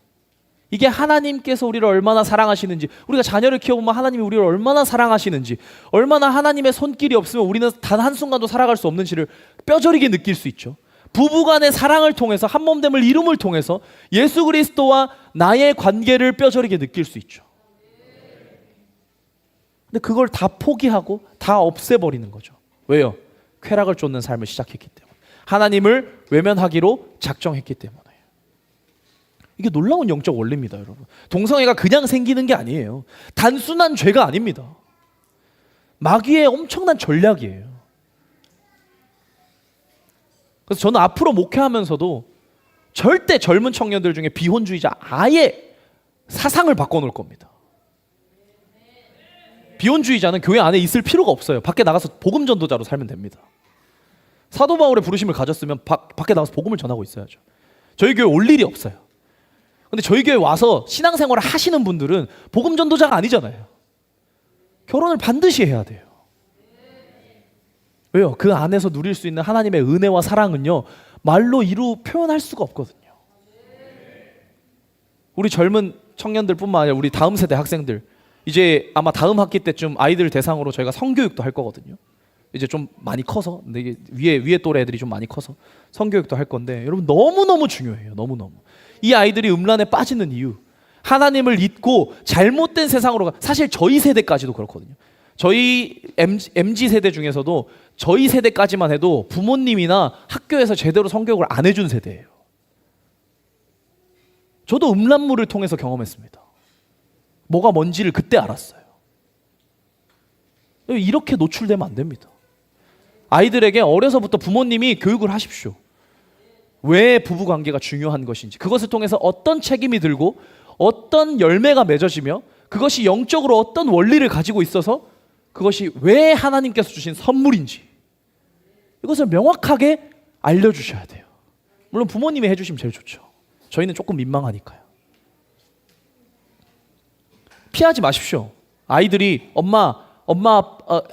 Speaker 3: 이게 하나님께서 우리를 얼마나 사랑하시는지, 우리가 자녀를 키워보면 하나님이 우리를 얼마나 사랑하시는지, 얼마나 하나님의 손길이 없으면 우리는 단 한순간도 살아갈 수 없는지를 뼈저리게 느낄 수 있죠. 부부간의 사랑을 통해서, 한몸됨을 이룸을 통해서 예수 그리스도와 나의 관계를 뼈저리게 느낄 수 있죠. 근데 그걸 다 포기하고 다 없애버리는 거죠. 왜요? 쾌락을 쫓는 삶을 시작했기 때문에, 하나님을 외면하기로 작정했기 때문에. 이게 놀라운 영적 원리입니다, 여러분. 동성애가 그냥 생기는 게 아니에요. 단순한 죄가 아닙니다. 마귀의 엄청난 전략이에요. 그래서 저는 앞으로 목회하면서도 절대 젊은 청년들 중에 비혼주의자 아예 사상을 바꿔놓을 겁니다. 비혼주의자는 교회 안에 있을 필요가 없어요. 밖에 나가서 복음 전도자로 살면 됩니다. 사도 바울의 부르심을 가졌으면 밖에 나가서 복음을 전하고 있어야죠. 저희 교회 올 일이 없어요. 근데 저희 교회 와서 신앙생활을 하시는 분들은 복음 전도자가 아니잖아요. 결혼을 반드시 해야 돼요. 왜요? 그 안에서 누릴 수 있는 하나님의 은혜와 사랑은요, 말로 표현할 수가 없거든요. 우리 젊은 청년들뿐만 아니라 우리 다음 세대 학생들, 이제 아마 다음 학기 때쯤 아이들 대상으로 저희가 성교육도 할 거거든요. 이제 좀 많이 커서, 근데 이게 위에 또래 애들이 좀 많이 커서 성교육도 할 건데, 여러분 너무너무 중요해요. 너무너무. 이 아이들이 음란에 빠지는 이유, 하나님을 잊고 잘못된 세상으로 사실 저희 세대까지도 그렇거든요. 저희 MZ 세대 중에서도 저희 세대까지만 해도 부모님이나 학교에서 제대로 성교육을 안 해준 세대예요. 저도 음란물을 통해서 경험했습니다. 뭐가 뭔지를 그때 알았어요. 이렇게 노출되면 안 됩니다. 아이들에게 어려서부터 부모님이 교육을 하십시오. 왜 부부관계가 중요한 것인지, 그것을 통해서 어떤 책임이 들고 어떤 열매가 맺어지며 그것이 영적으로 어떤 원리를 가지고 있어서 그것이 왜 하나님께서 주신 선물인지, 이것을 명확하게 알려주셔야 돼요. 물론 부모님이 해주시면 제일 좋죠. 저희는 조금 민망하니까요. 피하지 마십시오. 아이들이 엄마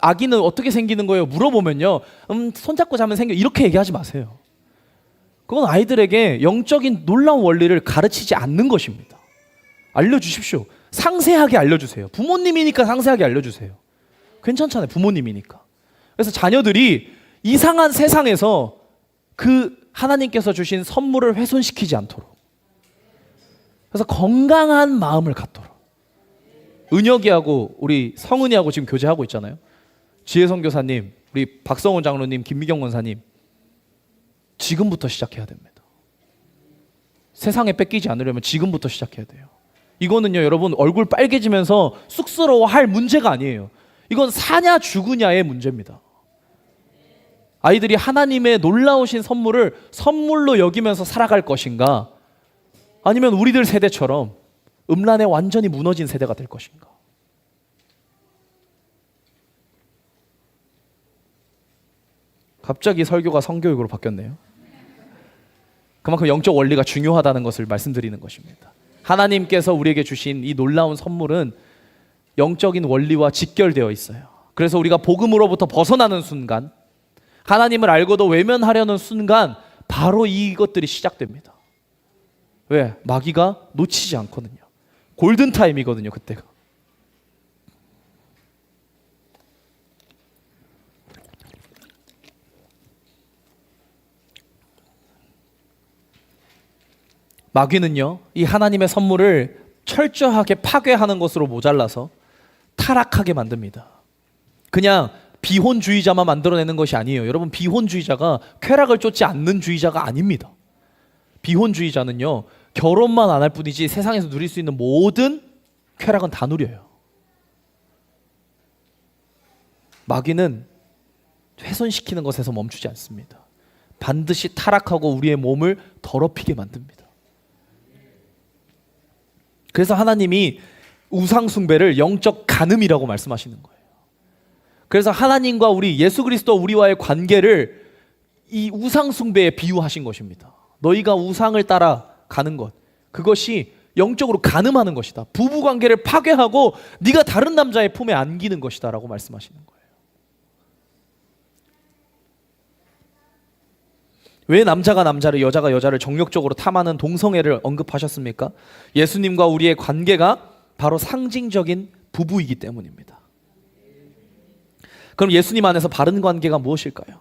Speaker 3: 아기는 어떻게 생기는 거예요? 물어보면요, 손잡고 자면 생겨, 이렇게 얘기하지 마세요. 그건 아이들에게 영적인 놀라운 원리를 가르치지 않는 것입니다. 알려주십시오. 상세하게 알려주세요. 부모님이니까 상세하게 알려주세요. 괜찮잖아요. 부모님이니까. 그래서 자녀들이 이상한 세상에서 그 하나님께서 주신 선물을 훼손시키지 않도록, 그래서 건강한 마음을 갖도록. 은혁이하고 우리 성은이하고 지금 교제하고 있잖아요. 지혜성 교사님, 우리 박성훈 장로님, 김미경 원사님, 지금부터 시작해야 됩니다. 세상에 뺏기지 않으려면 지금부터 시작해야 돼요. 이거는요, 여러분, 얼굴 빨개지면서 쑥스러워할 문제가 아니에요. 이건 사냐 죽으냐의 문제입니다. 아이들이 하나님의 놀라우신 선물을 선물로 여기면서 살아갈 것인가, 아니면 우리들 세대처럼 음란에 완전히 무너진 세대가 될 것인가. 갑자기 설교가 성교육으로 바뀌었네요. 그만큼 영적 원리가 중요하다는 것을 말씀드리는 것입니다. 하나님께서 우리에게 주신 이 놀라운 선물은 영적인 원리와 직결되어 있어요. 그래서 우리가 복음으로부터 벗어나는 순간, 하나님을 알고도 외면하려는 순간, 바로 이것들이 시작됩니다. 왜? 마귀가 놓치지 않거든요. 골든타임이거든요, 그때가. 마귀는요, 이 하나님의 선물을 철저하게 파괴하는 것으로 모자라서 타락하게 만듭니다. 그냥 비혼주의자만 만들어내는 것이 아니에요. 여러분, 비혼주의자가 쾌락을 쫓지 않는 주의자가 아닙니다. 비혼주의자는요, 결혼만 안 할 뿐이지 세상에서 누릴 수 있는 모든 쾌락은 다 누려요. 마귀는 훼손시키는 것에서 멈추지 않습니다. 반드시 타락하고 우리의 몸을 더럽히게 만듭니다. 그래서 하나님이 우상 숭배를 영적 간음이라고 말씀하시는 거예요. 그래서 하나님과 우리 예수 그리스도 우리와의 관계를 이 우상 숭배에 비유하신 것입니다. 너희가 우상을 따라 가는 것, 그것이 영적으로 간음하는 것이다. 부부 관계를 파괴하고 네가 다른 남자의 품에 안기는 것이다 라고 말씀하시는 거예요. 왜 남자가 남자를, 여자가 여자를 정욕적으로 탐하는 동성애를 언급하셨습니까? 예수님과 우리의 관계가 바로 상징적인 부부이기 때문입니다. 그럼 예수님 안에서 바른 관계가 무엇일까요?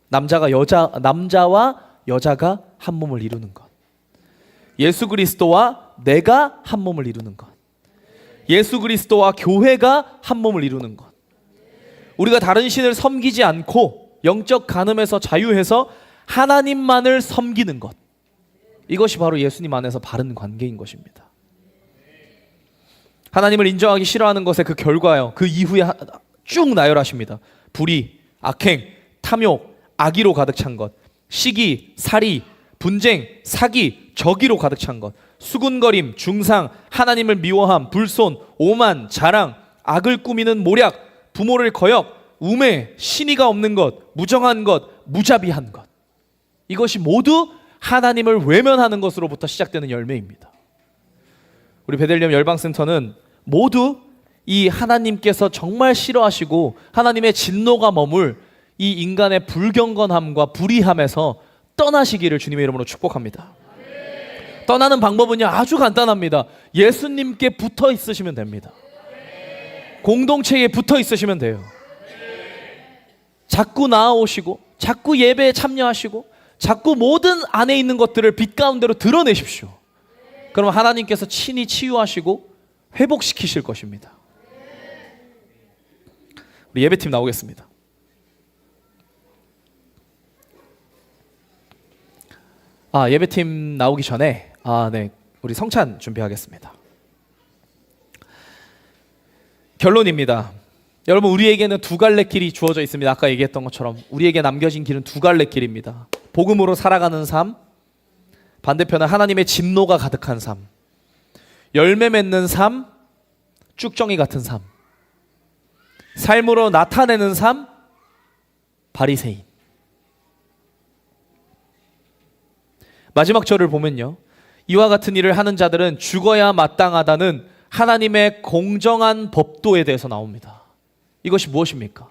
Speaker 3: 남자와 여자가 한 몸을 이루는 것. 예수 그리스도와 내가 한 몸을 이루는 것. 예수 그리스도와 교회가 한 몸을 이루는 것. 우리가 다른 신을 섬기지 않고 영적 간음에서 자유해서 하나님만을 섬기는 것. 이것이 바로 예수님 안에서 바른 관계인 것입니다. 하나님을 인정하기 싫어하는 것의 그 결과요, 그 이후에 쭉 나열하십니다. 불의, 악행, 탐욕, 악의로 가득 찬 것,
Speaker 1: 시기, 살이, 분쟁, 사기, 저기로 가득 찬 것, 수군거림, 중상, 하나님을 미워함, 불손, 오만, 자랑, 악을 꾸미는 모략, 부모를 거역, 우매, 신의가 없는 것, 무정한 것, 무자비한 것. 이것이 모두 하나님을 외면하는 것으로부터 시작되는 열매입니다. 우리 베들레헴 열방센터는 모두 이 하나님께서 정말 싫어하시고 하나님의 진노가 머물 이 인간의 불경건함과 불의함에서 떠나시기를 주님의 이름으로 축복합니다. 떠나는 방법은요, 아주 간단합니다. 예수님께 붙어 있으시면 됩니다. 공동체에 붙어 있으시면 돼요. 자꾸 나아오시고 자꾸 예배에 참여하시고 자꾸 모든 안에 있는 것들을 빛 가운데로 드러내십시오. 그러면 하나님께서 친히 치유하시고 회복시키실 것입니다. 우리 예배팀 나오겠습니다. 예배팀 나오기 전에 우리 성찬 준비하겠습니다. 결론입니다. 여러분, 우리에게는 두 갈래 길이 주어져 있습니다. 아까 얘기했던 것처럼 우리에게 남겨진 길은 두 갈래 길입니다. 복음으로 살아가는 삶, 반대편은 하나님의 진노가 가득한 삶, 열매 맺는 삶, 쭉정이 같은 삶, 삶으로 나타내는 삶, 바리새인. 마지막 절을 보면요, 이와 같은 일을 하는 자들은 죽어야 마땅하다는 하나님의 공정한 법도에 대해서 나옵니다. 이것이 무엇입니까?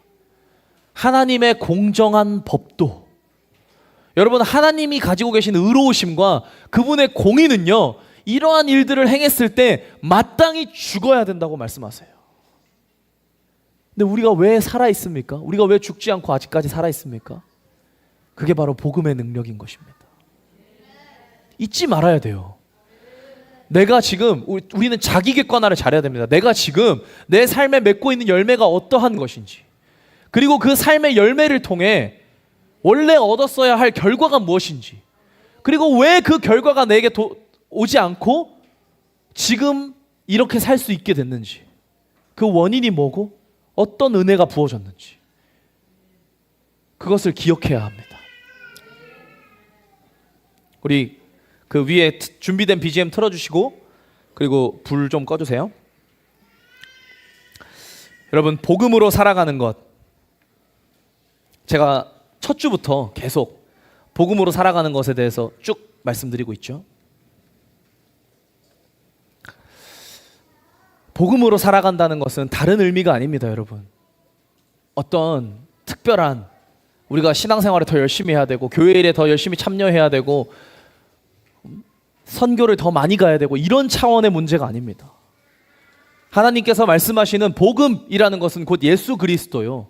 Speaker 1: 하나님의 공정한 법도. 여러분, 하나님이 가지고 계신 의로우심과 그분의 공의는요, 이러한 일들을 행했을 때 마땅히 죽어야 된다고 말씀하세요. 근데 우리가 왜 살아있습니까? 우리가 왜 죽지 않고 아직까지 살아있습니까? 그게 바로 복음의 능력인 것입니다. 잊지 말아야 돼요. 내가 지금, 우리는 자기 객관화를 잘해야 됩니다. 내가 지금 내 삶에 맺고 있는 열매가 어떠한 것인지, 그리고 그 삶의 열매를 통해 원래 얻었어야 할 결과가 무엇인지, 그리고 왜 그 결과가 내게 오지 않고 지금 이렇게 살 수 있게 됐는지, 그 원인이 뭐고 어떤 은혜가 부어졌는지, 그것을 기억해야 합니다. 우리 그 위에 준비된 BGM 틀어주시고, 그리고 불 좀 꺼주세요. 여러분, 복음으로 살아가는 것, 제가 첫 주부터 계속 복음으로 살아가는 것에 대해서 쭉 말씀드리고 있죠. 복음으로 살아간다는 것은 다른 의미가 아닙니다, 여러분. 어떤 특별한, 우리가 신앙생활에 더 열심히 해야 되고 교회 일에 더 열심히 참여해야 되고 선교를 더 많이 가야 되고 이런 차원의 문제가 아닙니다. 하나님께서 말씀하시는 복음이라는 것은 곧 예수 그리스도요,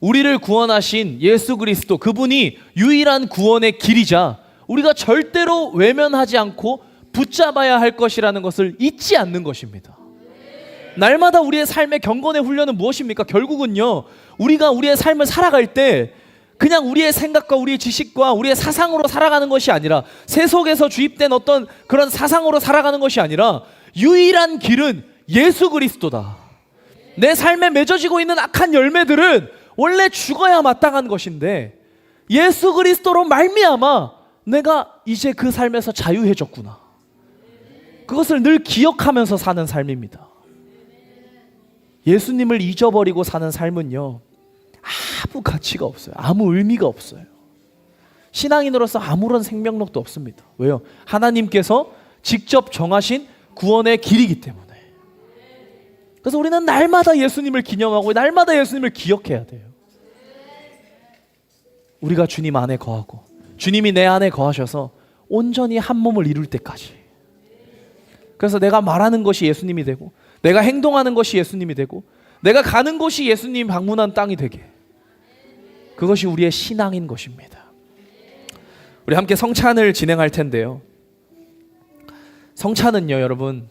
Speaker 1: 우리를 구원하신 예수 그리스도, 그분이 유일한 구원의 길이자 우리가 절대로 외면하지 않고 붙잡아야 할 것이라는 것을 잊지 않는 것입니다. 날마다 우리의 삶의 경건의 훈련은 무엇입니까? 결국은요, 우리가 우리의 삶을 살아갈 때 그냥 우리의 생각과 우리의 지식과 우리의 사상으로 살아가는 것이 아니라, 세속에서 주입된 어떤 그런 사상으로 살아가는 것이 아니라 유일한 길은 예수 그리스도다. 내 삶에 맺어지고 있는 악한 열매들은 원래 죽어야 마땅한 것인데 예수 그리스도로 말미암아 내가 이제 그 삶에서 자유해졌구나. 그것을 늘 기억하면서 사는 삶입니다. 예수님을 잊어버리고 사는 삶은요, 아무 가치가 없어요. 아무 의미가 없어요. 신앙인으로서 아무런 생명력도 없습니다. 왜요? 하나님께서 직접 정하신 구원의 길이기 때문에. 그래서 우리는 날마다 예수님을 기념하고 날마다 예수님을 기억해야 돼요. 우리가 주님 안에 거하고 주님이 내 안에 거하셔서 온전히 한 몸을 이룰 때까지. 그래서 내가 말하는 것이 예수님이 되고, 내가 행동하는 것이 예수님이 되고, 내가 가는 곳이 예수님 방문한 땅이 되게, 그것이 우리의 신앙인 것입니다. 우리 함께 성찬을 진행할 텐데요, 성찬은요, 여러분,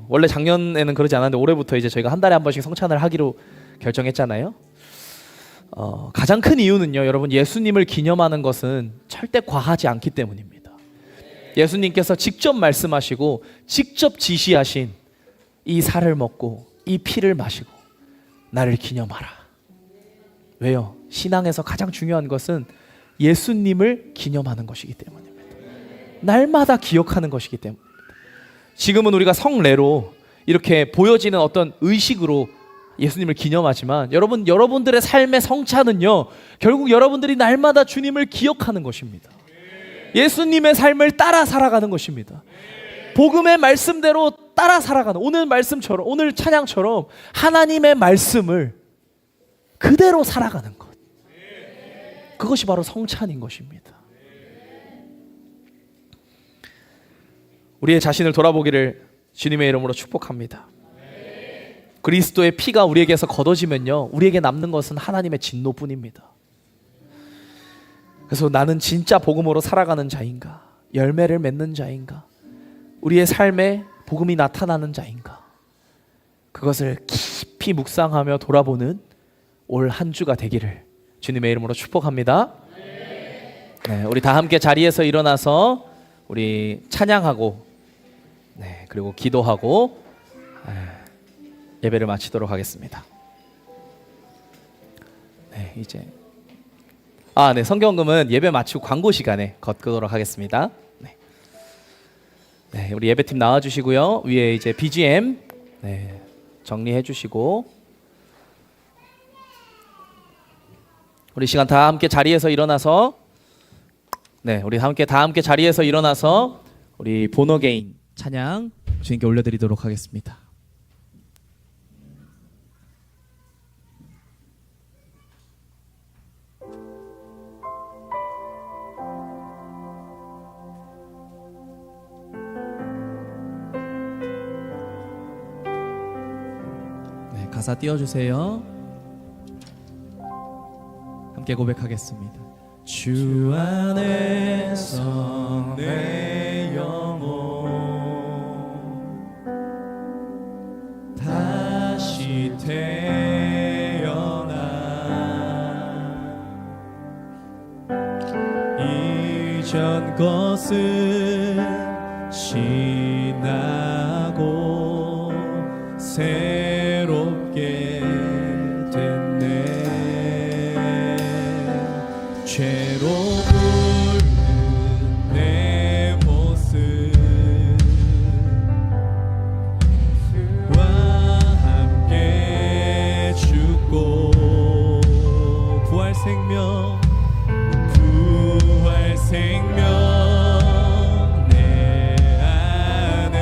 Speaker 1: 원래 작년에는 그러지 않았는데 올해부터 이제 저희가 한 달에 한 번씩 성찬을 하기로 결정했잖아요. 가장 큰 이유는요, 여러분, 예수님을 기념하는 것은 절대 과하지 않기 때문입니다. 예수님께서 직접 말씀하시고 직접 지시하신 이 살을 먹고 이 피를 마시고 나를 기념하라. 왜요? 신앙에서 가장 중요한 것은
Speaker 3: 예수님을 기념하는 것이기 때문입니다. 날마다 기억하는 것이기 때문입니다. 지금은 우리가 성례로 이렇게 보여지는 어떤 의식으로 예수님을 기념하지만 여러분들의 삶의 성찬은요, 결국 여러분들이 날마다 주님을 기억하는 것입니다. 예수님의 삶을 따라 살아가는 것입니다. 복음의 말씀대로 따라 살아가는, 오늘 말씀처럼, 오늘 찬양처럼 하나님의 말씀을 그대로 살아가는 것, 그것이 바로 성찬인 것입니다. 우리의 자신을 돌아보기를 주님의 이름으로 축복합니다. 그리스도의 피가 우리에게서 걷어지면요, 우리에게 남는 것은 하나님의 진노뿐입니다. 그래서 나는 진짜 복음으로 살아가는 자인가, 열매를 맺는 자인가, 우리의 삶에 복음이 나타나는 자인가, 그것을 깊이 묵상하며 돌아보는 올 한 주가 되기를 주님의 이름으로 축복합니다. 네, 우리 다 함께 자리에서 일어나서 우리 찬양하고, 네, 그리고 기도하고 예배를 마치도록 하겠습니다. 네, 이제 네, 성경금은 예배 마치고 광고 시간에 걷도록 하겠습니다. 네. 네, 우리 예배팀 나와 주시고요. 위에 이제 BGM 정리해 주시고, 우리 시간 다 함께 자리에서 일어나서, 우리 함께 자리에서 일어나서 우리 본어게인 찬양 주님께 올려드리도록 하겠습니다. 네, 가사 띄워주세요. 함께 고백하겠습니다. 주 안에서 내 영혼 다시 태어나 이전 것은 지나고 새롭게 됐네. 죄로 부른 내 모습 와 함께 죽고 부활 생명 내 안에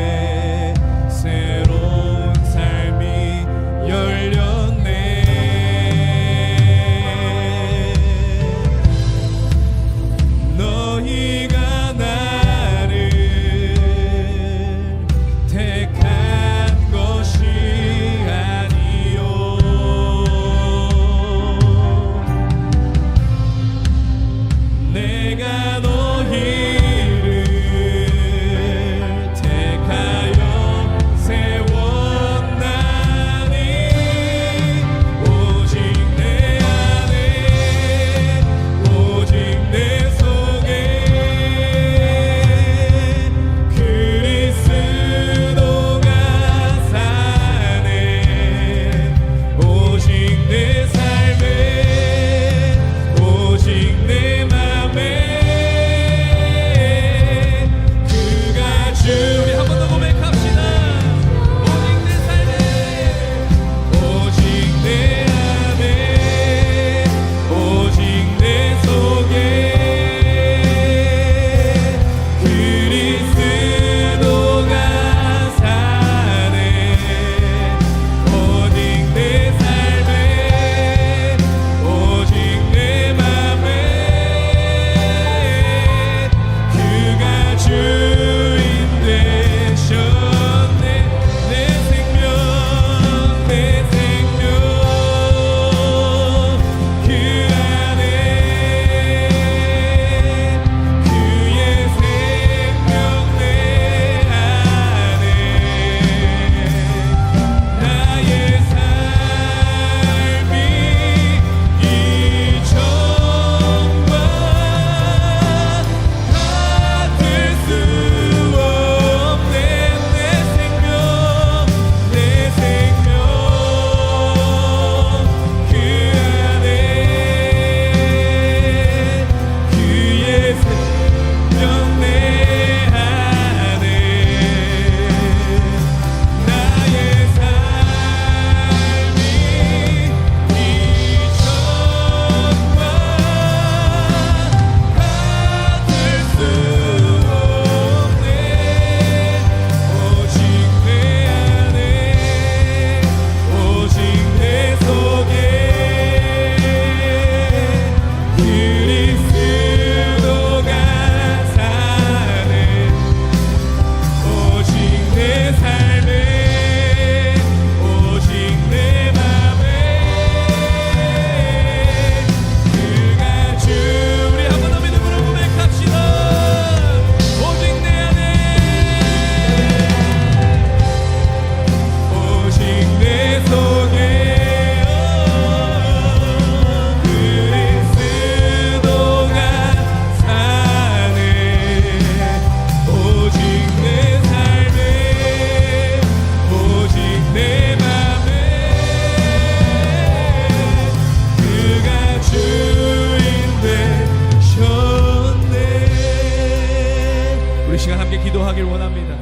Speaker 4: 함께 기도하길 원합니다.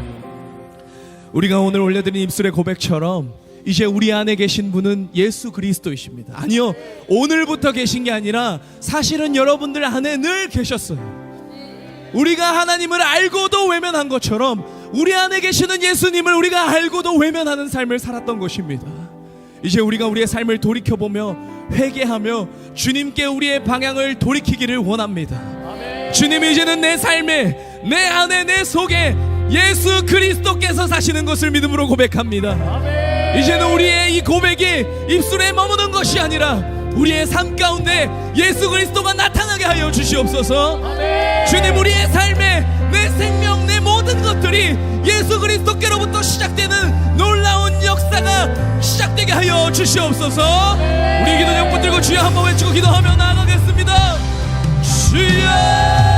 Speaker 4: 우리가 오늘 올려드린 입술의 고백처럼 이제 우리 안에 계신 분은 예수 그리스도이십니다. 아니요, 오늘부터 계신 게 아니라 사실은 여러분들 안에 늘 계셨어요. 우리가 하나님을 알고도 외면한 것처럼 우리 안에 계시는 예수님을 우리가 알고도 외면하는 삶을 살았던 것입니다. 이제 우리가 우리의 삶을 돌이켜보며 회개하며 주님께 우리의 방향을 돌이키기를 원합니다. 주님, 이제는 내 삶에, 내 안에, 내 속에 예수 그리스도께서 사시는 것을 믿음으로 고백합니다. 이제는 우리의 이 고백이 입술에 머무는 것이 아니라 우리의 삶 가운데 예수 그리스도가 나타나게 하여 주시옵소서. 주님, 우리의 삶에 내 생명, 내 모든 것들이 예수 그리스도께로부터 시작되는 놀라운 역사가 시작되게 하여 주시옵소서. 우리 기도 영 붙들고 주여 한번 외치고 기도하며 나아가겠습니다. 주여,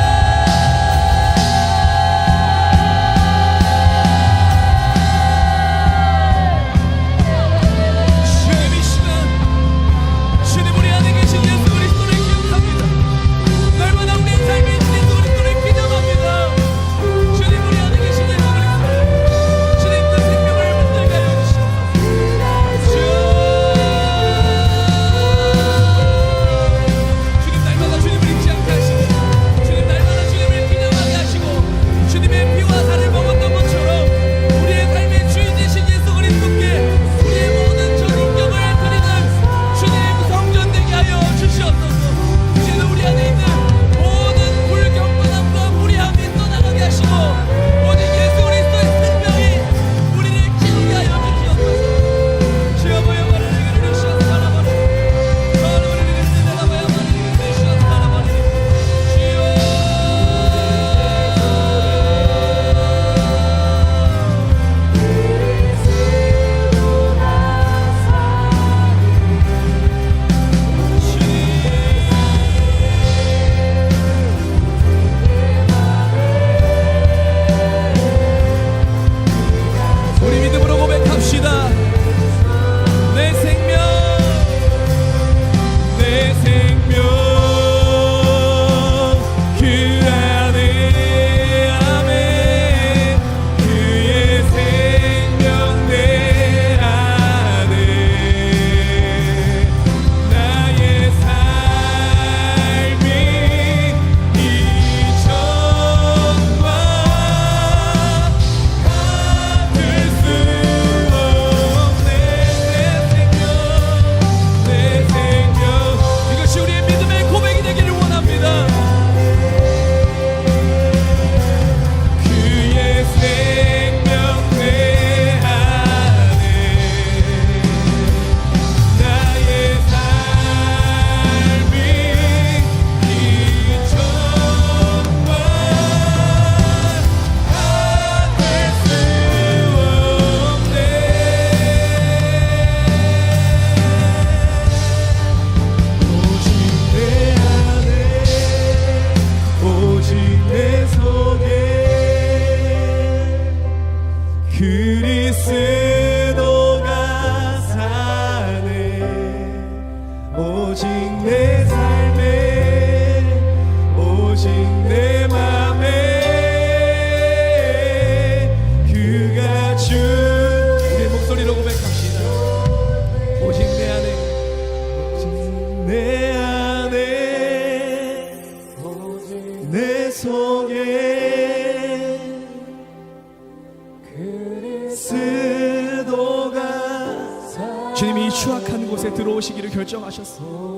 Speaker 4: 주님이 이 추악한 곳에 들어오시기를 결정하셨어.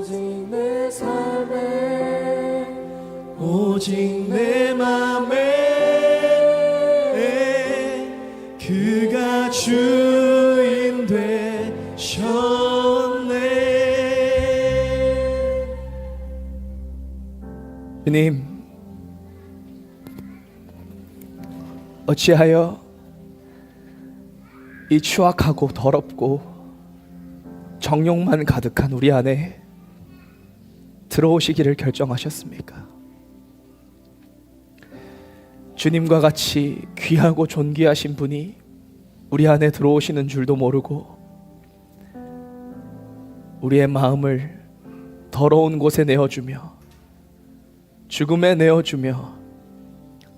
Speaker 4: 오직 내 맘에 그가 주인 되셨네.
Speaker 1: 주님, 어찌하여 이 추악하고 더럽고 정욕만 가득한 우리 안에 들어오시기를 결정하셨습니까? 주님과 같이 귀하고 존귀하신 분이 우리 안에 들어오시는 줄도 모르고 우리의 마음을 더러운 곳에 내어주며 죽음에 내어주며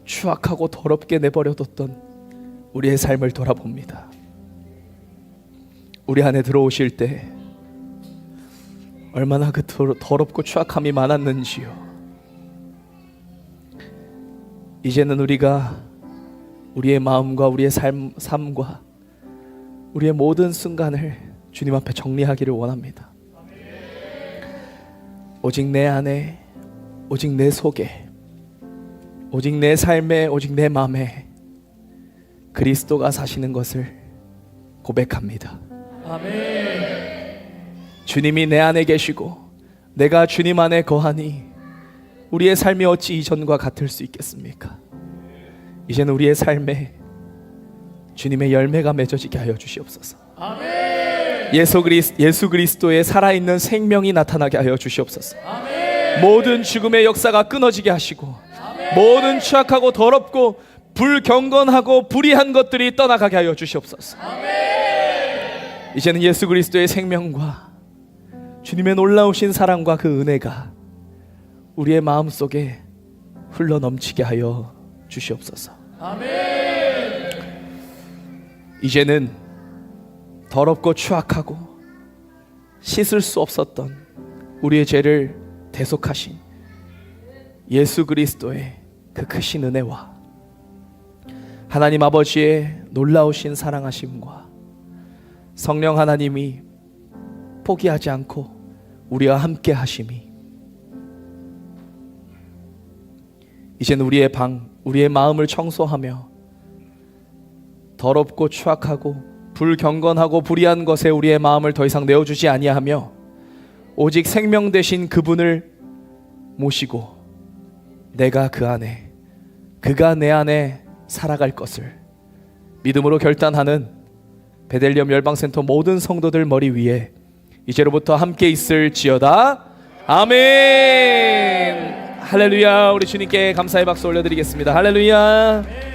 Speaker 1: 추악하고 더럽게 내버려뒀던 우리의 삶을 돌아봅니다. 우리 안에 들어오실 때 얼마나 그 더럽고 추악함이 많았는지요. 이제는 우리가 우리의 마음과 우리의 삶과 우리의 모든 순간을 주님 앞에 정리하기를 원합니다. 오직 내 안에, 오직 내 속에, 오직 내 삶에, 오직 내 마음에 그리스도가 사시는 것을 고백합니다.
Speaker 2: 아멘.
Speaker 1: 주님이 내 안에 계시고 내가 주님 안에 거하니 우리의 삶이 어찌 이전과 같을 수 있겠습니까? 이제는 우리의 삶에 주님의 열매가 맺어지게 하여 주시옵소서.
Speaker 2: 아멘.
Speaker 1: 예수 그리스도의 살아있는 생명이 나타나게 하여 주시옵소서.
Speaker 2: 아멘.
Speaker 1: 모든 죽음의 역사가 끊어지게 하시고 모든 추악하고 더럽고 불경건하고 불의한 것들이 떠나가게 하여 주시옵소서. 이제는 예수 그리스도의 생명과 주님의 놀라우신 사랑과 그 은혜가 우리의 마음속에 흘러 넘치게 하여 주시옵소서.
Speaker 2: 아멘.
Speaker 1: 이제는 더럽고 추악하고 씻을 수 없었던 우리의 죄를 대속하신 예수 그리스도의 그 크신 은혜와 하나님 아버지의 놀라우신 사랑하심과 성령 하나님이 포기하지 않고 우리와 함께 하심이 이제는 우리의 우리의 마음을 청소하며 더럽고 추악하고 불경건하고 불의한 것에 우리의 마음을 더 이상 내어주지 아니하며 오직 생명 되신 그분을 모시고 내가 그 안에 그가 내 안에 살아갈 것을 믿음으로 결단하는 베들레헴 열방센터 모든 성도들 머리 위에 이제로부터 함께 있을지어다. 아멘. 할렐루야. 우리 주님께 감사의 박수 올려드리겠습니다. 할렐루야.